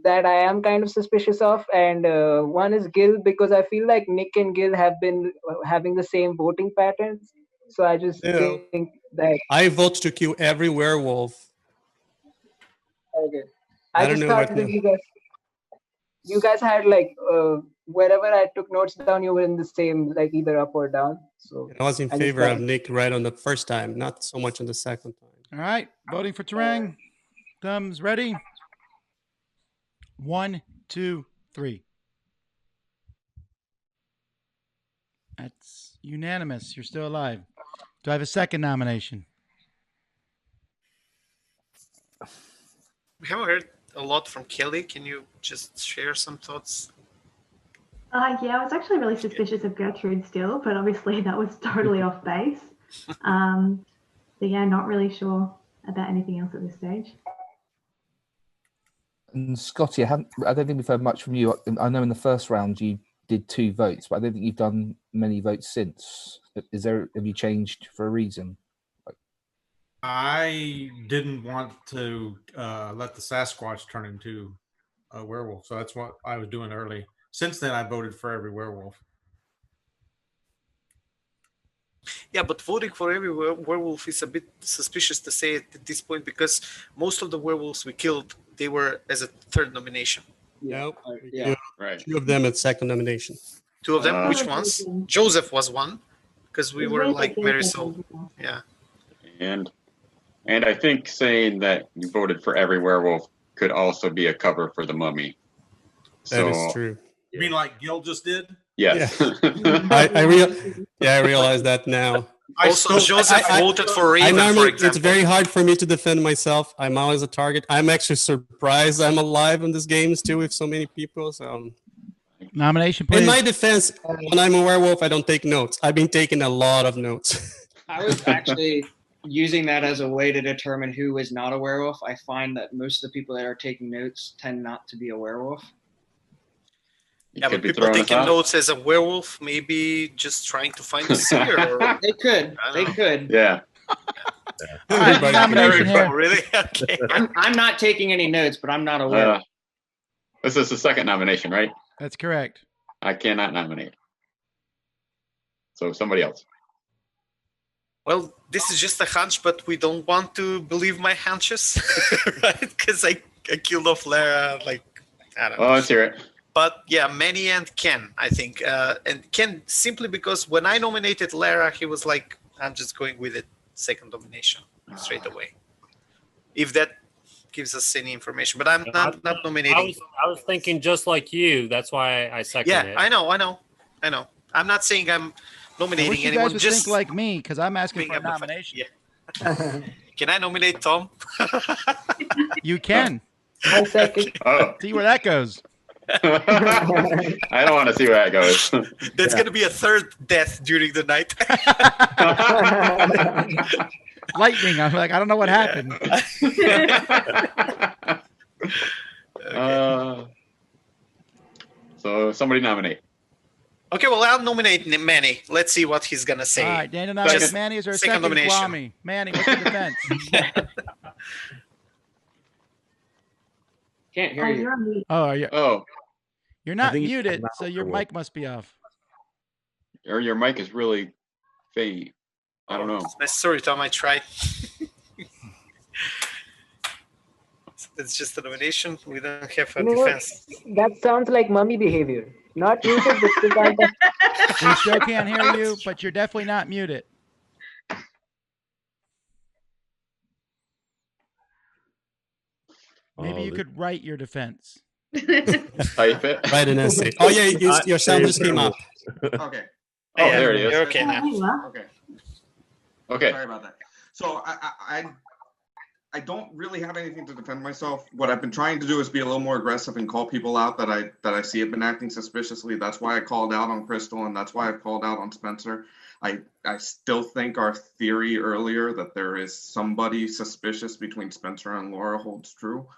that I am kind of suspicious of, and one is Gil because I feel like Nick and Gil have been having the same voting patterns. So I just Yeah. think that. I vote to kill every werewolf. Okay. I I don't just know thought what that the- you guys had like wherever I took notes down, you were in the same, like either up or down. So I was in I just favor of thought- Nick right on the first time, not so much on the second time. All right, voting for Terang. Thumbs ready. 1, 2, 3. That's unanimous. You're still alive. Do I have a second nomination? We haven't heard a lot from Kelly. Can you just share some thoughts? Yeah, I was actually really suspicious of Gertrude still, but obviously that was totally off base. So yeah, not really sure about anything else at this stage. And Scotty, I don't think we've heard much from you. I know in the first round you did 2 votes, but I don't think you've done many votes since. Have you changed for a reason? I didn't want to let the Sasquatch turn into a werewolf, so that's what I was doing early. Since then, I voted for every werewolf. Yeah, but voting for every werewolf is a bit suspicious to say it at this point, because most of the werewolves we killed, they were as a 3rd nomination. Nope. Yeah. Right. 2 of them at 2nd nomination. 2 of them? Which ones? Joseph was one, because we were like very so. Yeah. And I think saying that you voted for every werewolf could also be a cover for the mummy. That is true. You mean like Gil just did? Yes. I realize that now. Also, Joseph voted for Raven, for example. It's very hard for me to defend myself. I'm always a target. I'm actually surprised I'm alive in these games too with so many people. So nomination, please. In my defense, when I'm a werewolf, I don't take notes. I've been taking a lot of notes. I was actually using that as a way to determine who is not a werewolf. I find that most of the people that are taking notes tend not to be a werewolf. Yeah, but people taking notes as a werewolf, maybe just trying to find a seer. Or... They could. Yeah. Nomination here. Really? Okay. I'm not taking any notes, but I'm not a werewolf. This is the 2nd nomination, right? That's correct. I cannot nominate. So somebody else. Well, this is just a hunch, but we don't want to believe my hunches, right? Because I killed off Lara, like, I don't know. Oh, let's hear it. But yeah, Manny and Ken, I think. And Ken, simply because when I nominated Lara, he was like, I'm just going with it, 2nd nomination, straight away. If that gives us any information. But I'm not nominating. I was thinking just like you. That's why I second it. Yeah, I know. I'm not saying I'm nominating I wish you anyone. guys would just think like me, because I'm asking for a nomination. Yeah. Can I nominate Tom? You can. I second. Oh. See where that goes. I don't want to see where that goes. That's going to be a 3rd death during the night. Lightning. I'm like, I don't know what happened. So somebody nominate. Okay, well, I'll nominate Manny. Let's see what he's going to say. All right, Daniel nominates Manny as our 2nd Kwame. Manny, what's your defense? Can't hear you. Oh, are you? Oh. You're not muted, so your mic must be off. Or your mic is really faint. I don't know. Sorry, Tom, I tried. It's just a nomination. We don't have a defense. That sounds like mummy behavior. Not muted, but still kind of... We still can't hear you, but you're definitely not muted. Maybe you could write your defense. Type it. Write an essay. Oh yeah, your sound just came up. Okay. Oh, there it is. You're okay now. Okay. Okay. Sorry about that. So I don't really have anything to defend myself. What I've been trying to do is be a little more aggressive and call people out that I see have been acting suspiciously. That's why I called out on Crystal, and that's why I've called out on Spencer. I still think our theory earlier that there is somebody suspicious between Spencer and Laura holds true.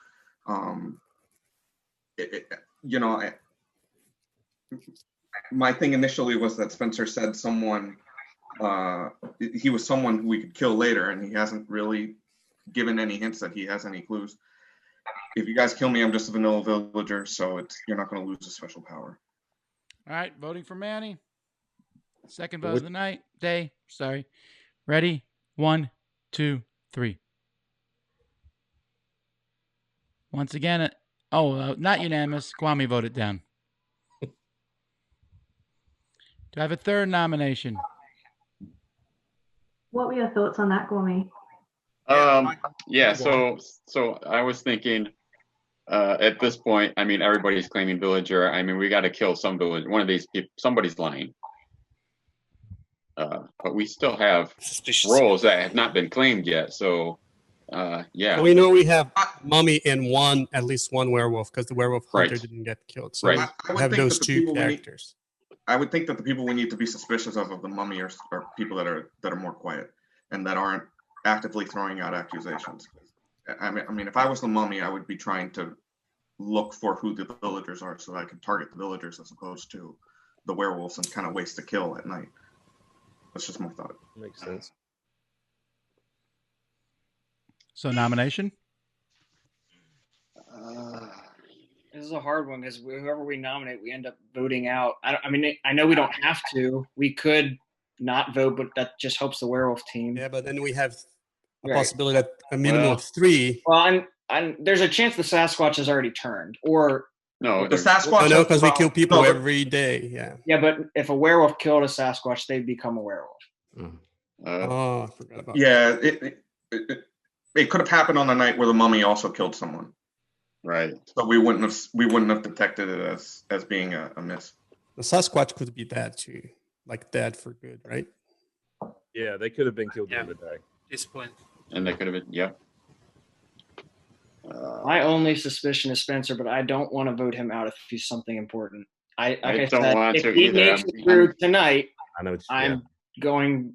My thing initially was that Spencer said someone, he was someone who we could kill later, and he hasn't really given any hints that he has any clues. If you guys kill me, I'm just a vanilla villager, so you're not going to lose a special power. All right, voting for Manny. 2nd vote of the night. Sorry. Ready? 1, 2, 3. Once again, not unanimous. Kwame voted down. Do I have a 3rd nomination? What were your thoughts on that, Kwame? Yeah, so I was thinking at this point, I mean, everybody's claiming villager. I mean, we got to kill some villager. One of these people, somebody's lying. But we still have roles that have not been claimed yet. So, yeah. We know we have mummy and at least one werewolf, because the werewolf hunter didn't get killed. So we have those 2 characters. I would think that the people we need to be suspicious of the mummy are people that are more quiet and that aren't actively throwing out accusations. I mean, if I was the mummy, I would be trying to look for who the villagers are, so that I can target the villagers as opposed to the werewolves and kind of waste a kill at night. That's just my thought. Makes sense. So nomination? This is a hard one because whoever we nominate, we end up voting out. I mean, I know we don't have to. We could not vote, but that just helps the werewolf team. Yeah, but then we have a Right. possibility that a minimum of 3. Well, and there's a chance the Sasquatch has already turned, or no, the Sasquatch. No, because we kill people every day. Yeah. Yeah, but if a werewolf killed a Sasquatch, they'd become a werewolf. Oh, I forgot about Yeah, it could have happened on the night where the mummy also killed someone. Right. So we wouldn't have detected it as being a miss. The Sasquatch could be dead too, like dead for good, right? Yeah, they could have been killed the other day. This point. And they could have been, yeah. My only suspicion is Spencer, but I don't want to vote him out if he's something important. I Like don't said, want if to he either. makes it through tonight, I'm going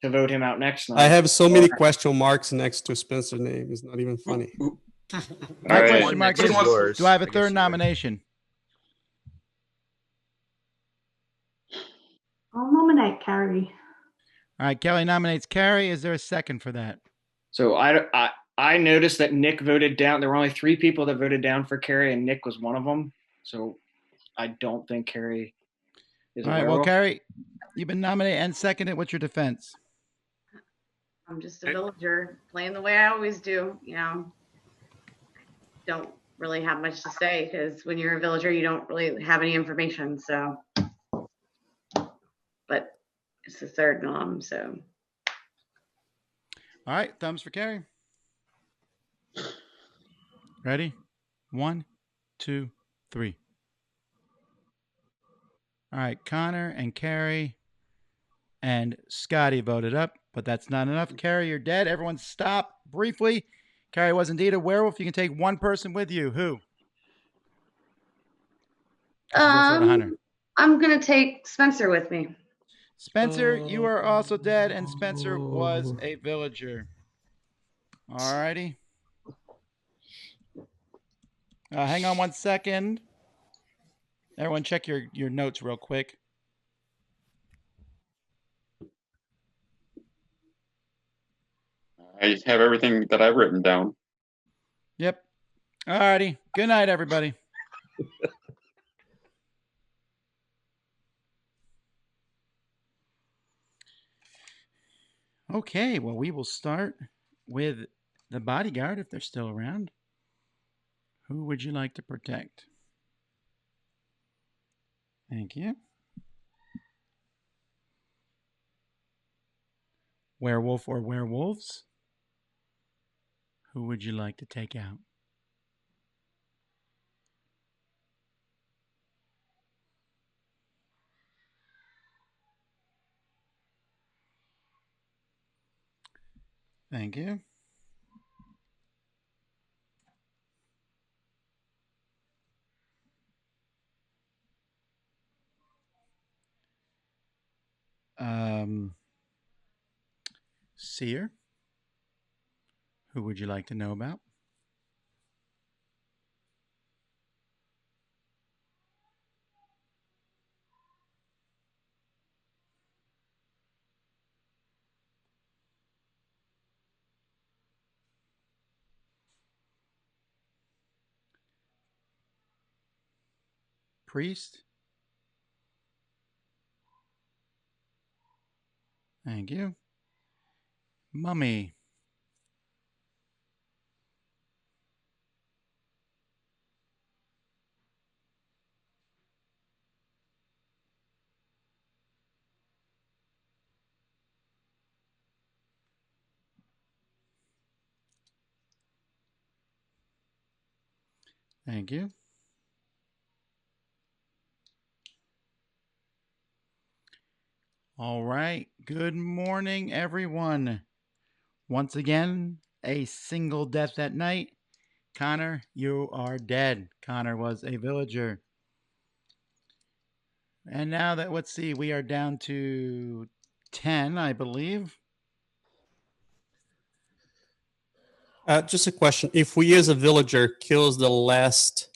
to vote him out next night. I have so many question marks next to Spencer's name. It's not even funny. My question mark is, do I have a third nomination? I'll nominate Carrie. All right, Kelly nominates Carrie. Is there a second for that? So I noticed that Nick voted down. There were only 3 people that voted down for Carrie, and Nick was one of them. So I don't think Carrie is. All right, well, Carrie, you've been nominated and seconded. What's your defense? I'm just a villager playing the way I always do. You know, don't really have much to say because when you're a villager, you don't really have any information. So, but it's the third nom, so. All right, thumbs for Carrie. Ready? 1, 2, 3. All right, Connor and Carrie and Scotty voted up, but that's not enough. Carrie, you're dead. Everyone stop briefly. Carrie was indeed a werewolf. You can take one person with you. Who? I'm gonna take Spencer with me. Spencer, you are also dead, and Spencer was a villager. All righty. Hang on 1 second. Everyone check your notes real quick. I have everything that I've written down. Yep. All righty. Good night, everybody. Okay, well, we will start with the bodyguard if they're still around. Who would you like to protect? Thank you. Werewolf or werewolves? Who would you like to take out? Thank you. Seer, who would you like to know about? Priest? Thank you. Mummy. Thank you. All right. Good morning, everyone. Once again, a single death at night. Connor, you are dead. Connor was a villager. And now that, let's see, we are down to 10, I believe. Just a question. If we as a villager kills the last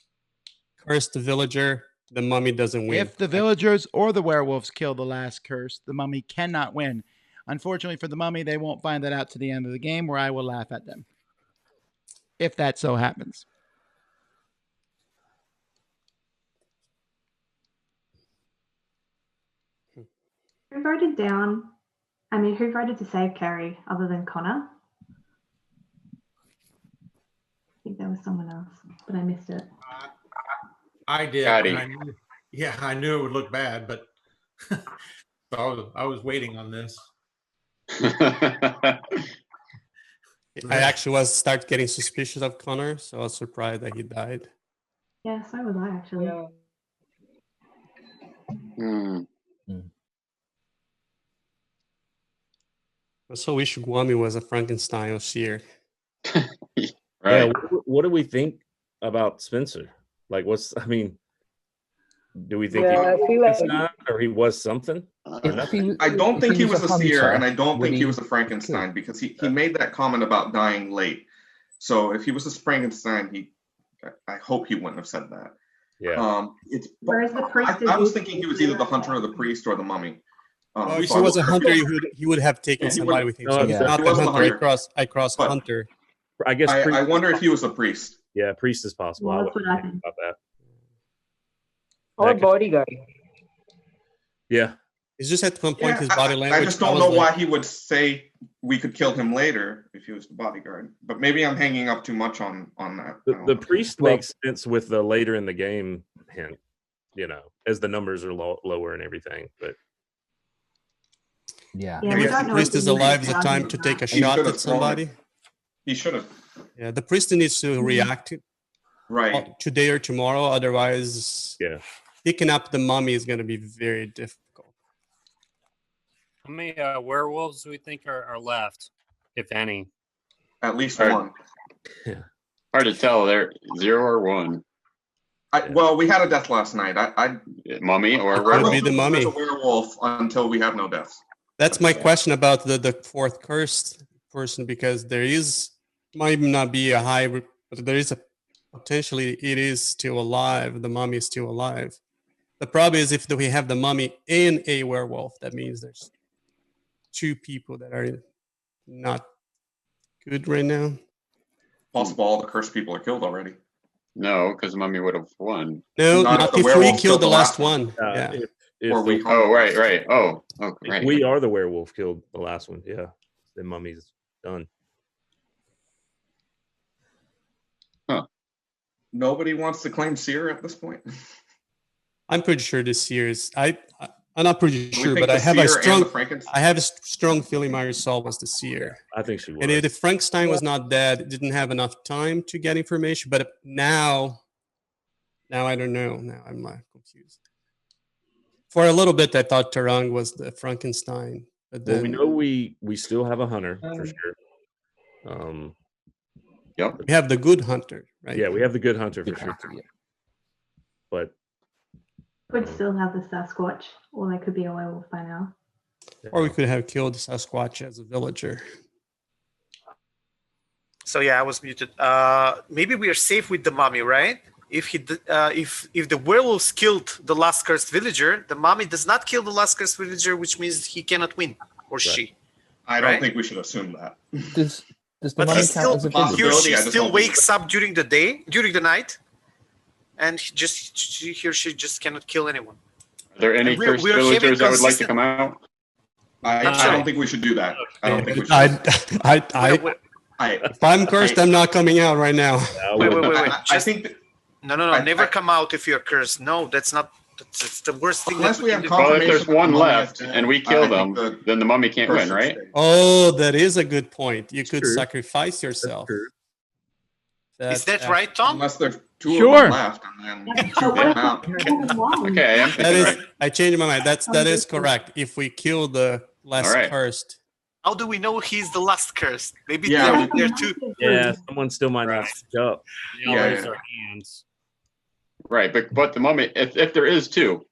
curse the villager, the mummy doesn't win. If the villagers or the werewolves kill the last curse, the mummy cannot win. Unfortunately for the mummy, they won't find that out to the end of the game, where I will laugh at them. If that so happens. Who voted down? I mean, who voted to save Carrie other than Connor? I think there was someone else, but I missed it. I did. Patty. I knew it would look bad, but so I was waiting on this. I actually start getting suspicious of Connor, so I was surprised that he died. Yeah, so was I actually. I so wish Guami was a Frankenstein or Seer. Yeah, what do we think about Spencer? Like, do we think he I feel was like- not, or he was something? I don't think he was a seer, and I don't think he was a Frankenstein, because he made that comment about dying late. So if he was a Frankenstein, I hope he wouldn't have said that. Yeah. Whereas the priest I was thinking he was either the hunter or the priest or the mummy. If he was a hunter, he would have taken somebody with him. So he's not the hunter. I cross hunter. I guess I wonder if he was a priest. Yeah, priest is possible. Well, I that's wouldn't what I think about that. Or bodyguard. Yeah. It's just at one point his body language. I just don't know why he would say we could kill him later if he was the bodyguard. But maybe I'm hanging up too much on that. The priest makes sense with the later in the game hint, as the numbers are lower and everything. But yeah, if the priest is alive, is the time to take a shot at somebody. He should have. Yeah, the priest needs to react today or tomorrow. Otherwise, picking up the mummy is going to be very difficult. How many werewolves do we think are left, if any? At least one. Hard to tell. They're 0 or 1. Well, we had a death last night. Mummy or werewolf? Could be the mummy. A werewolf until we have no deaths. That's my question about the fourth cursed person, because might not be a high, but there is potentially it is still alive. The mummy is still alive. The problem is if we have the mummy and a werewolf, that means there's 2 people that are not good right now. Possible all the cursed people are killed already. No, because the mummy would have won. No, not if we killed the last one. Right. Right. We are the werewolf killed the last one. Yeah, the mummy's done. Nobody wants to claim seer at this point. I'm pretty sure this year is. I'm not pretty sure, but I have a strong feeling Marisol was the seer. I think she was. And if Frankenstein was not dead, didn't have enough time to get information. But now I don't know. Now I'm confused. For a little bit, I thought Tarang was the Frankenstein, but then we know we still have a hunter for sure. Yep. We have the good hunter, right? Yeah, we have the good hunter for sure. But could still have the Sasquatch, or they could be a werewolf by now. Or we could have killed the Sasquatch as a villager. So yeah, I was muted. Maybe we are safe with the mummy, right? If the werewolves killed the last cursed villager, the mummy does not kill the last cursed villager, which means he cannot win, or she. I don't think we should assume that. Does the But mummy he count as a villager? he or she still wakes up during the night, and he or she just cannot kill anyone. Are there any cursed villagers that would like to come out? I don't think we should do that. I don't think we should. If I'm cursed, I'm not coming out right now. Wait. I think. No. Never come out if you're cursed. No, that's not. That's the worst thing. Unless we have Well, if there's one left and we kill them, then the mummy can't win, right? Oh, that is a good point. You could sacrifice yourself. Is that right, Tom? Unless there's 2 of them left, and then shoot them out. Okay, I changed my mind. That is correct. If we kill the last cursed. How do we know he's the last cursed? Maybe Yeah. they're too. Yeah, someone still might not switch up. They all raise their hands. Right, but the mummy, if there is 2,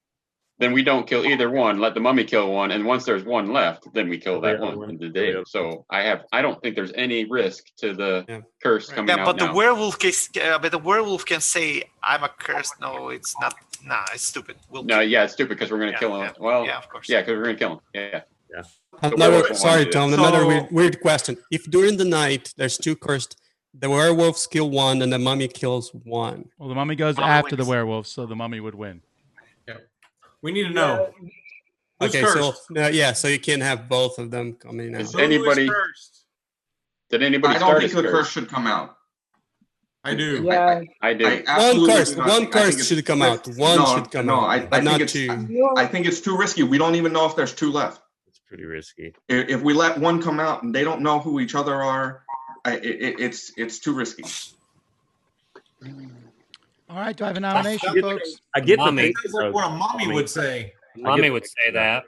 then we don't kill either one. Let the mummy kill one, and once there's one left, then we kill that one in the day. So I don't think there's any risk to the curse coming out. Yeah, but now. the werewolf can say, "I'm a curse." No, it's not. Nah, it's stupid. It's stupid because we're gonna kill him. Well, yeah, of course. Yeah, because we're gonna kill him. Yeah. Sorry, Tom. Another weird question. If during the night there's two cursed, the werewolves kill one and the mummy kills one. Well, the mummy goes after the werewolf, so the mummy would win. Yeah. We need to know. Who's Okay, cursed? so you can't have both of them coming out. Is anybody? Did anybody I start don't think his the curse should come out. I do. Yeah. I do. One curse should come out. One should come out. I but not think it's two. I think it's too risky. We don't even know if there's two left. It's pretty risky. If we let one come out and they don't know who each other are, it's too risky. All right, do I have a nomination, folks? I get the what a mommy would say. Mommy would say that.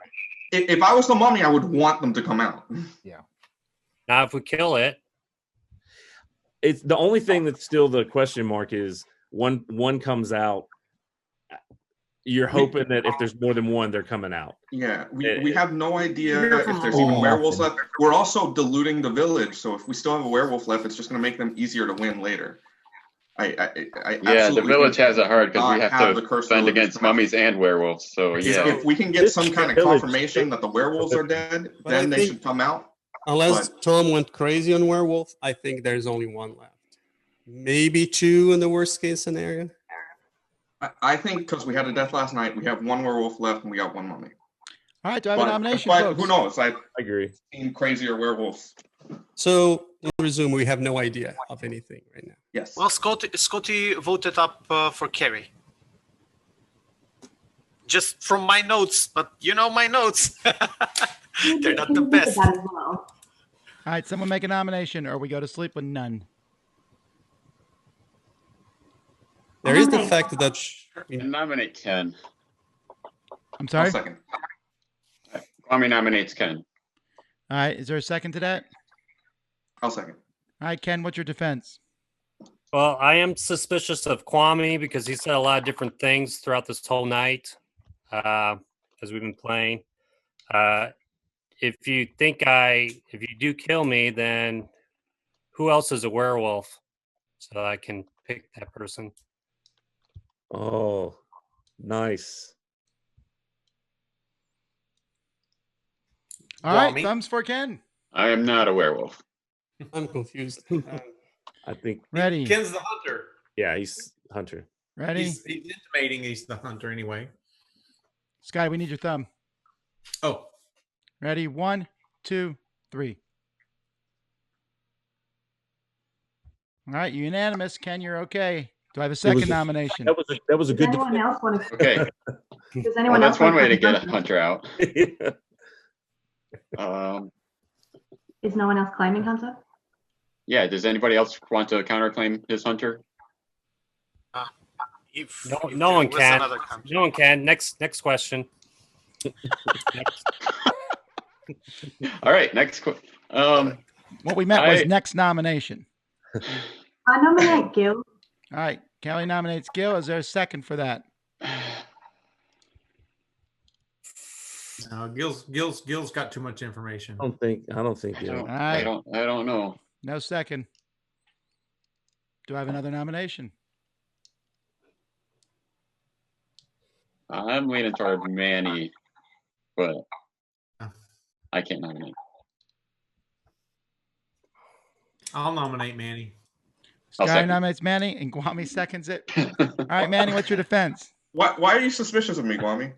If I was the mummy, I would want them to come out. Yeah. Now, if we kill it, it's the only thing that's still the question mark is one comes out. You're hoping that if there's more than one, they're coming out. Yeah, we have no idea if there's even werewolves left. We're also diluting the village, so if we still have a werewolf left, it's just going to make them easier to win later. The village has it hard because we have to defend against mummies and werewolves. So yeah, if we can get some kind of confirmation that the werewolves are dead, then they should come out. Unless Tom went crazy on werewolf, I think there's only one left. Maybe two in the worst case scenario. I think because we had a death last night, we have one werewolf left and we got one mummy. All right, do I have a nomination, but folks? who knows? I agree. Seen crazier werewolves. So, I presume we have no idea of anything right now. Yes. Well, Scotty voted up for Kerry. Just from my notes, but you know my notes. They're not the best. All right, someone make a nomination, or we go to sleep with none. There is the fact that nominate Ken. I'm sorry? Second. Kwame nominates Ken. All right, is there a second to that? I'll second. All right, Ken, what's your defense? well, I am suspicious of Kwame because he said a lot of different things throughout this whole night as we've been playing. If you do kill me, then who else is a werewolf? So I can pick that person. Oh, nice. All right, thumbs for Ken. I am not a werewolf. I'm confused. I think Ready. Ken's the hunter. Yeah, he's hunter. Ready? He's intimating he's the hunter anyway. Sky, we need your thumb. Oh. Ready? 1, 2, 3. All right, unanimous. Ken, you're okay. Do I have a second nomination? That was a good. Does anyone else want to? Okay. Does anyone else? That's one way to want get a hunter out. Is no one else claiming hunter? Yeah. Does anybody else want to counterclaim his hunter? No one can. No one can. Next question. All right. Next question. What we meant was next nomination. I nominate Gil. All right. Kelly nominates Gil. Is there a second for that? No, Gil's got too much information. I don't think Gil. All right. I don't know. No second. Do I have another nomination? I'm leaning toward Manny, but I can't nominate. I'll nominate Manny. Sky nominates Manny, and Kwame seconds it. All right, Manny, what's your defense? Why are you suspicious of me, Kwame?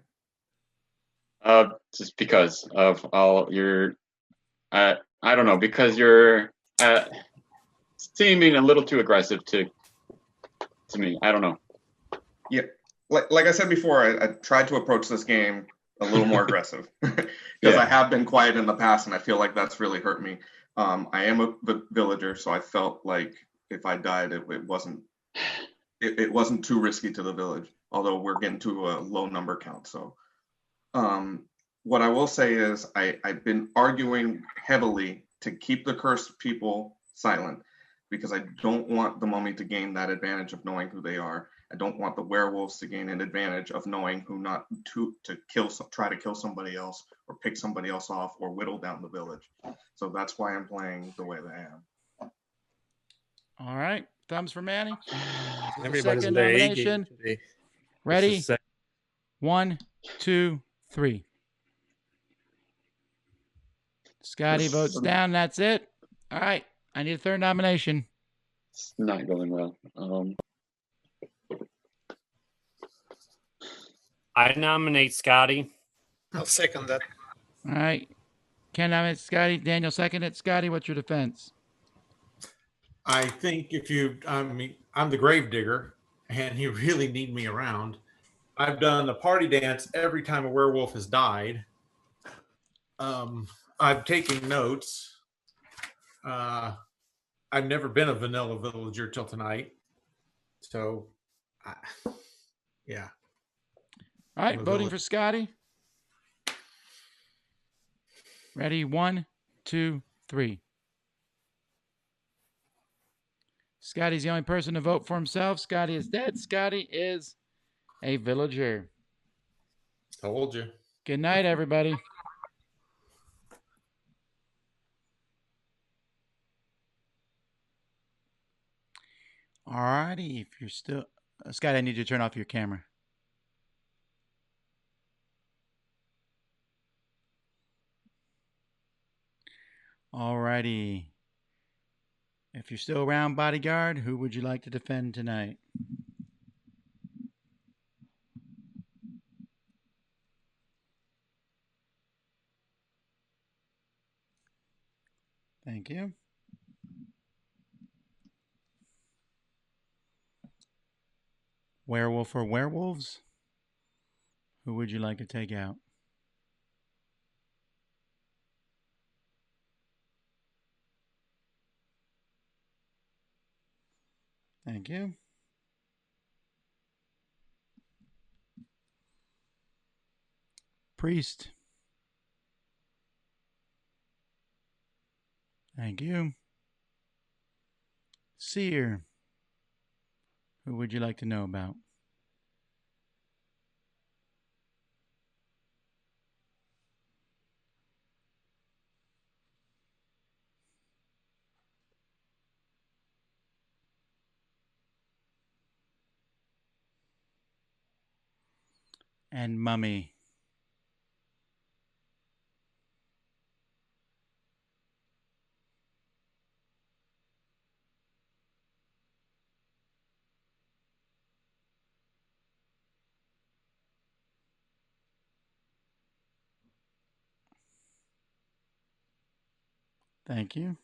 Just because of all your, I don't know, because you're seeming a little too aggressive to me. I don't know. Yeah, like I said before, I tried to approach this game a little more aggressive because I have been quiet in the past, and I feel like that's really hurt me. I am a villager, so I felt like if I died, it wasn't too risky to the village. Although we're getting to a low number count, so. What I will say is I've been arguing heavily to keep the cursed people silent because I don't want the mummy to gain that advantage of knowing who they are. I don't want the werewolves to gain an advantage of knowing who not to kill, try to kill somebody else or pick somebody else off or whittle down the village. So that's why I'm playing the way that I am. All right. Thumbs for Manny. Everybody's Second in their A game nomination. today. Ready? 1, 2, 3. Scotty votes down. That's it. All right. I need a third nomination. It's not going well. I nominate Scotty. I'll second that. All right. Ken nominates Scotty. Daniel second it. Scotty, what's your defense? I think I'm the grave digger, and you really need me around. I've done a party dance every time a werewolf has died. I've taken notes. I've never been a vanilla villager till tonight. So, yeah. All right. Voting for Scotty. Ready? 1, 2, 3. Scotty's the only person to vote for himself. Scotty is dead. Scotty is a villager. Told you. Good night, everybody. All righty. If you're still... Scotty, I need you to turn off your camera. All righty. If you're still around, bodyguard, who would you like to defend tonight? Thank you. Werewolf or werewolves? Who would you like to take out? Thank you. Priest. Thank you. Seer. Who would you like to know about? And mummy. Thank you.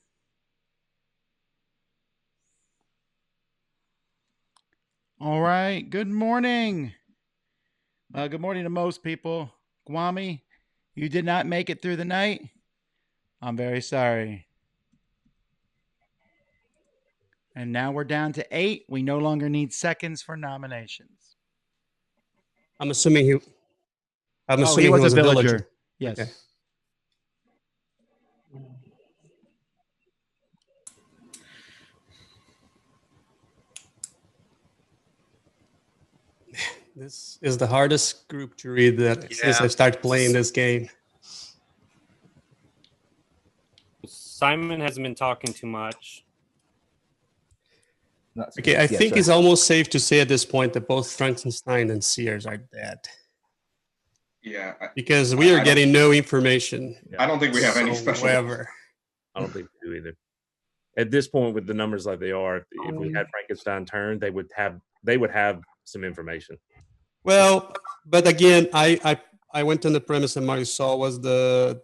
All right. Good morning. Good morning to most people. Kwame, you did not make it through the night. I'm very sorry. And now we're down to 8. We no longer need seconds for nominations. I'm assuming he was a villager. Yes. Okay. This is the hardest group to read since I started playing this game. Simon hasn't been talking too much. Okay, I think it's almost safe to say at this point that both Frankenstein and Sears are dead. Yeah. Because we are getting no information. I don't think we have any special. I don't think we do either. At this point, with the numbers like they are, if we had Frankenstein turn, they would have some information. Well, but again, I went on the premise that Marisol was the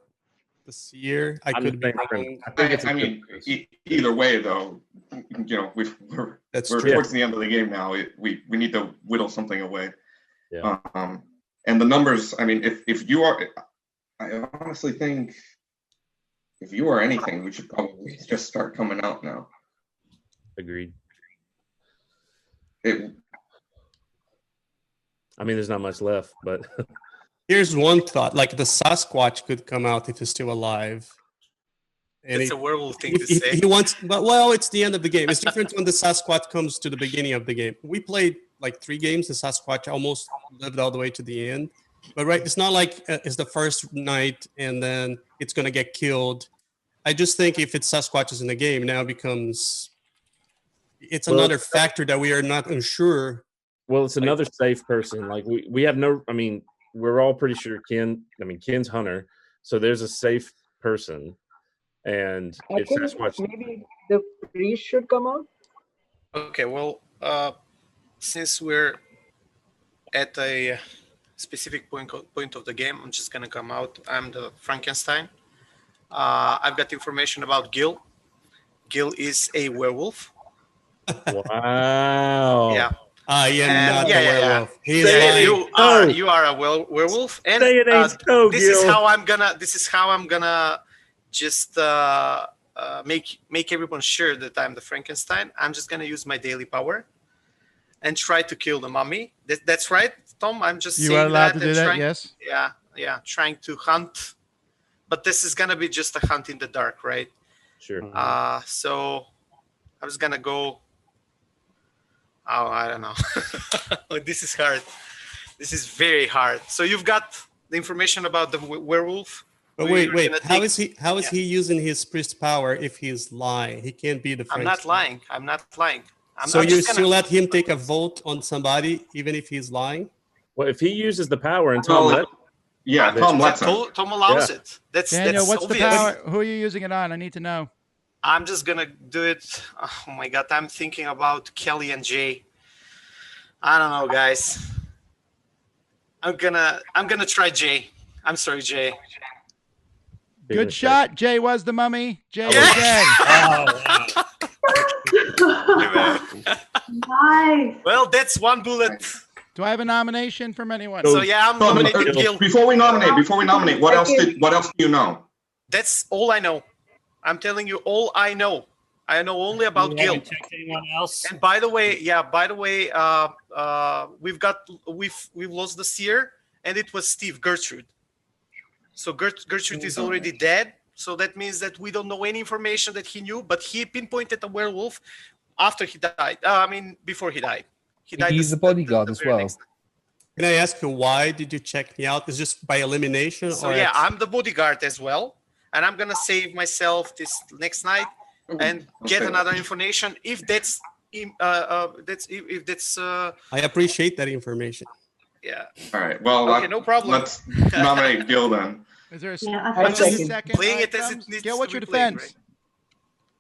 seer. I could be wrong. I mean, either way, though, we're towards the end of the game now. We need to whittle something away. Yeah. And the numbers. I mean, if you are, I honestly think if you are anything, we should probably just start coming out now. Agreed. I mean, there's not much left, but here's one thought: like the Sasquatch could come out if he's still alive. And it's a werewolf thing to say. He wants, but well, it's the end of the game. It's different when the Sasquatch comes to the beginning of the game. We played like 3 games, the Sasquatch almost lived all the way to the end. But right, it's not like it's the first night and then it's going to get killed. I just think if it's Sasquatches in the game, now becomes it's another factor that we are not unsure. Well, it's another safe person. Like we have no. I mean, we're all pretty sure Ken's Hunter, so there's a safe person, and I if think Sasquatch, maybe the priest should come out. Okay, well, since we're at a specific point of the game, I'm just gonna come out. I'm the Frankenstein. I've got information about Gil. Gil is a werewolf. Wow. Yeah. I am not a werewolf. He is lying. You are a werewolf, and this is how I'm gonna just make everyone sure that I'm the Frankenstein. I'm just gonna use my daily power and try to kill the mummy. That's right, Tom. I'm just You saying are allowed that to do that. Yes. Yeah. Trying to hunt, but this is gonna be just a hunt in the dark, right? Sure. So I was gonna go. Oh, I don't know. This is hard. This is very hard. So you've got the information about the werewolf. But wait. How is he using his priest power if he's lying? He can't be the Frankenstein. I'm not lying. So you still let him take a vote on somebody even if he's lying? Well, if he uses the power and Tom lets Tom allows it. Daniel, that's what's obvious. the power? Who are you using it on? I need to know. I'm just gonna do it. Oh my god, I'm thinking about Kelly and Jay. I don't know, guys. I'm gonna try Jay. I'm sorry, Jay. Good shot. Jay was the mummy. Jay was dead. Nice. Well, that's one bullet. Do I have a nomination from anyone? So yeah, I'm nominating Gil. Before we nominate, what else do you know? That's all I know. I'm telling you all I know. I know only about Gil. Anyone else? And by the way, we've lost the seer, and it was Steve Gertrude. So Gertrude is already dead. So that means that we don't know any information that he knew, but he pinpointed a werewolf after he died. Before he died. He died. He's the bodyguard as well. Can I ask you why did you check me out? Is just by elimination? So yeah, I'm the bodyguard as well, and I'm gonna save myself this next night and get another information if that's I appreciate that information. Yeah. All right. Well, okay, no problem. Let's nominate Gil then. Is there a I'm just second? playing it as it needs Gil, what's to your be played, defense? right?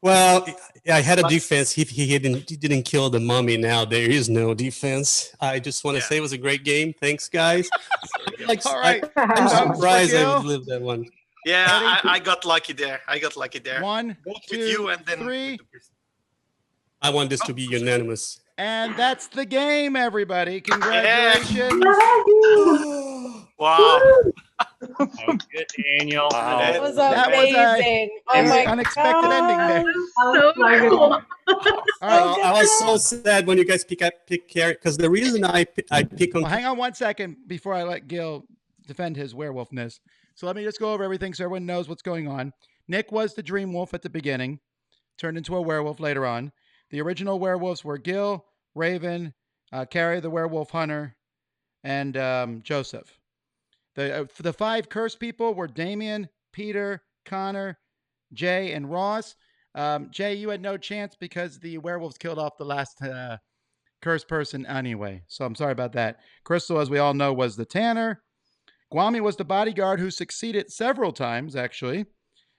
Well, I had a defense. He didn't kill the mummy. Now there is no defense. I just want to say it was a great game. Thanks, guys. All right. I'm surprised I would live that one. Yeah, I got lucky there. One, both two, with you and then three. I want this to be unanimous. And that's the game, everybody. Congratulations. Wow. Good, Daniel. That was That was amazing. an Oh my unexpected God. ending there. So cool. I was so sad when you guys pick Carrie because the reason I pick on. Well, hang on 1 second before I let Gil defend his werewolfness. So let me just go over everything so everyone knows what's going on. Nick was the dream wolf at the beginning, turned into a werewolf later on. The original werewolves were Gil, Raven, Carrie the werewolf hunter, and Joseph. The 5 cursed people were Damien, Peter, Connor, Jay, and Ross. Jay, you had no chance because the werewolves killed off the last cursed person anyway. So I'm sorry about that. Crystal, as we all know, was the tanner. Gwami was the bodyguard who succeeded several times, actually.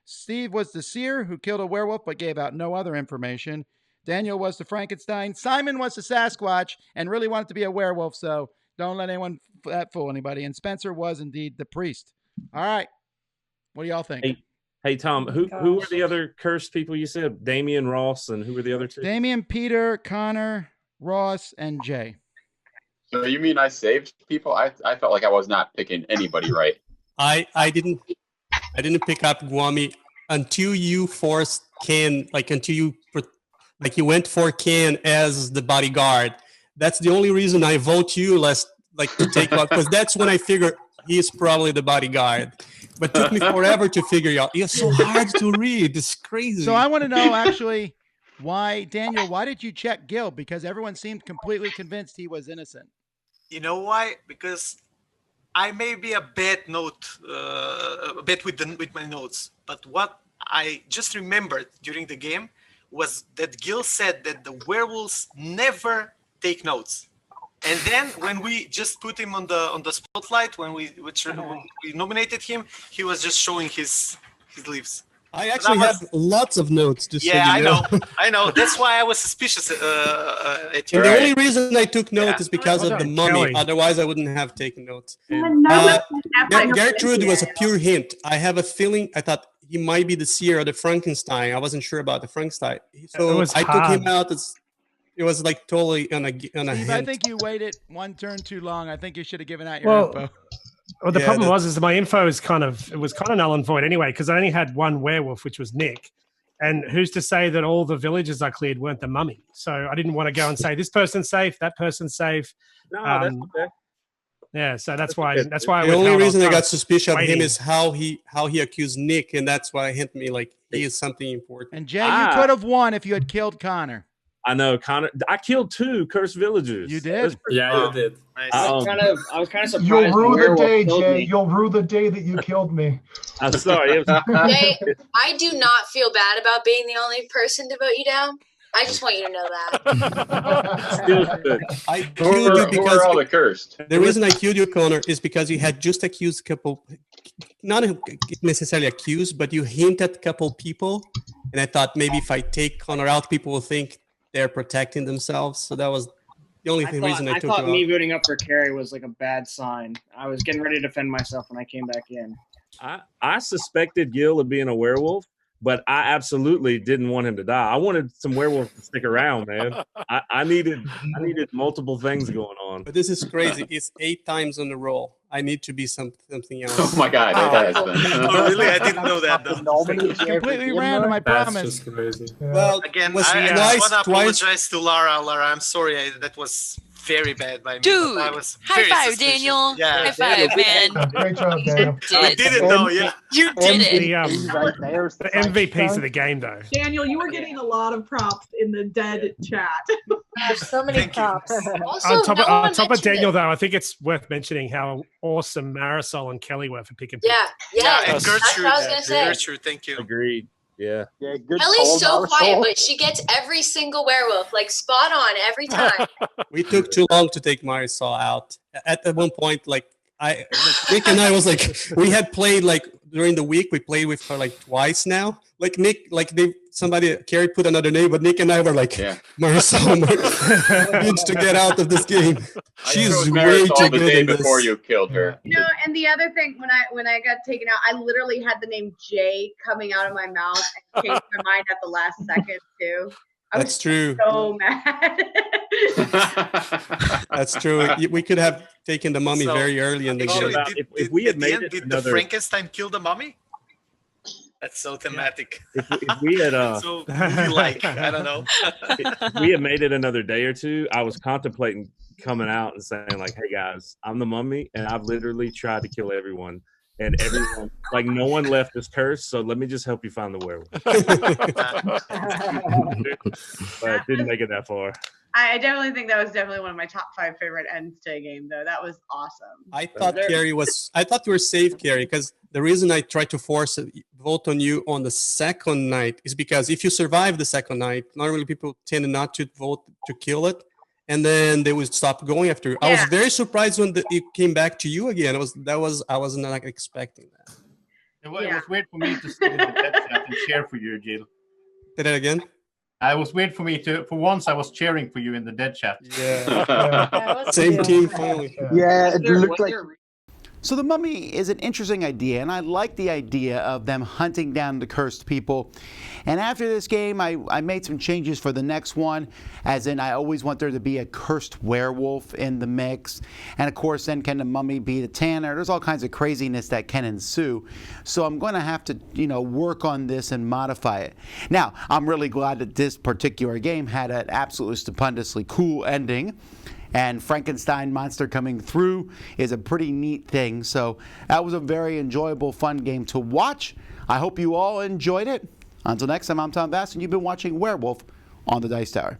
Steve was the seer who killed a werewolf but gave out no other information. Daniel was the Frankenstein. Simon was the Sasquatch and really wanted to be a werewolf, so don't let anyone fool anybody. And Spencer was indeed the priest. All right. What do y'all think? Hey Tom, who were the other cursed people you said? Damien, Ross, and who were the other 2? Damien, Peter, Connor, Ross, and Jay. So you mean I saved people? I felt like I was not picking anybody right. I didn't pick up Gwami until you forced Ken, you went for Ken as the bodyguard. That's the only reason I vote you to take out, because that's when I figured he's probably the bodyguard. But it took me forever to figure out. It's so hard to read. It's crazy. So I want to know, actually, Why, Daniel, why did you check Gil? Because everyone seemed completely convinced he was innocent. You know why? Because I may be a bad with my notes, but what I just remembered during the game was that Gil said that the werewolves never take notes. And then when we just put him on the spotlight, when we nominated him, he was just showing his leaves. I actually have lots of notes. Just Yeah, so you know. I know. That's why I was suspicious at you. And the only reason I took notes is because of the mummy. Kelly. Otherwise, I wouldn't have taken notes. No, Gertrude was a pure hint. I have a feeling. I thought he might be the seer or the Frankenstein. I wasn't sure about the Frankenstein, so I took him out. It was like totally on a Steve, hint. I think you waited one turn too long. I think you should have given out your info. Well, the problem was my info was kind of null and void anyway, because I only had one werewolf, which was Nick. And who's to say that all the villages I cleared weren't the mummy? So I didn't want to go and say this person's safe, that person's safe. No, that's okay. Yeah, so that's why. The only reason I got suspicious of him is how he accused Nick, and that's why hit me like he is something important. And Jay, you could have won if you had killed Connor. I know, Connor. I killed 2 cursed villagers. You did? Yeah, you did. I was kind of surprised. You'll rue the day, killed Jay. me. You'll rue the day that you killed me. I'm sorry. Jay, I do not feel bad about being the only person to vote you down. I just want you to know that. I killed you because all the cursed. The reason I killed you, Connor, is because you had just accused a couple, not necessarily accused, but you hint at a couple people, and I thought maybe if I take Connor out, people will think they're protecting themselves. So that was the only reason I took thought you me out. voting up for Carrie was like a bad sign. I was getting ready to defend myself when I came back in. I suspected Gil of being a werewolf, but I absolutely didn't want him to die. I wanted some werewolves to stick around, man. I needed multiple things going on. But this is crazy. It's 8 times on the roll. I need to be something else. Oh my God! Oh, really? I didn't know that though. It's completely random, I promise. That's just crazy. Well, Again, was I twice- want to apologize to Lara. Lara, I'm sorry. That was very bad by me. Dude, I was high very five, suspicious. Daniel. Yeah. High five, man. Great job, Daniel. I did it though. Yeah. You did it. The MVPs of the game, though. Daniel, you were getting a lot of props in the dead chat. There's so many props. Also, On top, no one of mentioned Daniel, it. though, I think it's worth mentioning how awesome Marisol and Kelly were for picking. Yeah, And that's what Gertrude. I was gonna say. Gertrude, thank you. Agreed. Yeah. Ellie's so quiet, but she gets every single werewolf, like spot on every time. We took too long to take Marisol out. At one point, Nick and I was like, we had played like during the week. We played with her like twice now. Like Nick, Carrie put another name, but Nick and I were like, Marisol needs to get out of this game. She's way too the good day in this. before you killed her. You know, and the other thing, when I got taken out, I literally had the name Jay coming out of my mouth and changed my mind at the last second too. I That's was true. so mad. That's true. We could have taken the mummy So, very early in the actually, game. If we had at the made end, it did another- the Frankenstein kill the mummy? That's so thematic. If we had so movie-like. I don't know. if we had made it another day or two, I was contemplating coming out and saying like, "Hey guys, I'm the mummy, and I've literally tried to kill everyone, and everyone like no one left is cursed. So let me just help you find the werewolf." But didn't make it that far. I definitely think that was definitely one of my top 5 favorite ends to a game, though. That was awesome. I thought I thought you were safe, Carrie, because the reason I tried to force a vote on you on the second night is because if you survive the second night, normally people tend not to vote to kill it, and then they would stop going after you. I was very surprised when it came back to you again. I wasn't like expecting that. It was weird for me to stay in the dead chat and cheer for you, Jill. Say that again. It was weird for me for once I was cheering for you in the dead chat. Yeah. Same team finally. Yeah, it looked like. So the mummy is an interesting idea, and I like the idea of them hunting down the cursed people. And after this game, I made some changes for the next one, as in I always want there to be a cursed werewolf in the mix. And of course, then can the mummy be the tanner? There's all kinds of craziness that can ensue. So I'm going to have to, work on this and modify it. Now, I'm really glad that this particular game had an absolutely stupendously cool ending. And Frankenstein monster coming through is a pretty neat thing. So that was a very enjoyable, fun game to watch. I hope you all enjoyed it. Until next time, I'm Tom Bass, and you've been watching Werewolf on the Dice Tower.